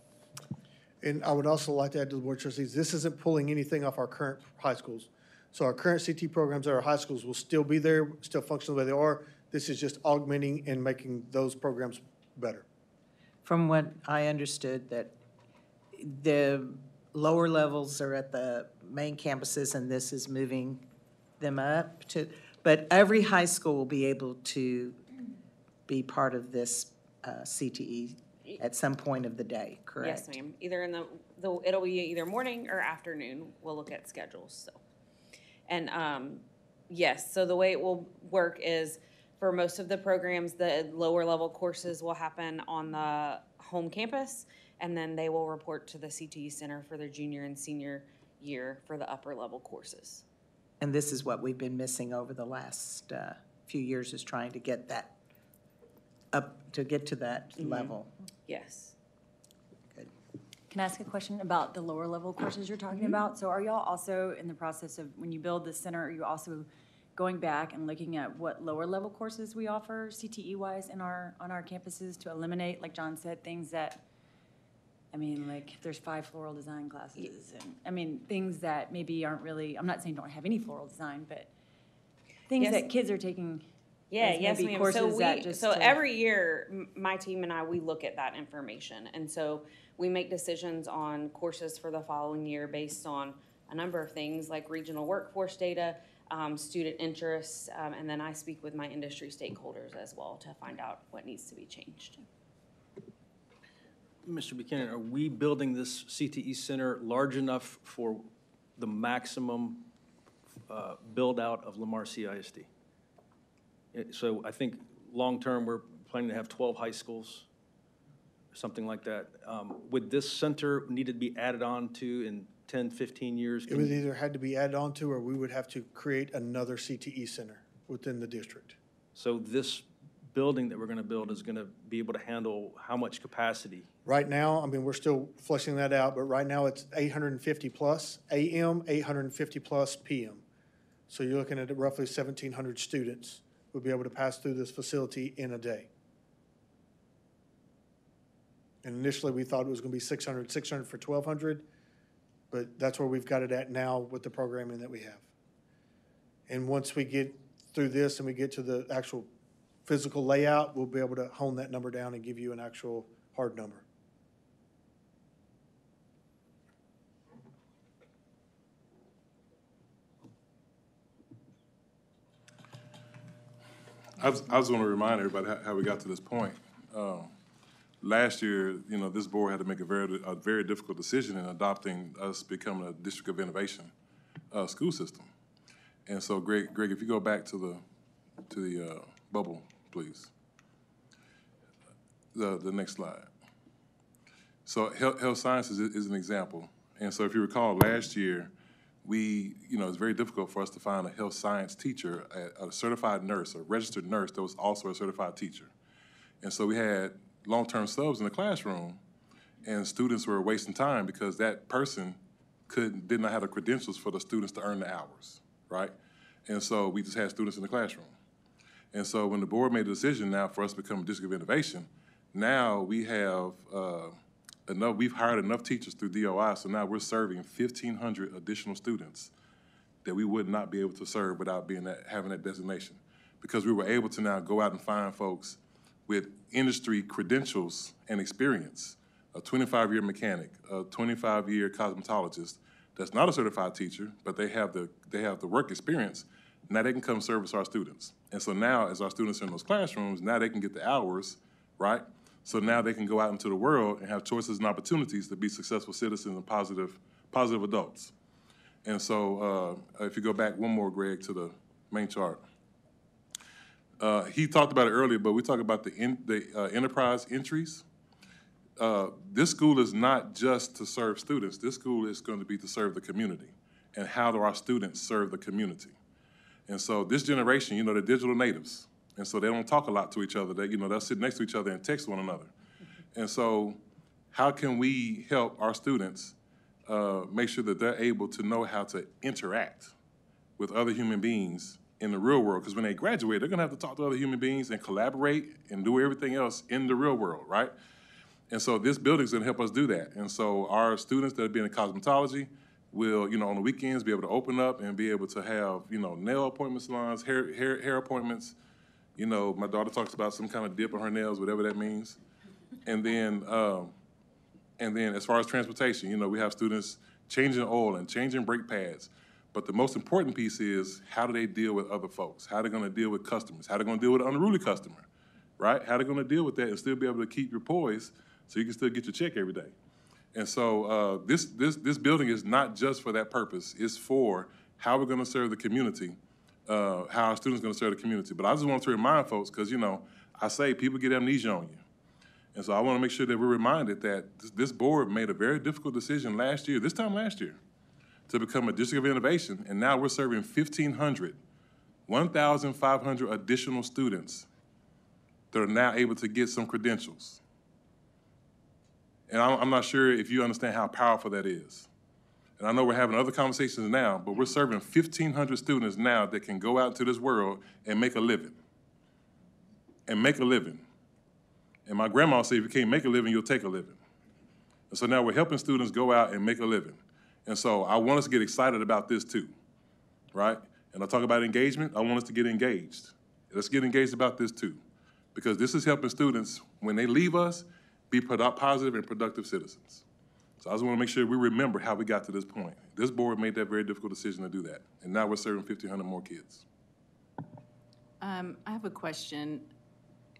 And I would also like to add to the board trustees, this isn't pulling anything off our current high schools. So our current CT programs at our high schools will still be there, still function the way they are. This is just augmenting and making those programs better. From what I understood, that the lower levels are at the main campuses and this is moving them up to, but every high school will be able to be part of this CTE at some point of the day, correct? Yes, ma'am. Either in it'll be either morning or afternoon. We'll look at schedules, so. And yes, so the way it will work is for most of the programs, the lower level courses will happen on the home campus, and then they will report to the CTE Center for their junior and senior year for the upper level courses. And this is what we've been missing over the last few years, is trying to get that up, to get to that level. Yes. Good. Can I ask a question about the lower level courses you're talking about? So are y'all also in the process of, when you build the center, are you also going back and looking at what lower level courses we offer CTE wise on our campuses to eliminate, like John said, things that, I mean, like there's 5 floral design classes and I mean, things that maybe aren't really, I'm not saying don't have any floral design, but things that kids are taking. Yeah, yes, ma'am. So every year, my team and I, we look at that information. And so we make decisions on courses for the following year based on a number of things like regional workforce data, student interests, and then I speak with my industry stakeholders as well to find out what needs to be changed. Mr. Buchanan, are we building this CTE Center large enough for the maximum build-out of Lamar CISD? So I think long-term, we're planning to have 12 high schools, something like that. Would this center need to be added on to in 10, 15 years? It would either had to be added on to, or we would have to create another CTE center within the district. So this building that we're going to build is going to be able to handle how much capacity? Right now, I mean, we're still fleshing that out, but right now it's 850 plus AM, 850 plus PM. So you're looking at roughly 1,700 students would be able to pass through this facility in a day. And initially, we thought it was going to be 600 for 1,200, but that's where we've got it at now with the programming that we have. And once we get through this and we get to the actual physical layout, we'll be able to hone that number down and give you an actual hard number. I was going to remind everybody how we got to this point. Last year, you know, this board had to make a very difficult decision in adopting us becoming a district of innovation school system. And so, Greg, if you go back to the bubble, please. The next slide. So health sciences is an example. And so if you recall, last year, it's very difficult for us to find a health science teacher, a certified nurse, a registered nurse that was also a certified teacher. And so we had long-term subs in the classroom, and students were wasting time because that person did not have the credentials for the students to earn the hours, right? And so we just had students in the classroom. And so when the board made the decision now for us to become a district of innovation, now we have we've hired enough teachers through DOI, so now we're serving 1,500 additional students that we would not be able to serve without having that designation. Because we were able to now go out and find folks with industry credentials and experience, a 25-year mechanic, a 25-year cosmetologist that's not a certified teacher, but they have the work experience. Now they can come service our students. And so now as our students are in those classrooms, now they can get the hours, right? So now they can go out into the world and have choices and opportunities to be successful citizens and positive adults. And so if you go back one more, Greg, to the main chart. He talked about it earlier, but we talk about the enterprise entries. This school is not just to serve students. This school is going to be to serve the community. And how do our students serve the community? And so this generation, they're digital natives. And so they don't talk a lot to each other. They'll sit next to each other and text one another. And so how can we help our students make sure that they're able to know how to interact with other human beings in the real world? Because when they graduate, they're going to have to talk to other human beings and collaborate and do everything else in the real world, right? And so this building's going to help us do that. And so our students that are being in cosmetology will, on the weekends, be able to open up and be able to have, nail appointment salons, hair appointments. My daughter talks about some kind of dip on her nails, whatever that means. And then as far as transportation, we have students changing oil and changing brake pads. But the most important piece is, how do they deal with other folks? How are they going to deal with customers? How are they going to deal with an unruly customer, right? How are they going to deal with that and still be able to keep your poise so you can still get your check every day? And so this building is not just for that purpose. It's for how we're going to serve the community, how our students are going to serve the community. But I just want to remind folks, because, I say people get amnesia on you. And so I want to make sure that we're reminded that this board made a very difficult decision this time last year, to become a district of innovation. And now we're serving 1,500 additional students that are now able to get some credentials. And I'm not sure if you understand how powerful that is. And I know we're having other conversations now, but we're serving 1,500 students now that can go out into this world and make a living. And make a living. And my grandma said, if you can't make a living, you'll take a living. And so now we're helping students go out and make a living. And so I want us to get excited about this too, right? And I talk about engagement, I want us to get engaged. Let's get engaged about this too. Because this is helping students, when they leave us, be positive and productive citizens. So I just want to make sure we remember how we got to this point. This board made that very difficult decision to do that. And now we're serving 1,500 more kids. I have a question.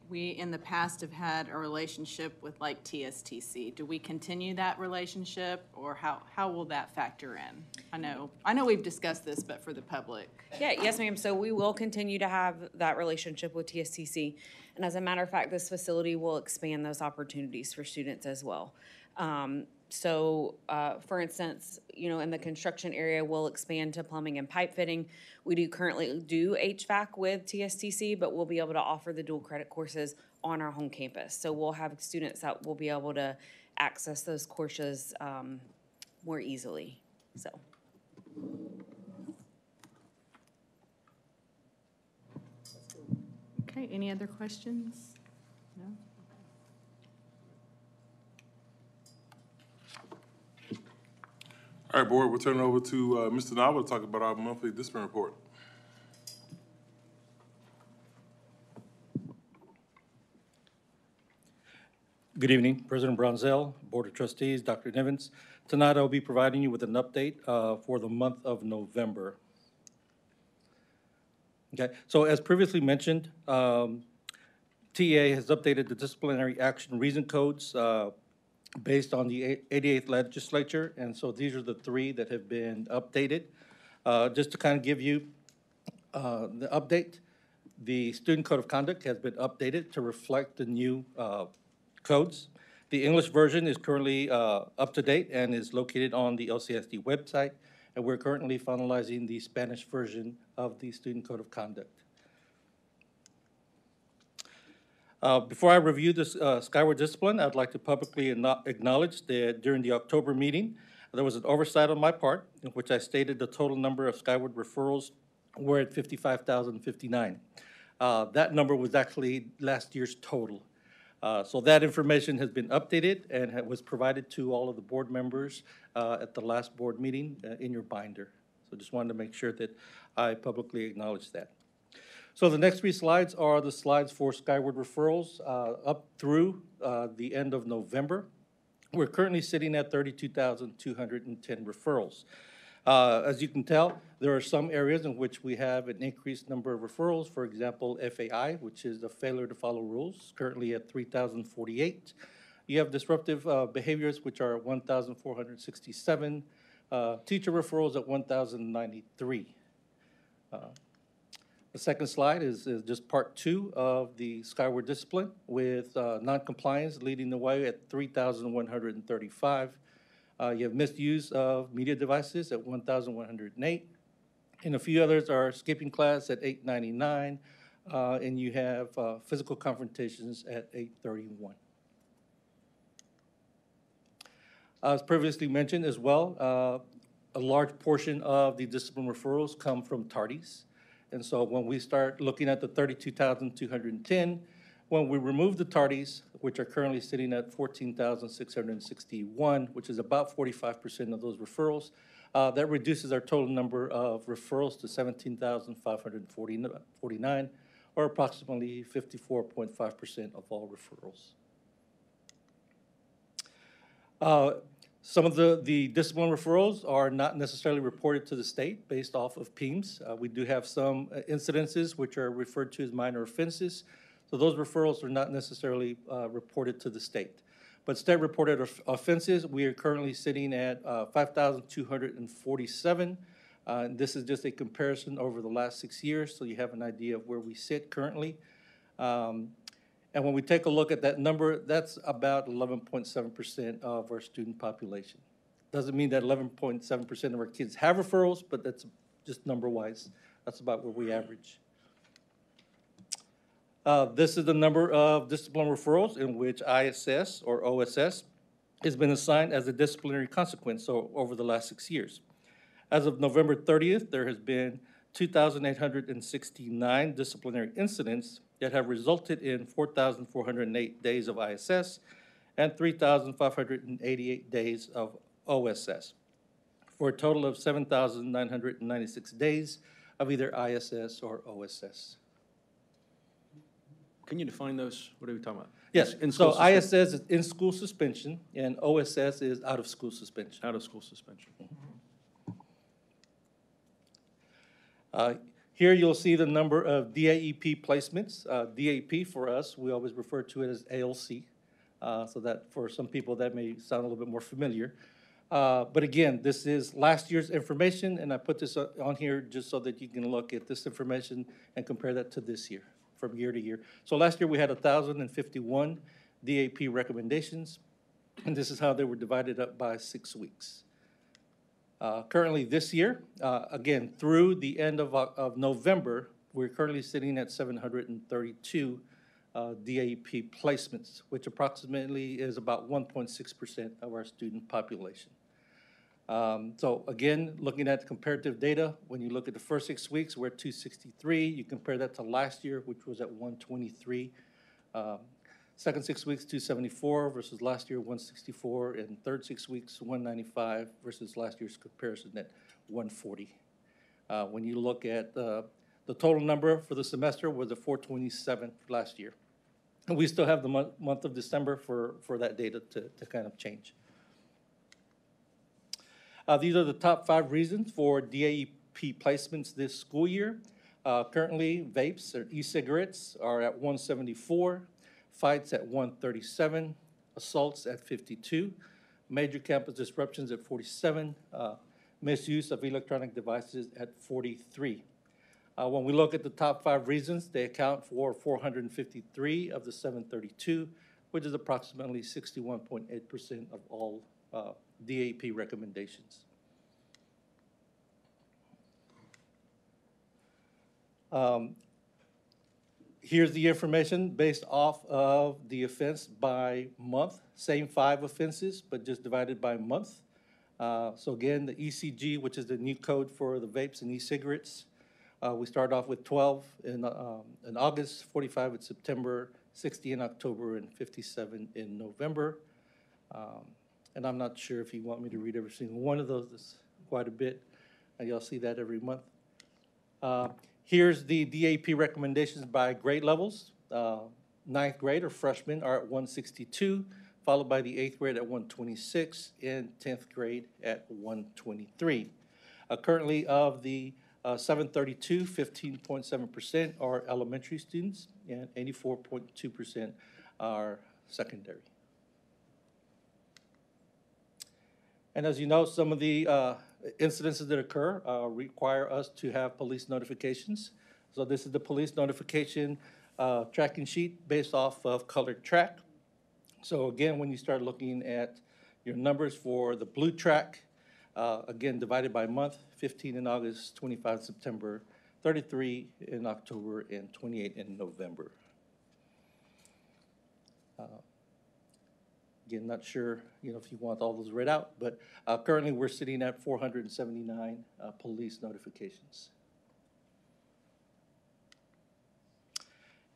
We, in the past, have had a relationship with like TSTC. Do we continue that relationship, or how will that factor in? I know we've discussed this, but for the public. Yeah, yes, ma'am. So we will continue to have that relationship with TSTC. And as a matter of fact, this facility will expand those opportunities for students as well. For instance, in the construction area, we'll expand to plumbing and pipe fitting. We do currently do HVAC with TSTC, but we'll be able to offer the dual credit courses on our home campus. So we'll have students that will be able to access those courses more easily, so. Okay, any other questions? No? All right, board, we'll turn it over to Mr. Nava to talk about our monthly discipline report. Good evening, President Bronzell, Board of Trustees, Dr. Nivens. Tonight I'll be providing you with an update for the month of November. Okay, so as previously mentioned, TA has updated the disciplinary action reason codes based on the 88th legislature, and so these are the three that have been updated. Just to kind of give you the update, the Student Code of Conduct has been updated to reflect the new codes. The English version is currently up to date and is located on the LCSD website, and we're currently finalizing the Spanish version of the Student Code of Conduct. Before I review this Skyward Discipline, I'd like to publicly acknowledge that during the October meeting, there was an oversight on my part in which I stated the total number of Skyward referrals were at 55,059. That number was actually last year's total. So that information has been updated and was provided to all of the board members at the last board meeting in your binder. So just wanted to make sure that I publicly acknowledge that. So the next three slides are the slides for Skyward referrals up through the end of November. We're currently sitting at 32,210 referrals. As you can tell, there are some areas in which we have an increased number of referrals. For example, FAI, which is the failure to follow rules, currently at 3,048. You have disruptive behaviors, which are 1,467. Teacher referrals at 1,093. The second slide is just part two of the Skyward Discipline, with noncompliance leading the way at 3,135. You have misuse of media devices at 1,108. And a few others are skipping class at 899. And you have physical confrontations at 831. As previously mentioned as well, a large portion of the discipline referrals come from tardies. And so when we start looking at the 32,210, when we remove the tardies, which are currently sitting at 14,661, which is about 45% of those referrals, that reduces our total number of referrals to 17,549, or approximately 54.5% of all referrals. Some of the discipline referrals are not necessarily reported to the state based off of PEEMS. We do have some incidences which are referred to as minor offenses. So those referrals are not necessarily reported to the state. But state-reported offenses, we are currently sitting at 5,247. This is just a comparison over the last 6 years, so you have an idea of where we sit currently. And when we take a look at that number, that's about 11.7% of our student population. Doesn't mean that 11.7% of our kids have referrals, but that's just number-wise. That's about where we average. This is the number of discipline referrals in which ISS or OSS has been assigned as a disciplinary consequence over the last 6 years. As of November 30th, there has been 2,869 disciplinary incidents that have resulted in 4,408 days of ISS and 3,588 days of OSS, for a total of 7,996 days of either ISS or OSS. Can you define those? What are we talking about? Yes, so ISS is in-school suspension, and OSS is out-of-school suspension. Out-of-school suspension. Here you'll see the number of DAEP placements. DAEP for us, we always refer to it as ALC, so that for some people that may sound a little bit more familiar. But again, this is last year's information, and I put this on here just so that you can look at this information and compare that to this year, from year to year. So last year we had 1,051 DAP recommendations, and this is how they were divided up by 6 weeks. Currently this year, again, through the end of November, we're currently sitting at 732 DAP placements, which approximately is about 1.6% of our student population. So again, looking at comparative data, when you look at the first 6 weeks, we're at 263. You compare that to last year, which was at 123. Second 6 weeks, 274 versus last year, 164. And third 6 weeks, 195 versus last year's comparison at 140. When you look at the total number for the semester was at 427 last year. And we still have the month of December for that data to kind of change. These are the top 5 reasons for DAEP placements this school year. Currently, vapes or e-cigarettes are at 174. Fights at 137, assaults at 52, major campus disruptions at 47, misuse of electronic devices at 43. When we look at the top 5 reasons, they account for 453 of the 732, which is approximately 61.8% of all DAP recommendations. Here's the information based off of the offense by month. Same 5 offenses, but just divided by month. So again, the ECG, which is the new code for the vapes and e-cigarettes, we start off with 12 in August, 45 in September, 60 in October, and 57 in November. And I'm not sure if you want me to read every single one of those. There's quite a bit, and you'll see that every month. Here's the DAP recommendations by grade levels. 9th grade or freshmen are at 162, followed by the 8th grade at 126, and 10th grade at 123. Currently, of the 732, 15.7% are elementary students, and 84.2% are secondary. And as you know, some of the incidences that occur require us to have police notifications. So this is the police notification tracking sheet based off of colored track. So again, when you start looking at your numbers for the blue track, again, divided by month, 15 in August, 25 in September, 33 in October, and 28 in November. Again, not sure, if you want all those read out, but currently we're sitting at 479 police notifications.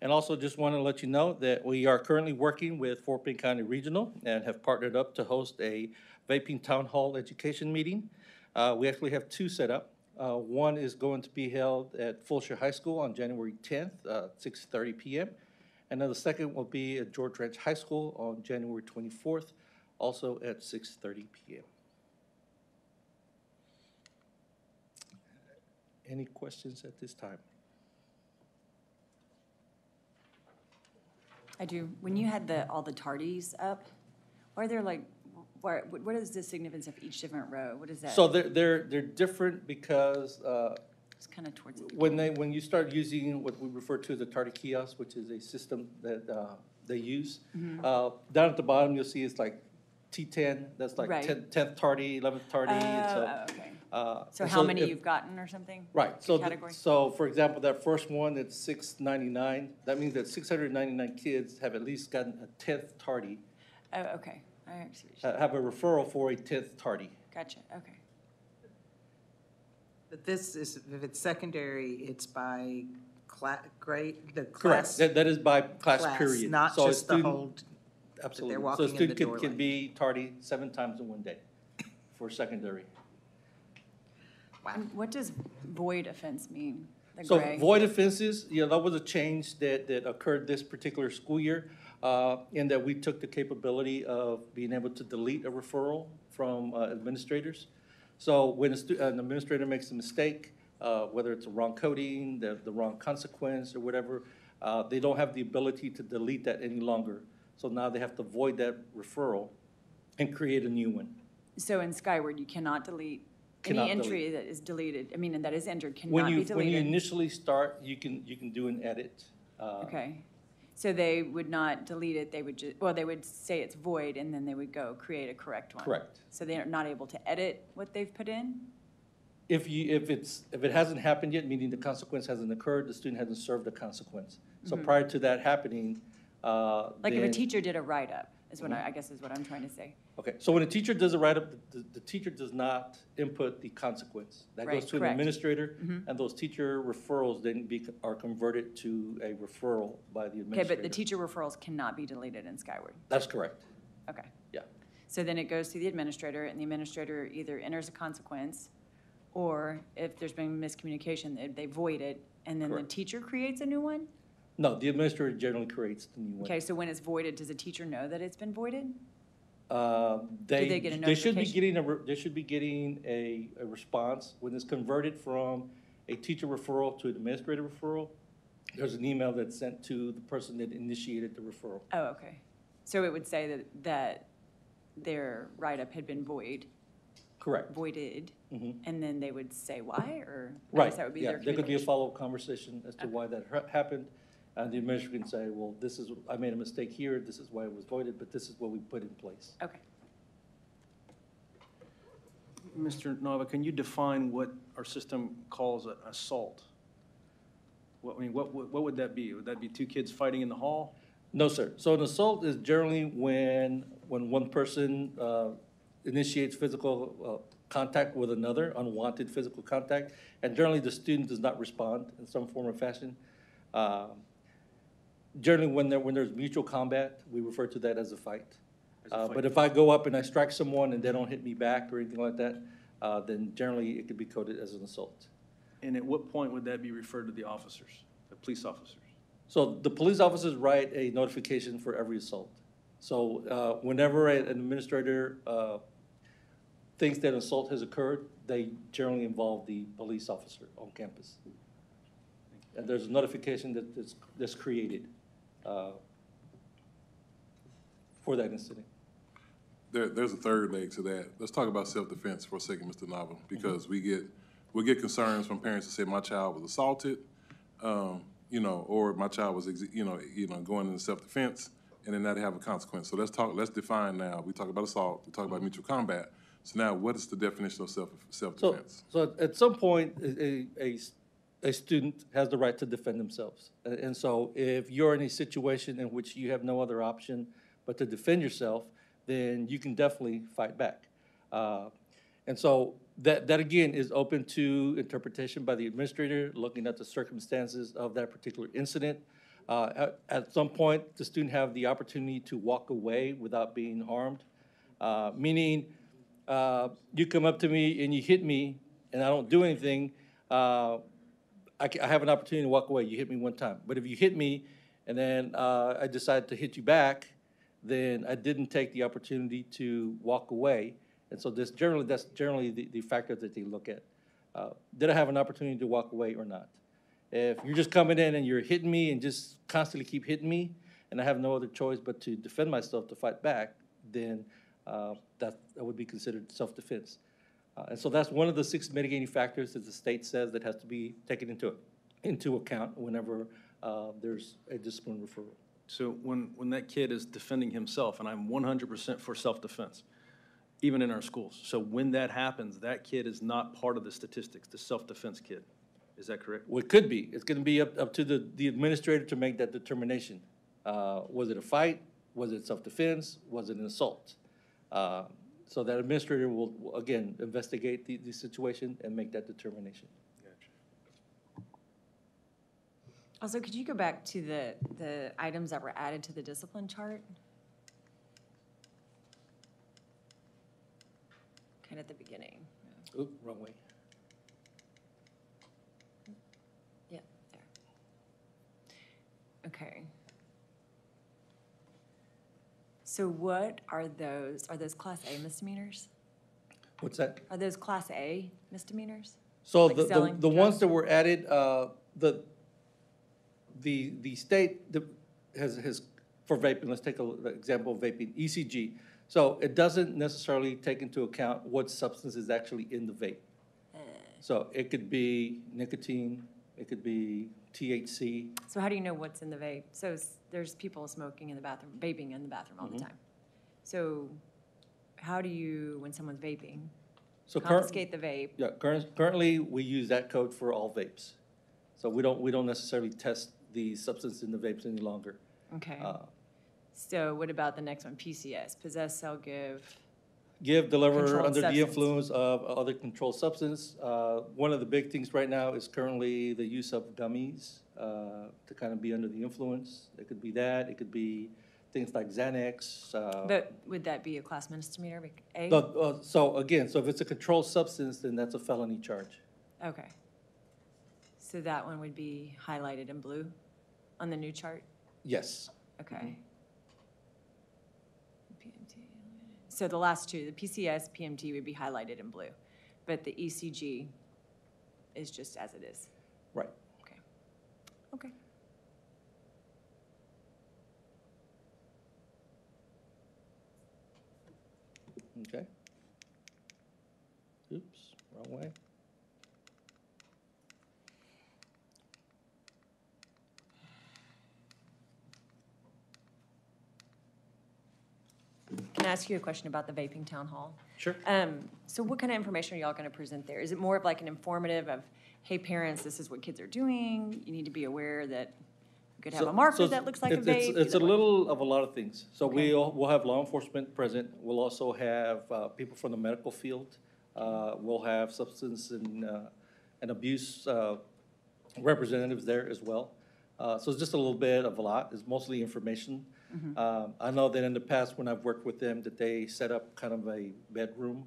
And also just want to let you know that we are currently working with Fort Bend County Regional and have partnered up to host a vaping town hall education meeting. We actually have 2 set up. One is going to be held at Fulshire High School on January 10th, 6:30 p.m. And then the second will be at George Ranch High School on January 24th, also at 6:30 p.m. Any questions at this time? I do. When you had all the tardies up, are there what is the significance of each different row? What is that? So they're different because it's kind of towards the when you start using what we refer to as a tardy kiosk, which is a system that they use, down at the bottom you'll see it's like T10. That's like Right. 10th tardy, 11th tardy. Okay. So how many you've gotten or something? Right. So, category? so for example, that first one, it's 699. That means that 699 kids have at least gotten a 10th tardy. Oh, okay. I see what you're saying. Have a referral for a 10th tardy. Gotcha. Okay. But this is, if it's secondary, it's by grade, the Correct. class. That is by class period. Not So a just the student- whole, Absolutely. they're So walking a in the student door can lane. be tardy 7 times in one day for secondary. And what does void offense mean? The So gray? void offenses, that was a change that occurred this particular school year, in that we took the capability of being able to delete a referral from administrators. So when an administrator makes a mistake, whether it's a wrong coding, the wrong consequence or whatever, they don't have the ability to delete that any longer. So now they have to void that referral and create a new one. So in Skyward, you cannot delete Cannot any entry that is deleted, and that is entered When cannot be you deleted. initially start, you can do an edit. Okay. So they would not delete it, they would they would say it's void, and then they would go create a correct one. Correct. So they're not able to edit what they've put in? If it hasn't happened yet, meaning the consequence hasn't occurred, the student hasn't served the consequence. So Mhm. prior to that happening, Like if a then- teacher did a write-up, is what Mhm. I guess is what I'm trying to say. Okay, so when a teacher does a write-up, the teacher does not input the consequence. That Right, goes to an correct. administrator, Mhm. and those teacher referrals then are converted to a referral by the Okay, administrator. but the teacher referrals cannot be deleted in Skyward? That's correct. Okay. Yeah. So then it goes to the administrator, and the administrator either enters a consequence, or if there's been miscommunication, they void it, and then the Correct. teacher creates a new one? No, the administrator generally creates the new one. Okay, so when it's voided, does the teacher know that it's been voided? They get a should be notification? they should be getting a response. When it's converted from a teacher referral to an administrative referral, there's an email that's sent to the person that initiated the referral. Oh, okay. So it would say that their write-up had been voided, Correct. and then they would say why, or? I Right, guess that would be yeah, their there could be a communication. follow-up conversation as to why that happened. And the administrator can say, well, this is, I made a mistake here, this is why it was voided, but this is what we put in place. Okay. Mr. Nava, can you define what our system calls an assault? What, I mean, what would that be? Would that be two kids fighting in the hall? No, sir. So an assault is generally when one person initiates physical contact with another, unwanted physical contact, and generally the student does not respond in some form or fashion. Generally, when there's mutual combat, we refer to that as a fight. But if I go up and I strike someone and they don't hit me back or anything like that, then generally it could be coded as an assault. And at what point would that be referred to the officers, the police officers? So the police officers write a notification for every assault. So whenever an administrator thinks that an assault has occurred, they generally involve the police officer on campus. And there's a notification that's created for that incident. There's a third leg to that. Let's talk about self-defense for a second, Mr. Nava, because we get concerns from parents that say my child was assaulted, or my child was, going into self-defense, and then that have a consequence. So let's define now. We talk about assault, we talk about mutual combat. So now, what is the definition of self-defense? So at some point, a student has the right to defend themselves. And so if you're in a situation in which you have no other option but to defend yourself, then you can definitely fight back. And so that again is open to interpretation by the administrator, looking at the circumstances of that particular incident. At some point, the student have the opportunity to walk away without being harmed, meaning you come up to me and you hit me and I don't do anything, I have an opportunity to walk away. You hit me one time. But if you hit me and then I decide to hit you back, then I didn't take the opportunity to walk away. And so that's generally the factor that they look at. Did I have an opportunity to walk away or not? If you're just coming in and you're hitting me and just constantly keep hitting me, and I have no other choice but to defend myself, to fight back, then that would be considered self-defense. And so that's one of the 6 mitigating factors that the state says that has to be taken into account whenever there's a discipline referral. So when that kid is defending himself, and I'm 100% for self-defense, even in our schools. So when that happens, that kid is not part of the statistics, the self-defense kid. Is that correct? Well, it could be. It's going to be up to the administrator to make that determination. Was it a fight? Was it self-defense? Was it an assault? So that administrator will again, investigate the situation and make that determination. Also, could you go back to the items that were added to the discipline chart? Kind of at the beginning. Oop, wrong way. Yeah, there. Okay. So what are those? Are those Class A misdemeanors? What's that? Are those Class A misdemeanors? So Like selling the ones drugs? that were added, the state has for vaping. Let's take an example of vaping, ECG. So it doesn't necessarily take into account what substance is actually in the vape. So it could be nicotine, it could be THC. So how do you know what's in the vape? So there's people smoking in the bathroom, vaping in the bathroom all the time. So how do you, when someone's vaping, confiscate the vape? Yeah, currently we use that code for all vapes. So we don't necessarily test the substance in the vapes any longer. Okay. So what about the next one, PCS, possess, sell, give? Give, deliver Controlled under the substance. influence of other controlled substance. One of the big things right now is currently the use of gummies to kind of be under the influence. It could be that. It could be things like Xanax. But would that be a class misdemeanor, A? So again, so if it's a controlled substance, then that's a felony charge. Okay. So that one would be highlighted in blue on the new chart? Yes. Okay. PMT. So the last two, the PCS, PMT would be highlighted in blue, but the ECG is just as it is. Right. Okay. Okay. Okay. Oops, wrong way. to ask you a question about the vaping town hall. Sure. So what kind of information are y'all going to present there? Is it more of like an informative of, hey, parents, this is what kids are doing, you need to be aware that you could have a marker that looks like a vape? It's a either way. little of a lot of things. So Okay. we'll have law enforcement present. We'll also have people from the medical field. We'll have substance and abuse representatives there as well. So it's just a little bit of a lot. It's mostly information. I know that in the past, when I've worked with them, that they set up kind of a bedroom,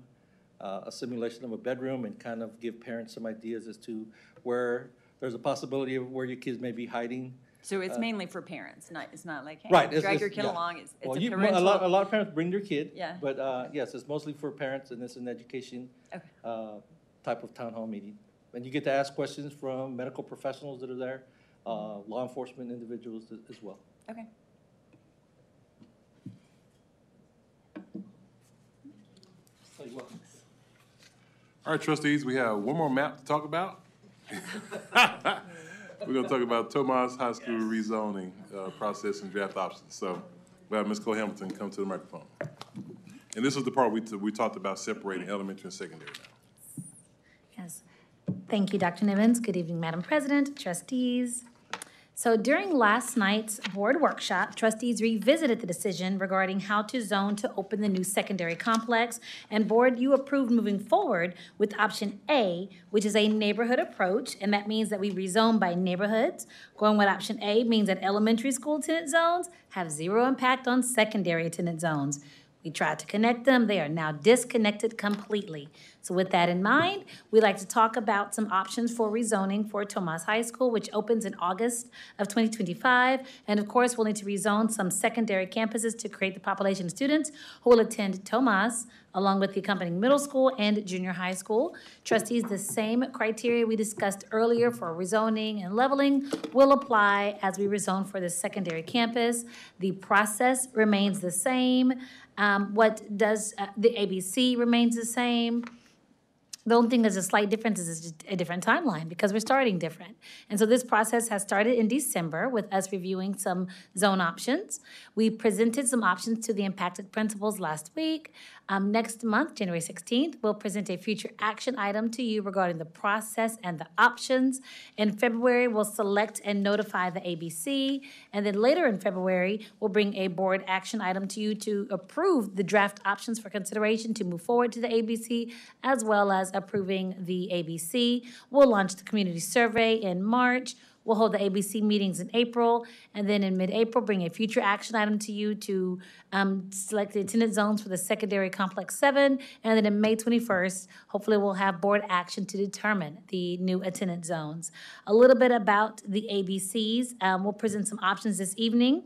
a simulation of a bedroom, and kind of give parents some ideas as to where there's a possibility of where your kids may be hiding. So it's mainly for parents, it's not like, hey, Right, drag your kid along, it's Well, a a parental. lot of parents bring their kid. Yeah. But yes, it's mostly for parents, and it's an education type of town hall meeting. And you get to ask questions from medical professionals that are there, law enforcement individuals as well. Okay. All right, trustees, we have one more map to talk about. We're gonna talk about Tomas High School rezoning process and draft options. So we have Ms. Cole Hamilton come to the microphone. And this is the part we talked about separating elementary and secondary now. Yes. Thank you, Dr. Nivens. Good evening, Madam President, trustees. So during last night's board workshop, trustees revisited the decision regarding how to zone to open the new secondary complex. And board, you approved moving forward with option A, which is a neighborhood approach. And that means that we rezone by neighborhoods. Going with option A means that elementary school attendance zones have zero impact on secondary attendance zones. We tried to connect them. They are now disconnected completely. So with that in mind, we'd like to talk about some options for rezoning for Tomas High School, which opens in August of 2025. And of course, we'll need to rezone some secondary campuses to create the population of students who will attend Tomas, along with the accompanying middle school and junior high school. Trustees, the same criteria we discussed earlier for rezoning and leveling will apply as we rezone for the secondary campus. The process remains the same. The ABC remains the same. The only thing that's a slight difference is just a different timeline because we're starting different. And so this process has started in December with us reviewing some zone options. We presented some options to the impacted principals last week. Next month, January 16th, we'll present a future action item to you regarding the process and the options. In February, we'll select and notify the ABC. And then later in February, we'll bring a board action item to you to approve the draft options for consideration to move forward to the ABC, as well as approving the ABC. We'll launch the community survey in March. We'll hold the ABC meetings in April, and then in mid-April, bring a future action item to you to select the attendance zones for the secondary complex 7, and then in May 21st, hopefully we'll have board action to determine the new attendance zones. A little bit about the ABCs. We'll present some options this evening.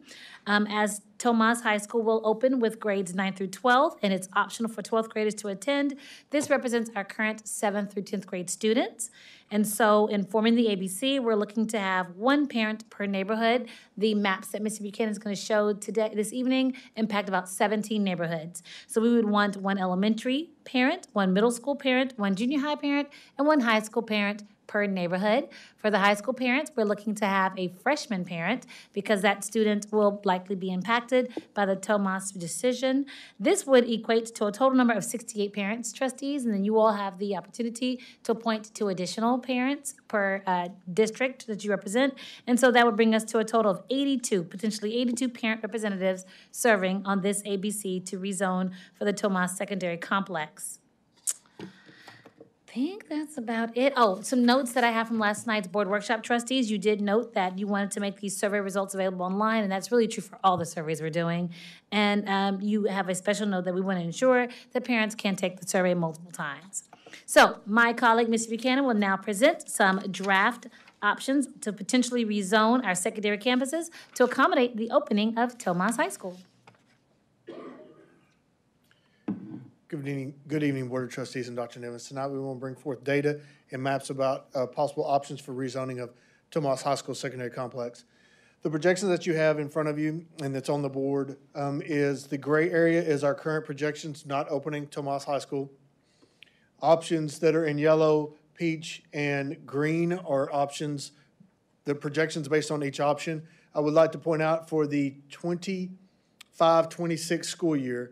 As Tomas High School will open with grades 9 through 12, and it's optional for 12th graders to attend. This represents our current 7th through 10th grade students. And so in forming the ABC, we're looking to have one parent per neighborhood. The maps that Mr. Buchanan is going to show this evening impact about 17 neighborhoods. So we would want one elementary parent, one middle school parent, one junior high parent, and one high school parent per neighborhood. For the high school parents, we're looking to have a freshman parent because that student will likely be impacted by the Tomas decision. This would equate to a total number of 68 parents, trustees, and then you all have the opportunity to appoint 2 additional parents per district that you represent. And so that would bring us to a total of 82, potentially 82 parent representatives serving on this ABC to rezone for the Tomas Secondary Complex. I think that's about it. Oh, some notes that I have from last night's board workshop, trustees. You did note that you wanted to make these survey results available online, and that's really true for all the surveys we're doing. And you have a special note that we want to ensure that parents can take the survey multiple times. So my colleague, Mr. Buchanan, will now present some draft options to potentially rezone our secondary campuses to accommodate the opening of Tomas High School. Good evening, Board of Trustees and Dr. Nivens. Tonight, we want to bring forth data and maps about possible options for rezoning of Tomas High School Secondary Complex. The projection that you have in front of you and that's on the board is the gray area is our current projections not opening Tomas High School. Options that are in yellow, peach, and green are options, the projections based on each option. I would like to point out for the 25-26 school year,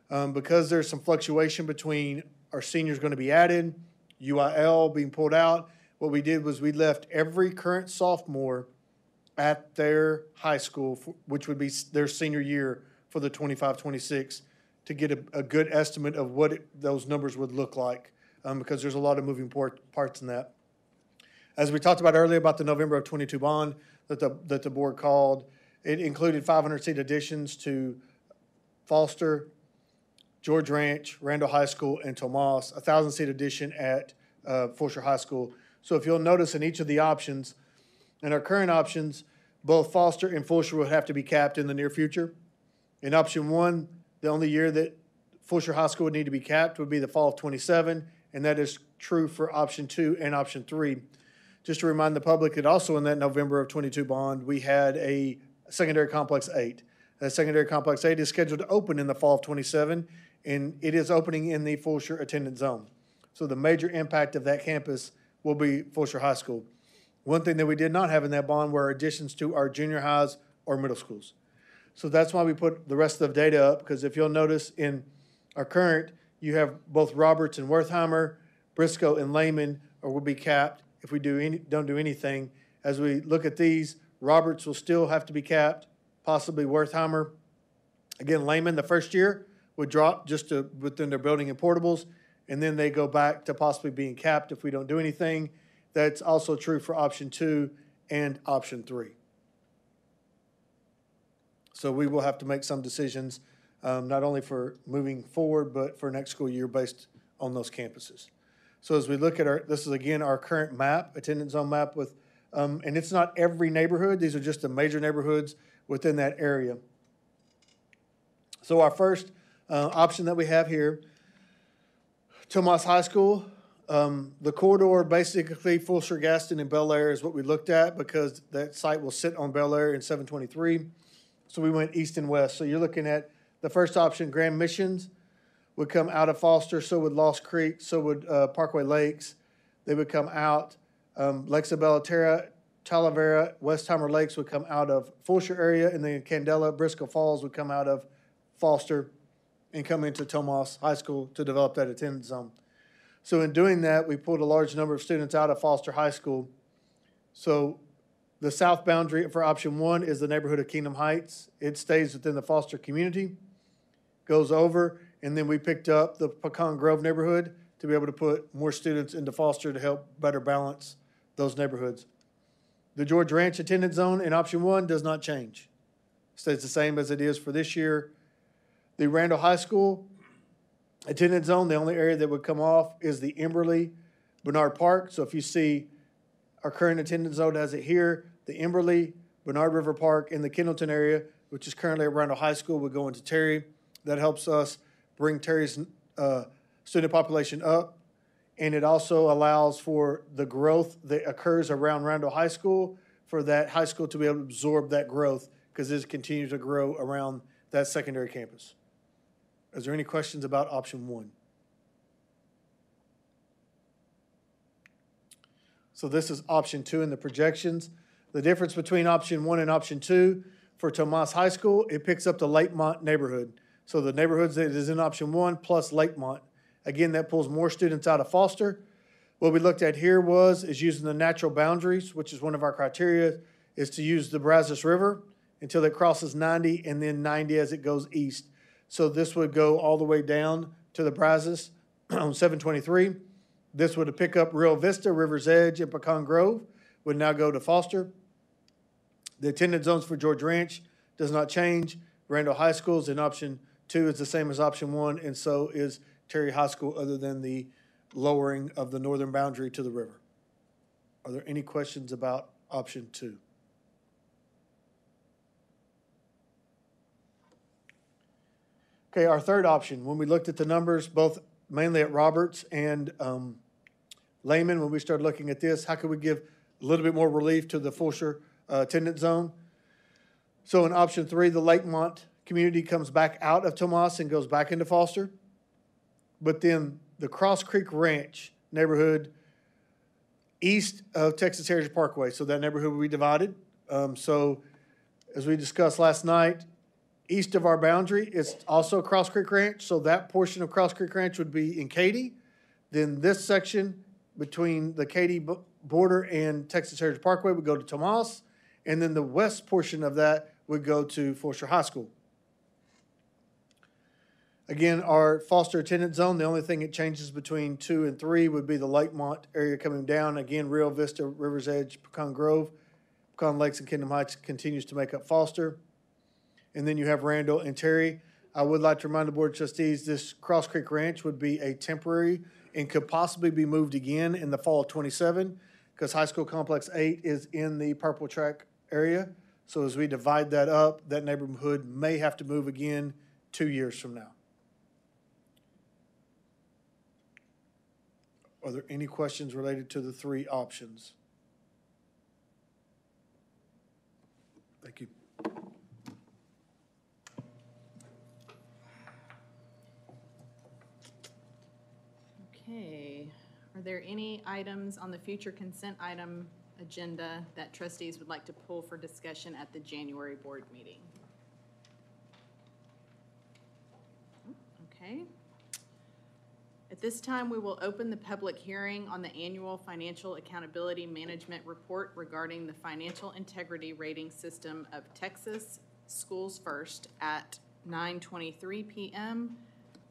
Because there's some fluctuation between our seniors going to be added, UIL being pulled out, what we did was we left every current sophomore at their high school, which would be their senior year for the 25-26, to get a good estimate of what those numbers would look like, because there's a lot of moving parts in that. As we talked about earlier about the November of 22 bond that the board called, it included 500-seat additions to Foster, George Ranch, Randall High School, and Tomas, a 1,000-seat addition at Fulshear High School. So if you'll notice in each of the options, in our current options, both Foster and Fulshear will have to be capped in the near future. In option 1, the only year that Fulshear High School would need to be capped would be the fall of 27, and that is true for option 2 and option 3. Just to remind the public that also in that November of 22 bond, we had a secondary complex 8. That secondary complex 8 is scheduled to open in the fall of 27, and it is opening in the Fulshear attendance zone. So the major impact of that campus will be Fulshear High School. One thing that we did not have in that bond were additions to our junior highs or middle schools. So that's why we put the rest of the data up, because if you'll notice in our current, you have both Roberts and Wertheimer, Briscoe and Lehman will be capped if we don't do anything. As we look at these, Roberts will still have to be capped, possibly Wertheimer. Again, Lehman the first year would drop just to within their building and portables, and then they go back to possibly being capped if we don't do anything. That's also true for option 2 and option 3. So we will have to make some decisions, not only for moving forward, but for next school year based on those campuses. So as we look at this is again our current map, attendance zone map with, and it's not every neighborhood. These are just the major neighborhoods within that area. So our first option that we have here, Tomas High School. The corridor, basically Fulshear, Gaston, and Bel Air is what we looked at because that site will sit on Bel Air in 723. So we went east and west. So you're looking at the first option, Grand Missions would come out of Foster, so would Lost Creek, so would Parkway Lakes. They would come out. Lakes of Bellaterra, Talavera, Westheimer Lakes would come out of Fulshear area, and then Candela, Briscoe Falls would come out of Foster and come into Tomas High School to develop that attendance zone. So in doing that, we pulled a large number of students out of Foster High School. So the south boundary for option 1 is the neighborhood of Kingdom Heights. It stays within the Foster community, goes over, and then we picked up the Pecan Grove neighborhood to be able to put more students into Foster to help better balance those neighborhoods. The George Ranch attendance zone in option 1 does not change. Stays the same as it is for this year. The Randall High School attendance zone, the only area that would come off is the Emberley Bernard Park. So if you see our current attendance zone has it here, the Emberley, Bernard River Park, and the Kendleton area, which is currently at Randall High School, would go into Terry. That helps us bring Terry's student population up. And it also allows for the growth that occurs around Randall High School for that high school to be able to absorb that growth because it continues to grow around that secondary campus. Is there any questions about option 1? So this is option 2 in the projections. The difference between option 1 and option 2 for Tomas High School, it picks up the Lakemont neighborhood. So the neighborhoods that is in option 1 plus Lakemont. Again, that pulls more students out of Foster. What we looked at here is using the natural boundaries, which is one of our criteria, is to use the Brazos River until it crosses 90 and then 90 as it goes east. So this would go all the way down to the Brazos on 723. This would pick up Rio Vista, River's Edge, and Pecan Grove, would now go to Foster. The attendance zones for George Ranch does not change. Randall High School's in option 2 is the same as option 1, and so is Terry High School, other than the lowering of the northern boundary to the river. Are there any questions about option 2? Okay, our third option, when we looked at the numbers, both mainly at Roberts and Lehman, when we started looking at this, how could we give a little bit more relief to the Fulshear attendance zone? So in option 3, the Lakemont community comes back out of Tomas and goes back into Foster. But then the Cross Creek Ranch neighborhood east of Texas Heritage Parkway, so that neighborhood will be divided. So as we discussed last night, East of our boundary, it's also Cross Creek Ranch, so that portion of Cross Creek Ranch would be in Katy. Then this section between the Katy border and Texas Heritage Parkway would go to Tomas, and then the west portion of that would go to Forster High School. Again, our foster attendance zone, the only thing it changes between 2 and 3 would be the Lakemont area coming down. Again, Rio Vista, River's Edge, Pecan Grove, Pecan Lakes, and Kingdom Heights continues to make up Foster. And then you have Randall and Terry. I would like to remind the Board of Trustees, this Cross Creek Ranch would be a temporary and could possibly be moved again in the fall of '27 because High School Complex 8 is in the Purple Track area. So as we divide that up, that neighborhood may have to move again 2 years from now. Are there any questions related to the 3 options? Thank you. Okay, are there any items on the future consent item agenda that trustees would like to pull for discussion at the January board meeting? Okay. At this time, we will open the public hearing on the annual Financial Accountability Management Report regarding the financial integrity rating system of Texas Schools First at 9:23 p.m.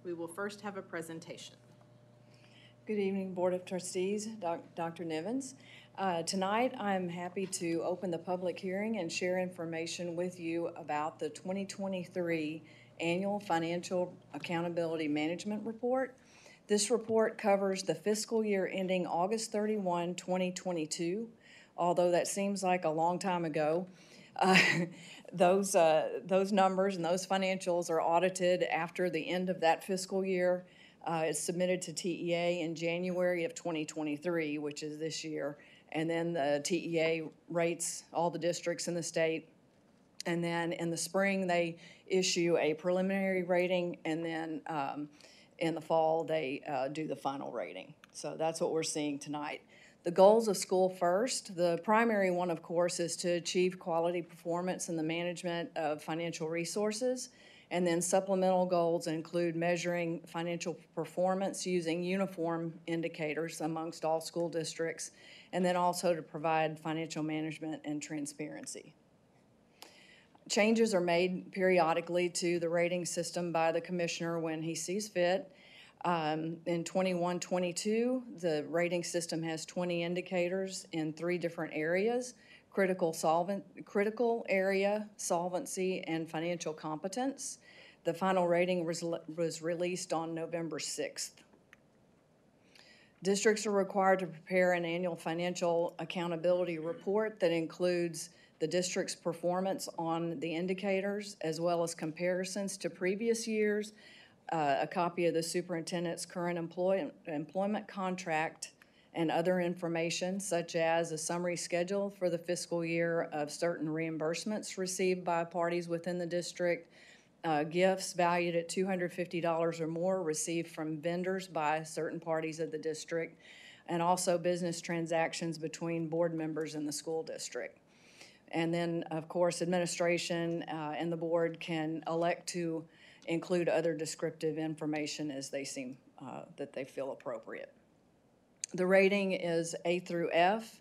We will first have a presentation. Good evening, Board of Trustees, Dr. Nivens. Tonight, I'm happy to open the public hearing and share information with you about the 2023 Annual Financial Accountability Management Report. This report covers the fiscal year ending August 31, 2022. Although that seems like a long time ago, those numbers and those financials are audited after the end of that fiscal year. It's submitted to TEA in January of 2023, which is this year, and then the TEA rates all the districts in the state. And then in the spring, they issue a preliminary rating, and then in the fall, they do the final rating. So that's what we're seeing tonight. The goals of School First, the primary one, of course, is to achieve quality performance in the management of financial resources. And then supplemental goals include measuring financial performance using uniform indicators amongst all school districts, and then also to provide financial management and transparency. Changes are made periodically to the rating system by the commissioner when he sees fit. In 21-22, the rating system has 20 indicators in 3 different areas: critical area, solvency, and financial competence. The final rating was released on November 6th. Districts are required to prepare an annual financial accountability report that includes the district's performance on the indicators, as well as comparisons to previous years, a copy of the superintendent's current employment contract, and other information such as a summary schedule for the fiscal year of certain reimbursements received by parties within the district, gifts valued at $250 or more received from vendors by certain parties of the district, and also business transactions between board members in the school district. And then, of course, administration and the board can elect to include other descriptive information as they seem that they feel appropriate. The rating is A through F.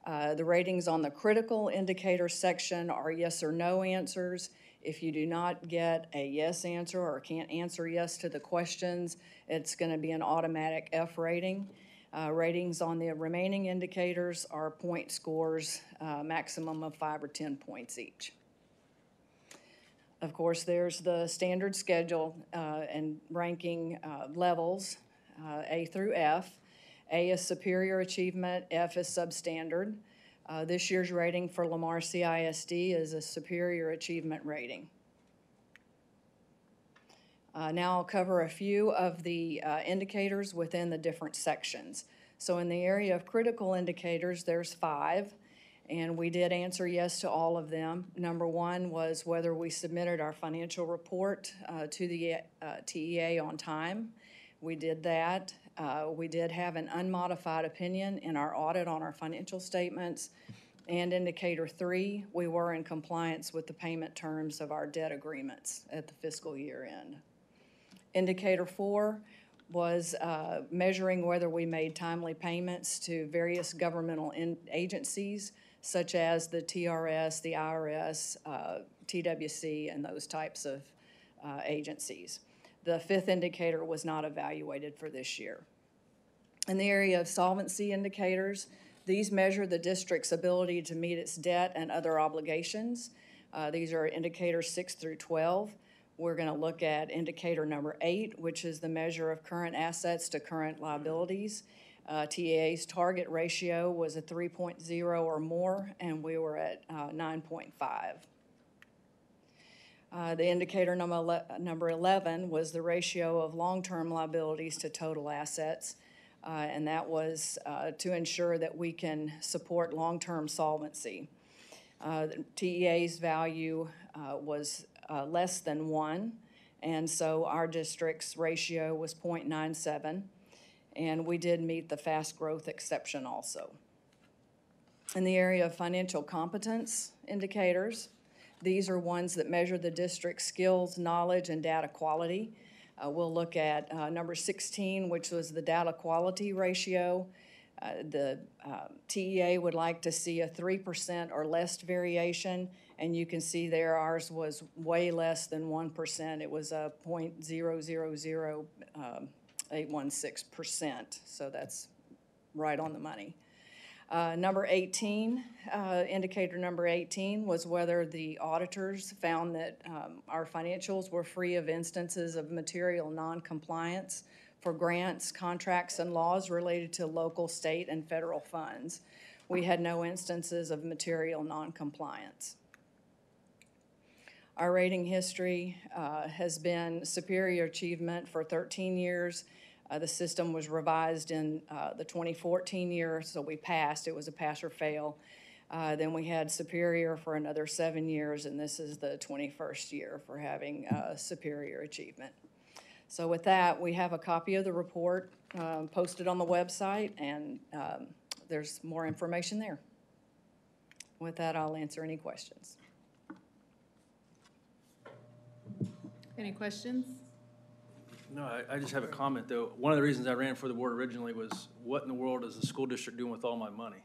The ratings on the critical indicator section are yes or no answers. If you do not get a yes answer or can't answer yes to the questions, it's going to be an automatic F rating. Ratings on the remaining indicators are point scores, maximum of 5 or 10 points each. Of course, there's the standard schedule and ranking levels, A through F. A is superior achievement, F is substandard. This year's rating for Lamar CISD is a superior achievement rating. Now I'll cover a few of the indicators within the different sections. So in the area of critical indicators, there's 5, and we did answer yes to all of them. Number 1 was whether we submitted our financial report to the TEA on time. We did that. We did have an unmodified opinion in our audit on our financial statements, and indicator 3, we were in compliance with the payment terms of our debt agreements at the fiscal year end. Indicator 4 was measuring whether we made timely payments to various governmental agencies, such as the TRS, the IRS, TWC, and those types of agencies. The 5th indicator was not evaluated for this year. In the area of solvency indicators, these measure the district's ability to meet its debt and other obligations. These are indicators 6 through 12. We're going to look at indicator number 8, which is the measure of current assets to current liabilities. TAA's target ratio was a 3.0 or more, and we were at 9.5. The indicator number 11 was the ratio of long-term liabilities to total assets, and that was to ensure that we can support long-term solvency. The TEA's value was less than 1, and so our district's ratio was 0.97, and we did meet the fast growth exception also. In the area of financial competence indicators, these are ones that measure the district's skills, knowledge, and data quality. We'll look at number 16, which was the data quality ratio. The TEA would like to see a 3% or less variation, and you can see there ours was way less than 1%. It was a 0.000816%, so that's right on the money. Number 18, indicator number 18 was whether the auditors found that our financials were free of instances of material non-compliance for grants, contracts, and laws related to local, state, and federal funds. We had no instances of material non-compliance. Our rating history has been superior achievement for 13 years. The system was revised in the 2014 year, so we passed. It was a pass or fail. Then we had superior for another 7 years, and this is the 21st year for having superior achievement. So with that, we have a copy of the report posted on the website, and there's more information there. With that, I'll answer any questions. Any questions? No, I just have a comment, though. One of the reasons I ran for the board originally was, what in the world is the school district doing with all my money?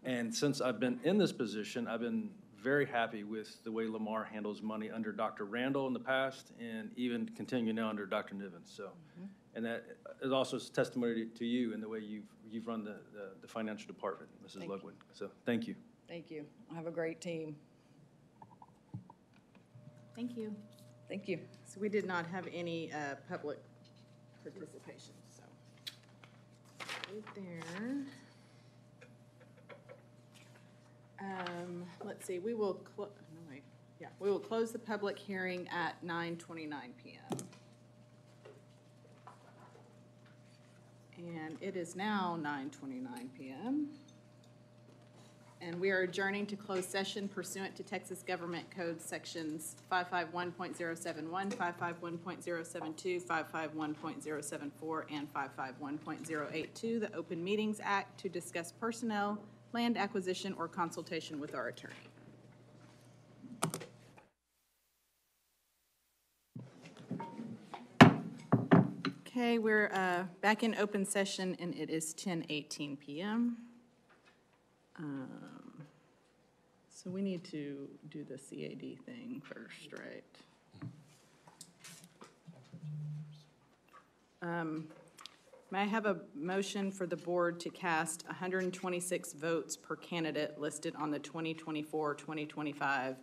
And since I've been in this position, I've been very happy with the way Lamar handles money under Dr. Randall in the past, and even continuing now under Dr. Nivens. So, and that is also testimony to you in the way you've run the financial department, Mrs. Ludwig. So, thank you. Thank you. I have a great team. Thank you. Thank you. So we did not have any public participation, so right there. Let's see, we will we will close the public hearing at 9:29 p.m. And it is now 9:29 p.m. And we are adjourning to closed session pursuant to Texas Government Code Sections 551.071, 551.072, 551.074, and 551.082, the Open Meetings Act, to discuss personnel, land acquisition, or consultation with our attorney. Okay, we're back in open session, and it is 10:18 p.m. So we need to do the CAD thing first, right? May I have a motion for the board to cast 126 votes per candidate listed on the 2024-2025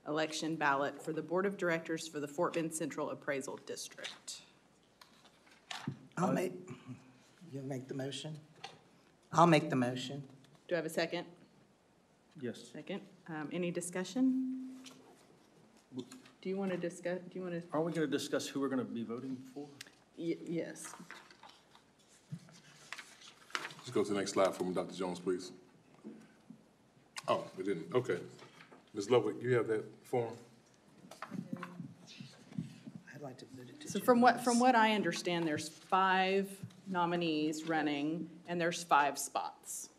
election ballot for the Board of Directors for the Fort Bend Central Appraisal District? You'll make the motion? I'll make the motion. Do I have a second? Yes. Second. Any discussion? Do you want to discuss, Are we going to discuss who we're going to be voting for? Yes. Let's go to the next slide for me, Dr. Jones, please. Oh, we didn't. Okay. Ms. Ludwig, you have that form? I'd like to put it to So from what I understand, there's 5 nominees running, and there's 5 spots.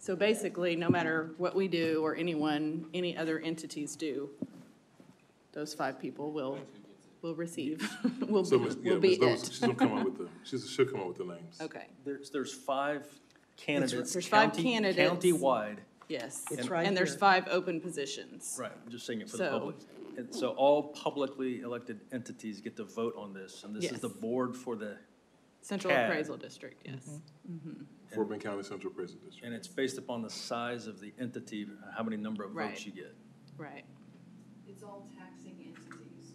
So basically, no matter what we do or any other entities do, those 5 people will receive, will be Ms. it. She's gonna come up with she'll come up with the names. Okay, There's 5 candidates. There's 5 county- candidates. Countywide. yes. It's right And there's here. 5 open positions. Right, I'm just saying it for the So- public. And so all publicly elected entities get to vote on this, and this is Yes. the board for the Central CAD. Appraisal District, yes. Fort Bend County Central Appraisal District. And it's based upon the size of the entity, how many number of Right. votes you get. Right. It's all taxing entities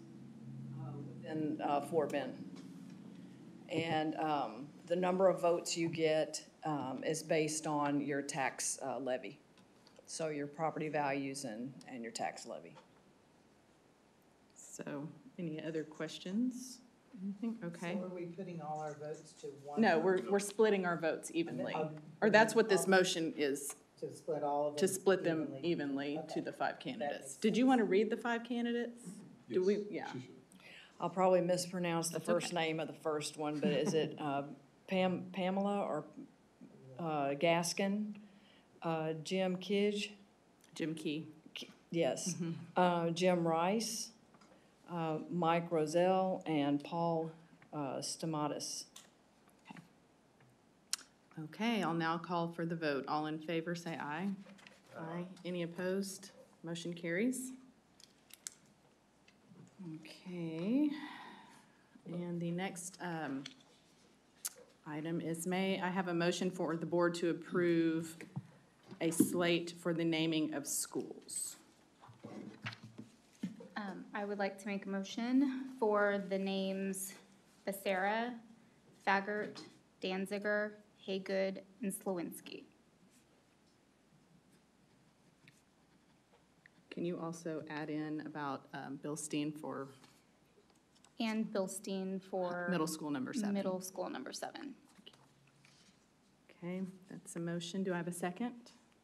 within Fort Bend. And the number of votes you get is based on your tax levy. So your property values and your tax levy. So, any other questions? Anything? Okay. So are we putting all our votes to one? No, we're splitting our votes evenly. Or that's what this motion is, To split all of them? to split them evenly to the 5 candidates. Did you want to read the 5 candidates? Do we, yeah. I'll probably mispronounce the That's first okay. name of the first one, but is it Pamela or Gaskin? Jim Kidge? Jim Key. Yes. Jim Rice, Mike Rozelle, and Paul Stamatis. Okay, I'll now call for the vote. All in favor, say aye. Aye. Any opposed? Motion carries. Okay. And the next item is may I have a motion for the board to approve a slate for the naming of schools? I would like to make a motion for the names Becerra, Faggart, Danziger, Haygood, and Slowinski. Can you also add in about Bilstein for And Bilstein for middle school number 7? middle school number 7. Okay, that's a motion. Do I have a second?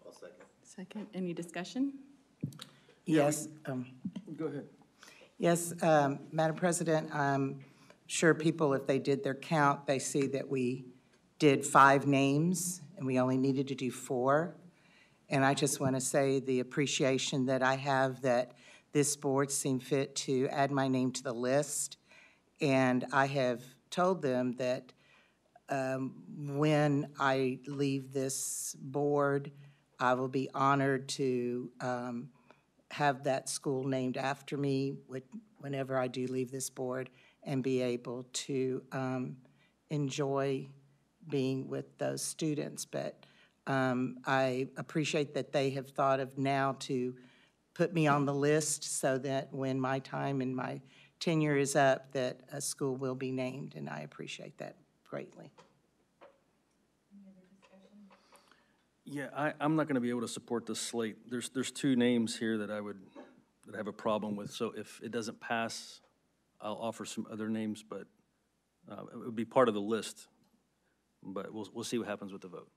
I'll second. Second. Any discussion? Yes. Go ahead. Yes, Madam President, I'm sure people, if they did their count, they see that we did 5 names and we only needed to do 4. And I just want to say the appreciation that I have that this board seemed fit to add my name to the list. And I have told them that when I leave this board, I will be honored to have that school named after me whenever I do leave this board and be able to enjoy being with those students. But I appreciate that they have thought of now to put me on the list so that when my time and my tenure is up, that a school will be named, and I appreciate that greatly. Yeah, I'm not gonna be able to support this slate. There's 2 names here that I have a problem with, so if it doesn't pass, I'll offer some other names, but it would be part of the list. But we'll see what happens with the vote.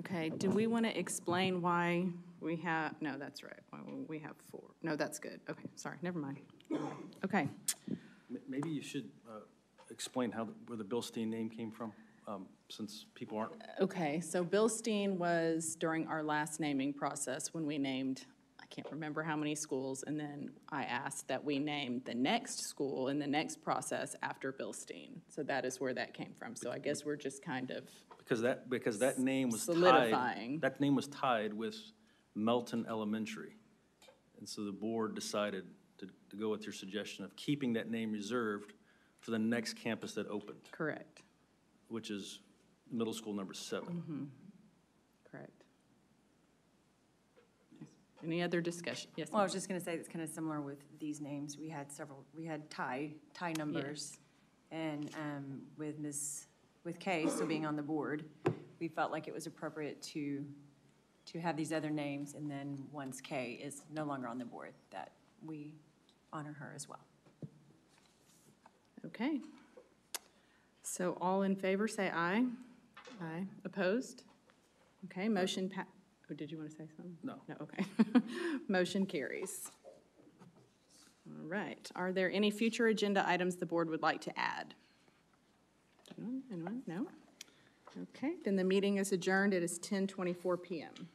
Okay, do we want to explain why we have, no, that's right, why we have 4. No, that's good. Okay, sorry, never mind. Okay, Maybe you should explain where the Bilstein name came from, since people aren't. okay, so Bilstein was during our last naming process when we named, I can't remember how many schools, and then I asked that we name the next school in the next process after Bilstein. So that is where that came from. So I guess we're just kind of, Because that name was solidifying. That name was tied with Melton Elementary. And so the board decided to go with your suggestion of keeping that name reserved for the next campus that opened, correct, which is middle school number 7. correct. Any other discussion? Yes, Well, I was just gonna say, it's kind of similar with these names. We had tie numbers. And with Kay still being on the board, we felt like it was appropriate to have these other names, and then once Kay is no longer on the board, that we honor her as well. okay. So all in favor, say aye. Aye. Opposed? Okay, motion oh, did you want to say something? No. No, okay. Motion carries. All right. Are there any future agenda items the board would like to add? Anyone? No? Okay, then the meeting is adjourned. It is 10:24 PM.